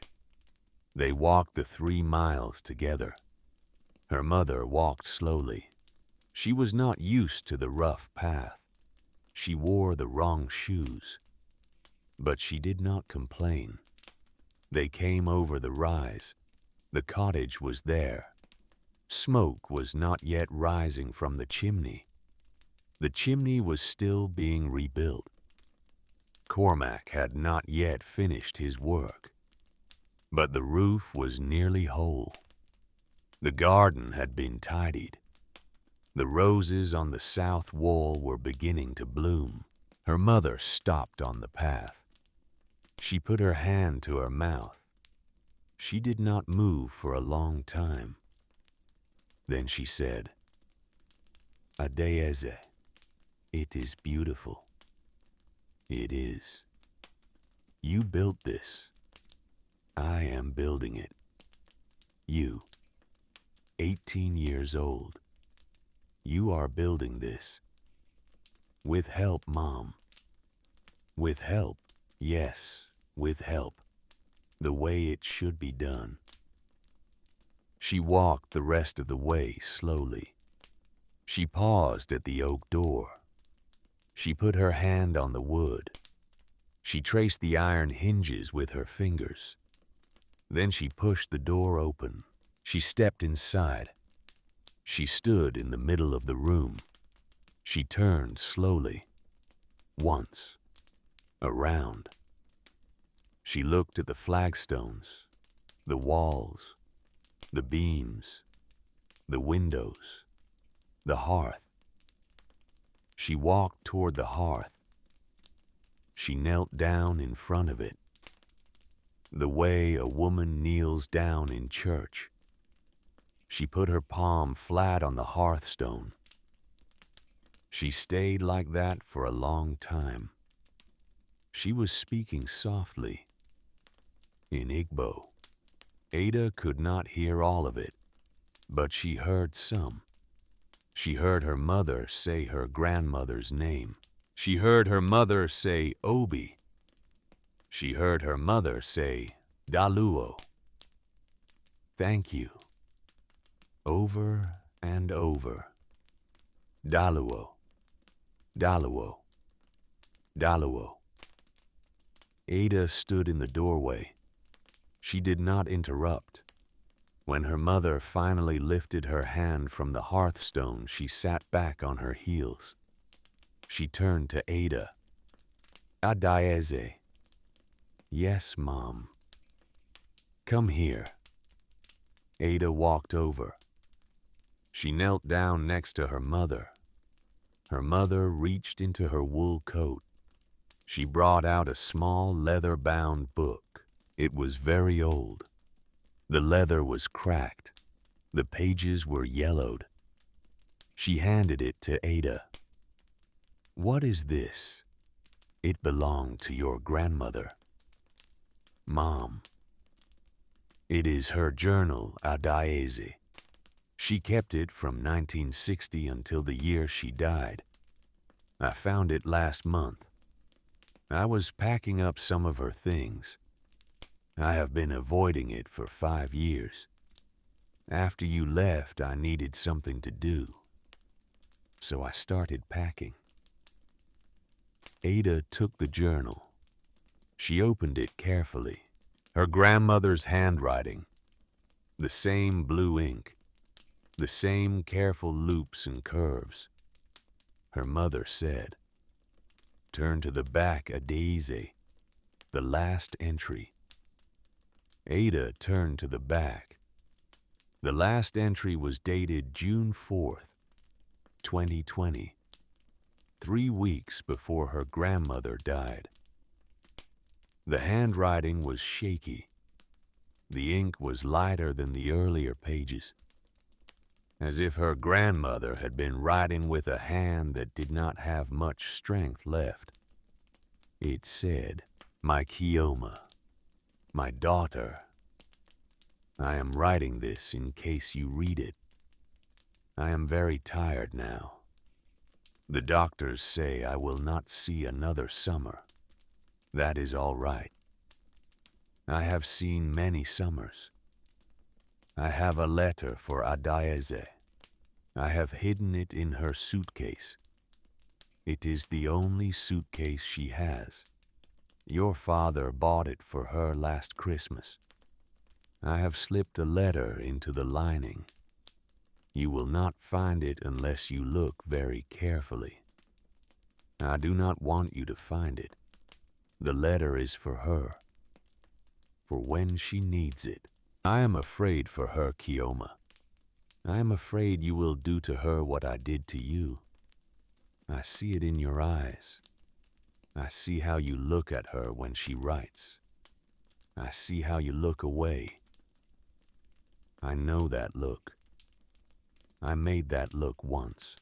They walked the 3 miles together. Her mother walked slowly. She was not used to the rough path. She wore the wrong shoes. But she did not complain. They came over the rise. The cottage was there. Smoke was not yet rising from the chimney. The chimney was still being rebuilt. Cormac had not yet finished his work, but the roof was nearly whole. The garden had been tidied. The roses on the south wall were beginning to bloom. Her mother stopped on the path. She put her hand to her mouth. She did not move for a long time. Then she said, Adaeze, it is beautiful. It is. You built this. I am building it. You, 18 years old, you are building this. With help, Mom. With help, yes, with help. The way it should be done. She walked the rest of the way slowly. She paused at the oak door. She put her hand on the wood. She traced the iron hinges with her fingers. Then she pushed the door open. She stepped inside. She stood in the middle of the room. She turned slowly, once, around. She looked at the flagstones, the walls, the beams, the windows, the hearth. She walked toward the hearth. She knelt down in front of it, the way a woman kneels down in church. She put her palm flat on the hearthstone. She stayed like that for a long time. She was speaking softly, in Igbo. Ada could not hear all of it, but she heard some. She heard her mother say her grandmother's name. She heard her mother say Obi. She heard her mother say Daluo. Thank you. Over and over. Daluo. Daluo. Daluo. Ada stood in the doorway. She did not interrupt. When her mother finally lifted her hand from the hearthstone, she sat back on her heels. She turned to Ada. Adaeze. Yes, Mom. Come here. Ada walked over. She knelt down next to her mother. Her mother reached into her wool coat. She brought out a small leather-bound book. It was very old. The leather was cracked. The pages were yellowed. She handed it to Ada. What is this? It belonged to your grandmother. Mom. It is her journal, Adaeze. She kept it from 1960 until the year she died. I found it last month. I was packing up some of her things. I have been avoiding it for 5 years. After you left, I needed something to do. So I started packing. Ada took the journal. She opened it carefully. Her grandmother's handwriting. The same blue ink. The same careful loops and curves. Her mother said, "Turn to the back, Adaeze, the last entry." Ada turned to the back. The last entry was dated June 4th, 2020, 3 weeks before her grandmother died. The handwriting was shaky. The ink was lighter than the earlier pages, as if her grandmother had been writing with a hand that did not have much strength left. It said, "My Kioma, my daughter. I am writing this in case you read it. I am very tired now. The doctors say I will not see another summer. That is all right. I have seen many summers. I have a letter for Adaeze. I have hidden it in her suitcase. It is the only suitcase she has. Your father bought it for her last Christmas. I have slipped a letter into the lining. You will not find it unless you look very carefully. I do not want you to find it. The letter is for her, for when she needs it. I am afraid for her, Kioma. I am afraid you will do to her what I did to you. I see it in your eyes. I see how you look at her when she writes. I see how you look away. I know that look. I made that look once.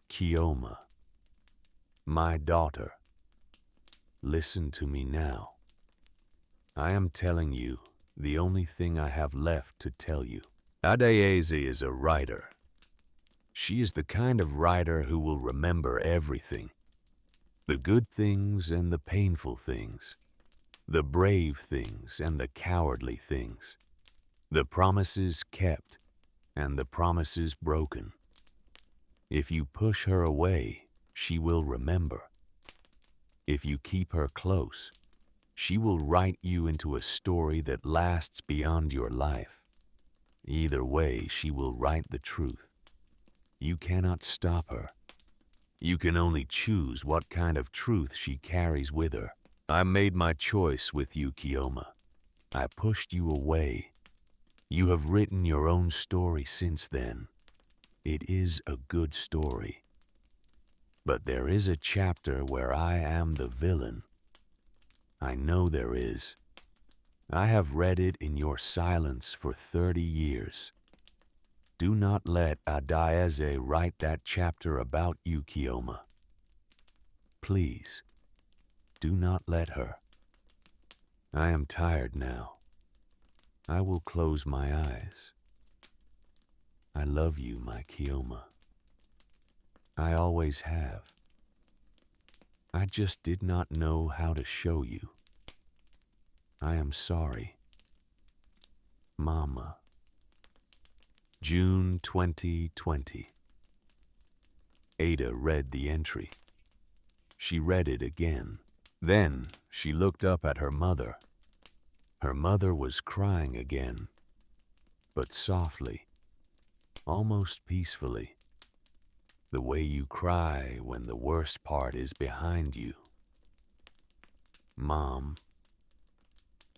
Kioma, my daughter, listen to me now. I am telling you the only thing I have left to tell you. Adaeze is a writer. She is the kind of writer who will remember everything. The good things and the painful things. The brave things and the cowardly things. The promises kept and the promises broken. If you push her away, she will remember. If you keep her close, she will write you into a story that lasts beyond your life. Either way, she will write the truth. You cannot stop her. You can only choose what kind of truth she carries with her. I made my choice with you, Kioma. I pushed you away. You have written your own story since then. It is a good story. But there is a chapter where I am the villain. I know there is. I have read it in your silence for 30 years. Do not let Adaeze write that chapter about you, Kioma. Please, do not let her. I am tired now. I will close my eyes. I love you, my Kioma. I always have. I just did not know how to show you. I am sorry. Mama. June 2020. Ada read the entry. She read it again. Then she looked up at her mother. Her mother was crying again, but softly, almost peacefully, the way you cry when the worst part is behind you. Mom,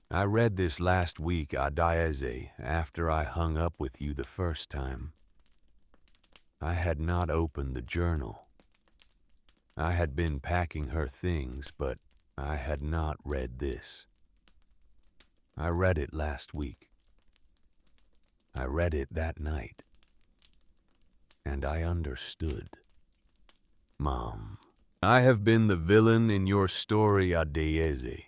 I read this last week, Adaeze, after I hung up with you the first time. I had not opened the journal. I had been packing her things, but I had not read this. I read it last week. I read it that night. And I understood. Mom, I have been the villain in your story, Adaeze.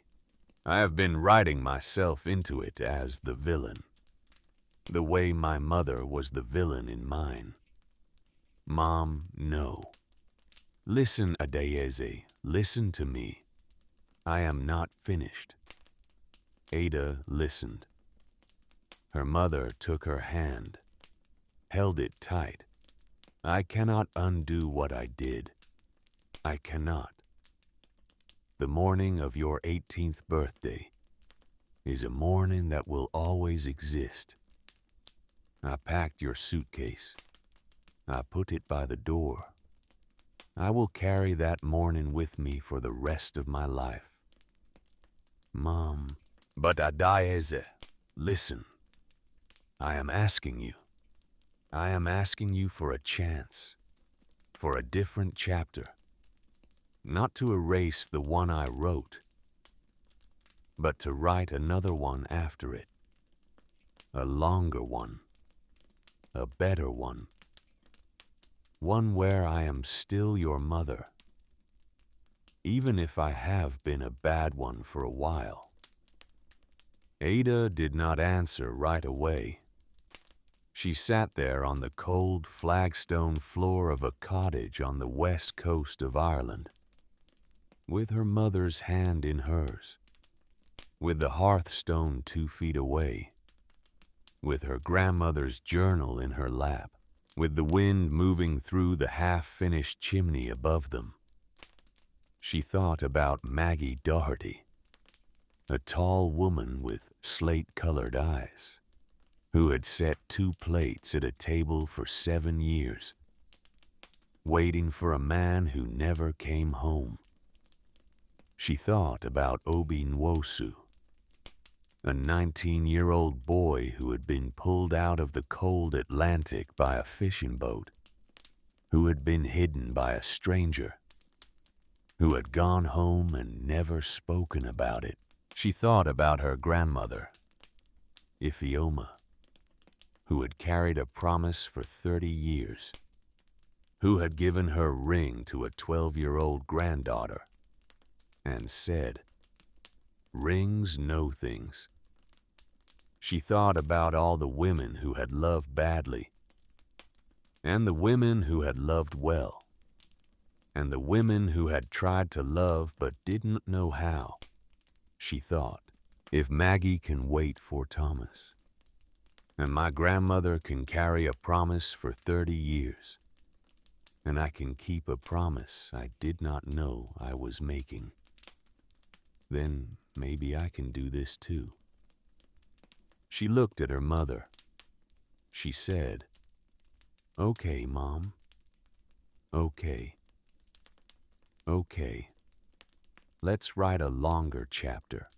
I have been writing myself into it as the villain, the way my mother was the villain in mine. Mom, no. Listen, Adaeze, listen to me. I am not finished. Ada listened. Her mother took her hand, held it tight. I cannot undo what I did. I cannot. The morning of your 18th birthday is a morning that will always exist. I packed your suitcase. I put it by the door. I will carry that morning with me for the rest of my life. Mom, but Adaeze, listen. I am asking you. I am asking you for a chance, for a different chapter. Not to erase the one I wrote, but to write another one after it. A longer one, a better one. One where I am still your mother, even if I have been a bad one for a while. Ada did not answer right away. She sat there on the cold flagstone floor of a cottage on the west coast of Ireland, with her mother's hand in hers, with the hearthstone 2 feet away, with her grandmother's journal in her lap, with the wind moving through the half-finished chimney above them. She thought about Maggie Doherty, a tall woman with slate-colored eyes, who had set 2 plates at a table for 7 years, waiting for a man who never came home. She thought about Obi Nwosu, a 19-year-old boy who had been pulled out of the cold Atlantic by a fishing boat, who had been hidden by a stranger, who had gone home and never spoken about it. She thought about her grandmother, Ifeoma, who had carried a promise for 30 years, who had given her ring to a 12-year-old granddaughter, and said, "Rings know things." She thought about all the women who had loved badly, and the women who had loved well, and the women who had tried to love but didn't know how. She thought, if Maggie can wait for Thomas, and my grandmother can carry a promise for 30 years, and I can keep a promise I did not know I was making. Then maybe I can do this too. She looked at her mother. She said, "Okay, Mom. Okay. Okay. Let's write a longer chapter."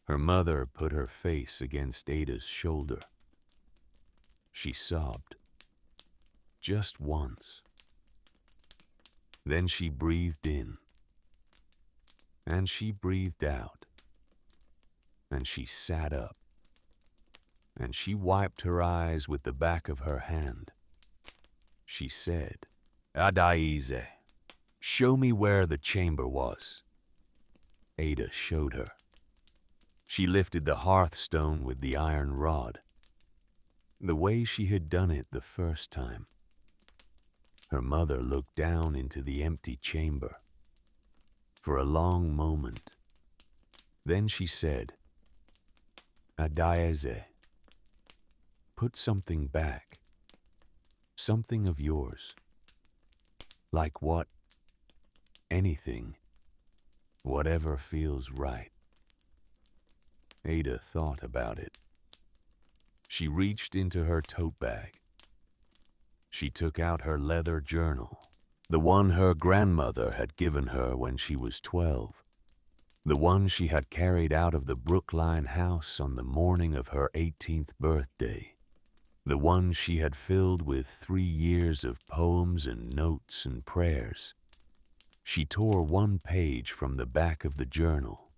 Her mother put her face against Ada's shoulder. She sobbed. Just once. Then she breathed in. And she breathed out. And she sat up. And she wiped her eyes with the back of her hand. She said, "Adaize, show me where the chamber was." Ada showed her. She lifted the hearthstone with the iron rod, the way she had done it the first time. Her mother looked down into the empty chamber for a long moment. Then she said, "Adaize, put something back, something of yours." "Like what?" "Anything, whatever feels right." Ada thought about it. She reached into her tote bag. She took out her leather journal, the one her grandmother had given her when she was 12, the one she had carried out of the Brookline house on the morning of her 18th birthday, the one she had filled with 3 years of poems and notes and prayers. She tore one page from the back of the journal.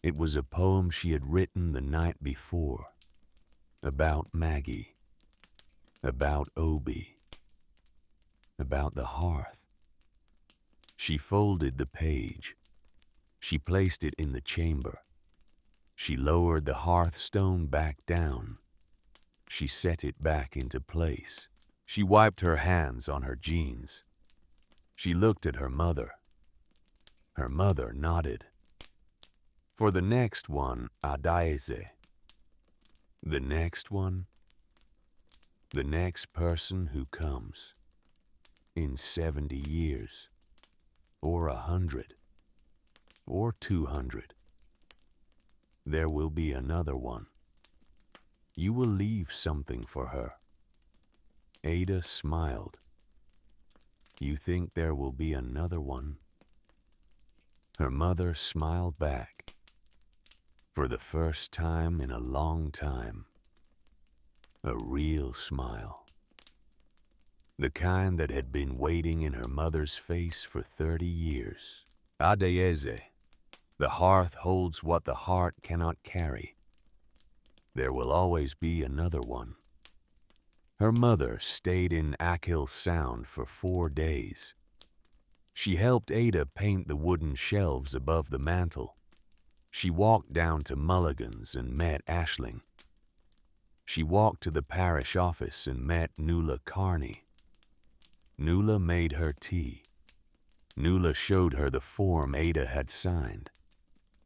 It was a poem she had written the night before, about Maggie, about Obie, about the hearth. She folded the page. She placed it in the chamber. She lowered the hearthstone back down. She set it back into place. She wiped her hands on her jeans. She looked at her mother. Her mother nodded. "For the next one, Adaize." "The next one?" "The next person who comes. In 70 years. Or 100. Or 200. There will be another one. You will leave something for her." Ada smiled. "You think there will be another one?" Her mother smiled back. For the first time in a long time. A real smile. The kind that had been waiting in her mother's face for 30 years. "Adaize, the hearth holds what the heart cannot carry. There will always be another one." Her mother stayed in Achill Sound for 4 days. She helped Ada paint the wooden shelves above the mantel. She walked down to Mulligan's and met Aisling. She walked to the parish office and met Nuala Carney. Nuala made her tea. Nuala showed her the form Ada had signed.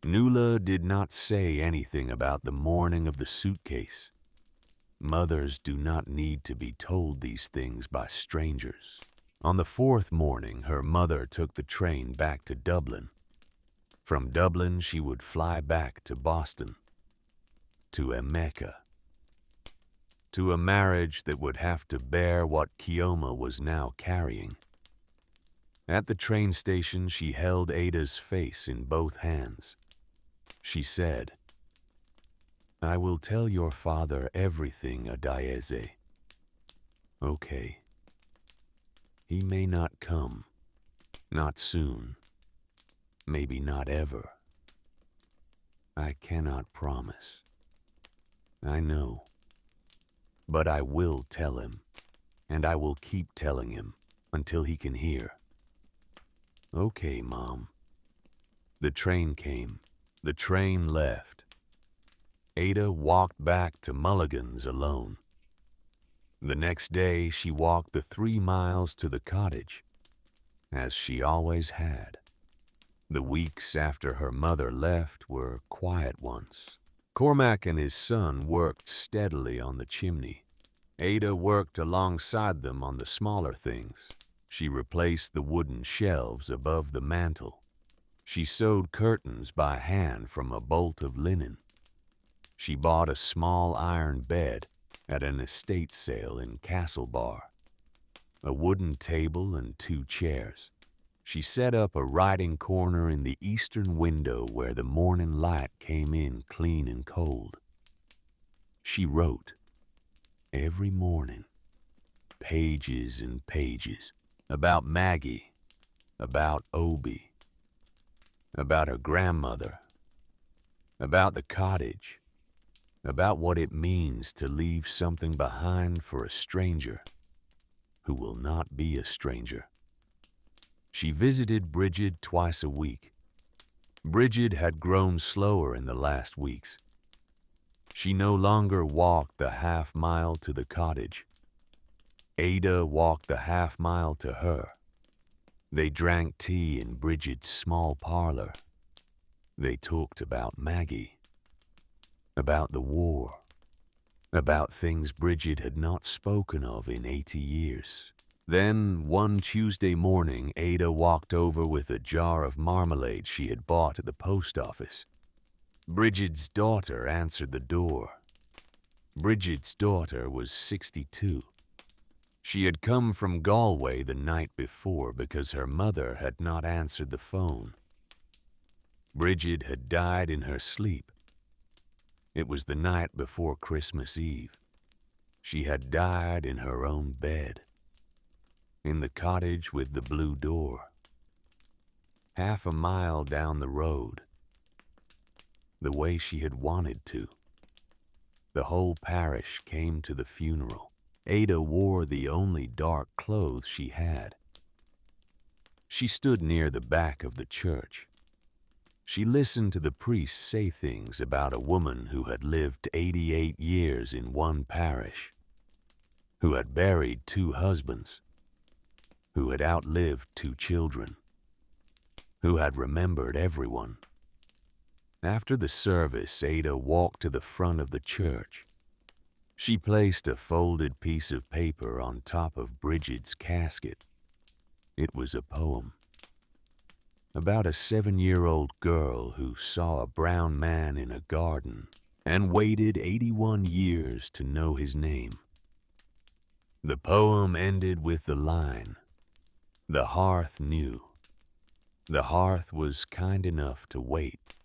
Nuala did not say anything about the morning of the suitcase. Mothers do not need to be told these things by strangers. On the 4th morning, her mother took the train back to Dublin. From Dublin, she would fly back to Boston, to Emeka, to a marriage that would have to bear what Keoma was now carrying. At the train station, she held Ada's face in both hands. She said, "I will tell your father everything, Adaize." "Okay. He may not come, not soon. Maybe not ever. I cannot promise. I know. But I will tell him, and I will keep telling him until he can hear." "Okay, Mom." The train came. The train left. Ada walked back to Mulligan's alone. The next day, she walked the 3 miles to the cottage, as she always had. The weeks after her mother left were quiet ones. Cormac and his son worked steadily on the chimney. Ada worked alongside them on the smaller things. She replaced the wooden shelves above the mantel. She sewed curtains by hand from a bolt of linen. She bought a small iron bed at an estate sale in Castlebar, a wooden table and 2 chairs. She set up a writing corner in the eastern window where the morning light came in clean and cold. She wrote every morning, pages and pages, about Maggie, about Obie, about her grandmother, about the cottage, about what it means to leave something behind for a stranger who will not be a stranger. She visited Bridget twice a week. Bridget had grown slower in the last weeks. She no longer walked the half-mile to the cottage. Ada walked the half-mile to her. They drank tea in Bridget's small parlor. They talked about Maggie, about the war, about things Bridget had not spoken of in 80 years. Then, one Tuesday morning, Ada walked over with a jar of marmalade she had bought at the post office. Bridget's daughter answered the door. Bridget's daughter was 62. She had come from Galway the night before because her mother had not answered the phone. Bridget had died in her sleep. It was the night before Christmas Eve. She had died in her own bed, in the cottage with the blue door, half a mile down the road, the way she had wanted to. The whole parish came to the funeral. Ada wore the only dark clothes she had. She stood near the back of the church. She listened to the priest say things about a woman who had lived 88 years in one parish, who had buried 2 husbands, who had outlived 2 children, who had remembered everyone. After the service, Ada walked to the front of the church. She placed a folded piece of paper on top of Bridget's casket. It was a poem about a 7-year-old girl who saw a brown man in a garden and waited 81 years to know his name. The poem ended with the line, "The hearth knew. The hearth was kind enough to wait."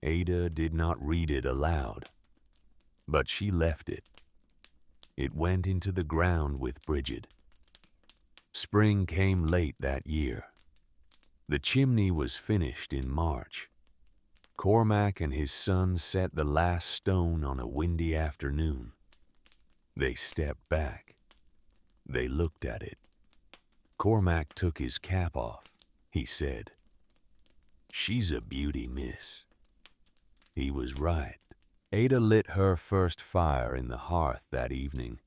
Ada did not read it aloud, but she left it. It went into the ground with Bridget. Spring came late that year. The chimney was finished in March. Cormac and his son set the last stone on a windy afternoon. They stepped back. They looked at it. Cormac took his cap off. He said, "She's a beauty, miss." He was right. Ada lit her first fire in the hearth that evening.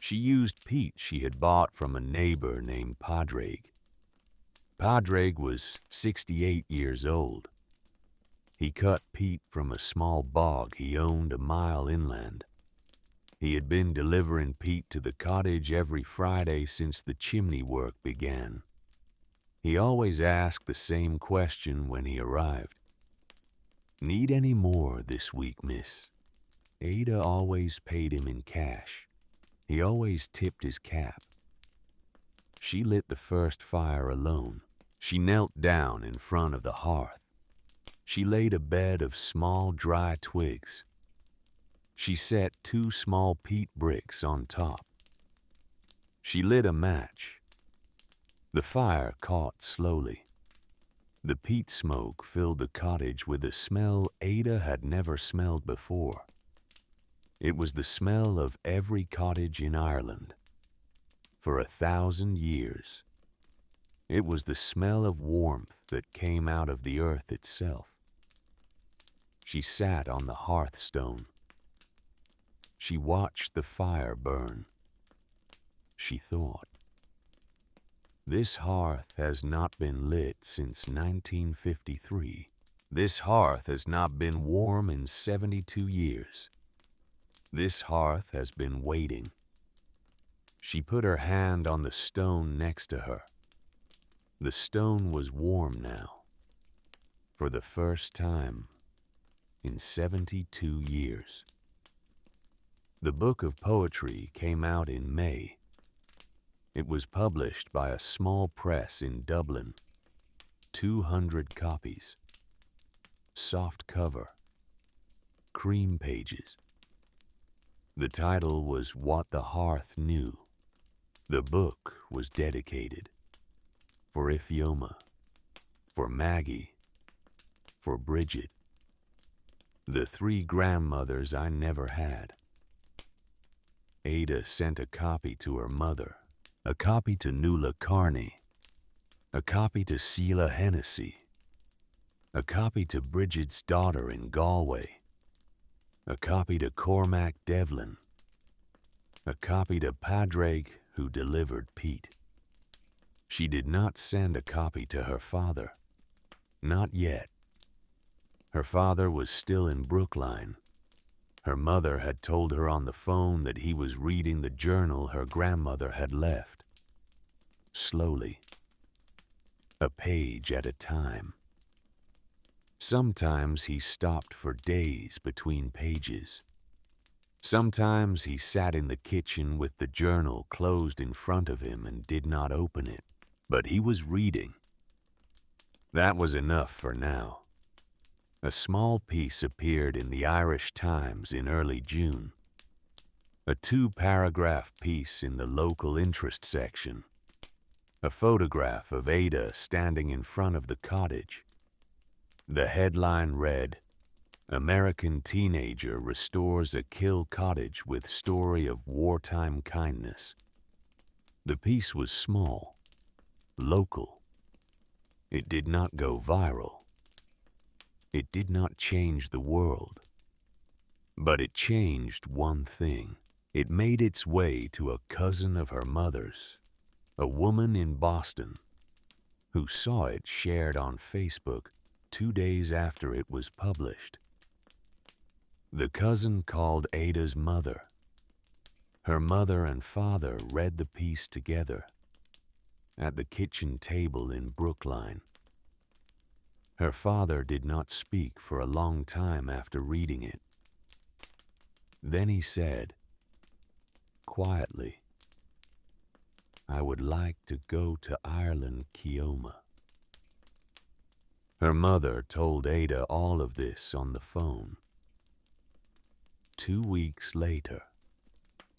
She used peat she had bought from a neighbor named Padraig. Padraig was 68 years old. He cut peat from a small bog he owned a mile inland. He had been delivering peat to the cottage every Friday since the chimney work began. He always asked the same question when he arrived. "Need any more this week, miss?" Ada always paid him in cash. He always tipped his cap. She lit the first fire alone. She knelt down in front of the hearth. She laid a bed of small dry twigs. She set 2 small peat bricks on top. She lit a match. The fire caught slowly. The peat smoke filled the cottage with a smell Ada had never smelled before. It was the smell of every cottage in Ireland for 1,000 years. It was the smell of warmth that came out of the earth itself. She sat on the hearthstone. She watched the fire burn. She thought, "This hearth has not been lit since 1953. This hearth has not been warm in 72 years. This hearth has been waiting." She put her hand on the stone next to her. The stone was warm now. for the first time in 72 years. The book of poetry came out in May. It was published by a small press in Dublin. 200 copies. Soft cover. Cream pages. The title was What the Hearth Knew. The book was dedicated for Ifeoma, for Maggie, for Bridget, the 3 grandmothers I never had. Ada sent a copy to her mother, a copy to Nuala Carney, a copy to Sheila Hennessy, a copy to Bridget's daughter in Galway, a copy to Cormac Devlin, a copy to Padraig, who delivered Pete. She did not send a copy to her father. Not yet. Her father was still in Brookline. Her mother had told her on the phone that he was reading the journal her grandmother had left. Slowly. A page at a time. Sometimes he stopped for days between pages. Sometimes he sat in the kitchen with the journal closed in front of him and did not open it. But he was reading. That was enough for now. A small piece appeared in the Irish Times in early June. A 2-paragraph piece in the local interest section. A photograph of Ada standing in front of the cottage. The headline read, American teenager restores a kill cottage with story of wartime kindness. The piece was small, local. It did not go viral. It did not change the world. But it changed one thing. It made its way to a cousin of her mother's, a woman in Boston, who saw it shared on Facebook 2 days after it was published. The cousin called Ada's mother. Her mother and father read the piece together at the kitchen table in Brookline. Her father did not speak for a long time after reading it. Then he said, quietly, I would like to go to Ireland, Keoma. Her mother told Ada all of this on the phone. 2 weeks later,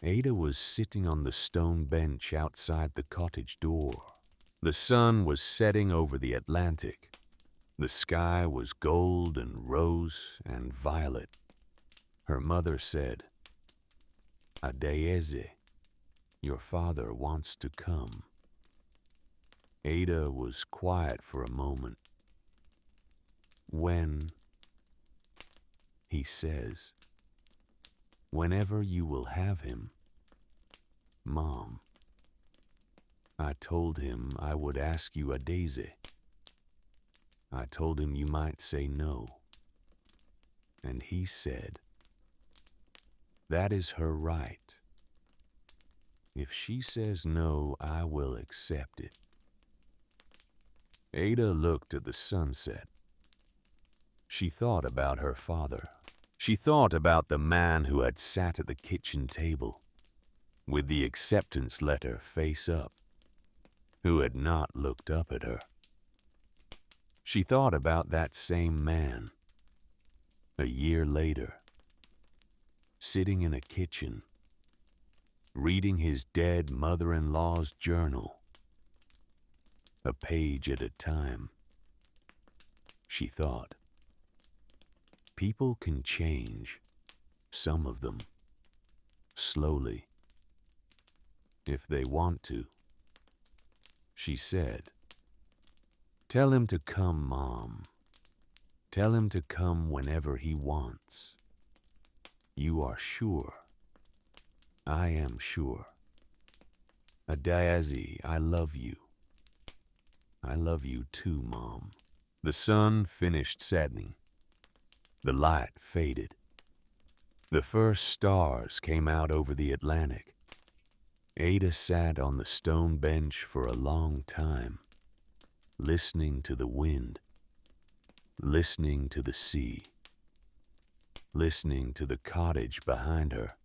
Ada was sitting on the stone bench outside the cottage door. The sun was setting over the Atlantic. The sky was gold and rose and violet. Her mother said, Adeyeze, your father wants to come. Ada was quiet for a moment. When, he says, whenever you will have him, Mom. I told him I would ask you Adeyeze. I told him you might say no. And he said, that is her right. If she says no, I will accept it. Ada looked at the sunset. She thought about her father. She thought about the man who had sat at the kitchen table with the acceptance letter face up, who had not looked up at her. She thought about that same man, a year later, sitting in a kitchen, reading his dead mother-in-law's journal, a page at a time. She thought, people can change, some of them, slowly, if they want to. She said, tell him to come, Mom. Tell him to come whenever he wants. You are sure. I am sure. Adeyeze, I love you. I love you too, Mom. The sun finished setting. The light faded. The first stars came out over the Atlantic. Ada sat on the stone bench for a long time, listening to the wind, listening to the sea, listening to the cottage behind her.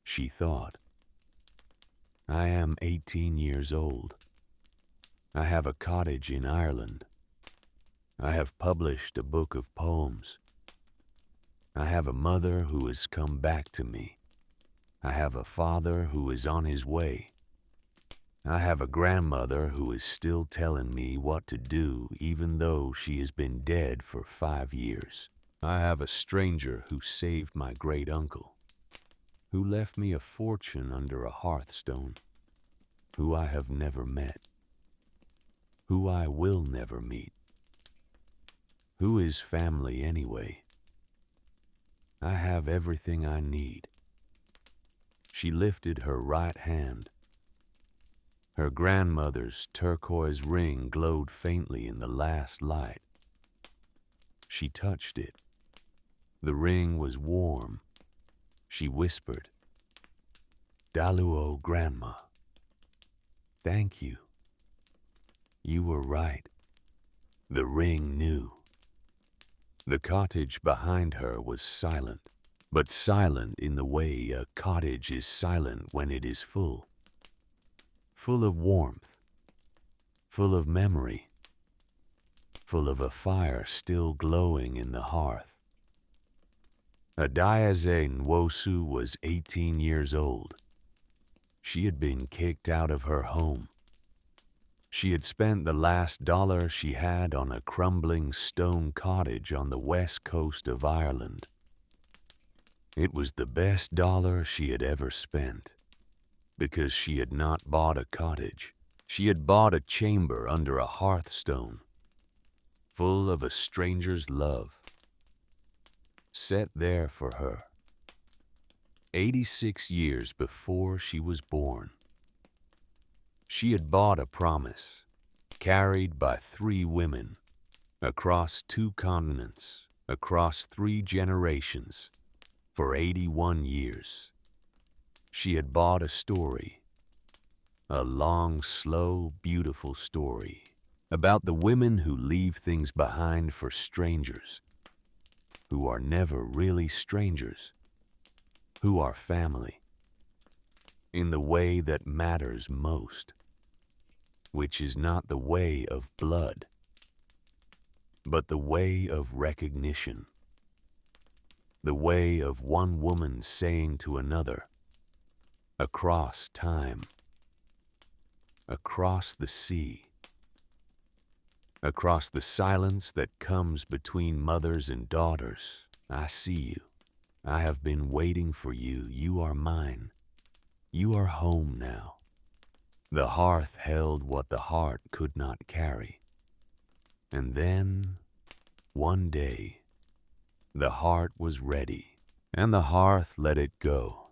She thought, I am 18 years old. I have a cottage in Ireland. I have published a book of poems. I have a mother who has come back to me. I have a father who is on his way. I have a grandmother who is still telling me what to do even though she has been dead for 5 years. I have a stranger who saved my great uncle, who left me a fortune under a hearthstone, who I have never met, who I will never meet. Who is family anyway? I have everything I need. She lifted her right hand. Her grandmother's turquoise ring glowed faintly in the last light. She touched it. The ring was warm. She whispered, Daluo, Grandma. Thank you. You were right. The ring knew. The cottage behind her was silent, but silent in the way a cottage is silent when it is full. Full of warmth, full of memory, full of a fire still glowing in the hearth. Adiaze Nwosu was 18 years old. She had been kicked out of her home. She had spent the last dollar she had on a crumbling stone cottage on the west coast of Ireland. It was the best dollar she had ever spent, because she had not bought a cottage. She had bought a chamber under a hearthstone, full of a stranger's love, set there for her, 86 years before she was born. She had bought a promise, carried by 3 women, across 2 continents, across 3 generations, for 81 years. She had bought a story, a long, slow, beautiful story, about the women who leave things behind for strangers, who are never really strangers, who are family, in the way that matters most, which is not the way of blood, but the way of recognition, the way of one woman saying to another, across time, across the sea, across the silence that comes between mothers and daughters, I see you. I have been waiting for you. You are mine. You are home now. The hearth held what the heart could not carry. And then, one day, the heart was ready, and the hearth let it go.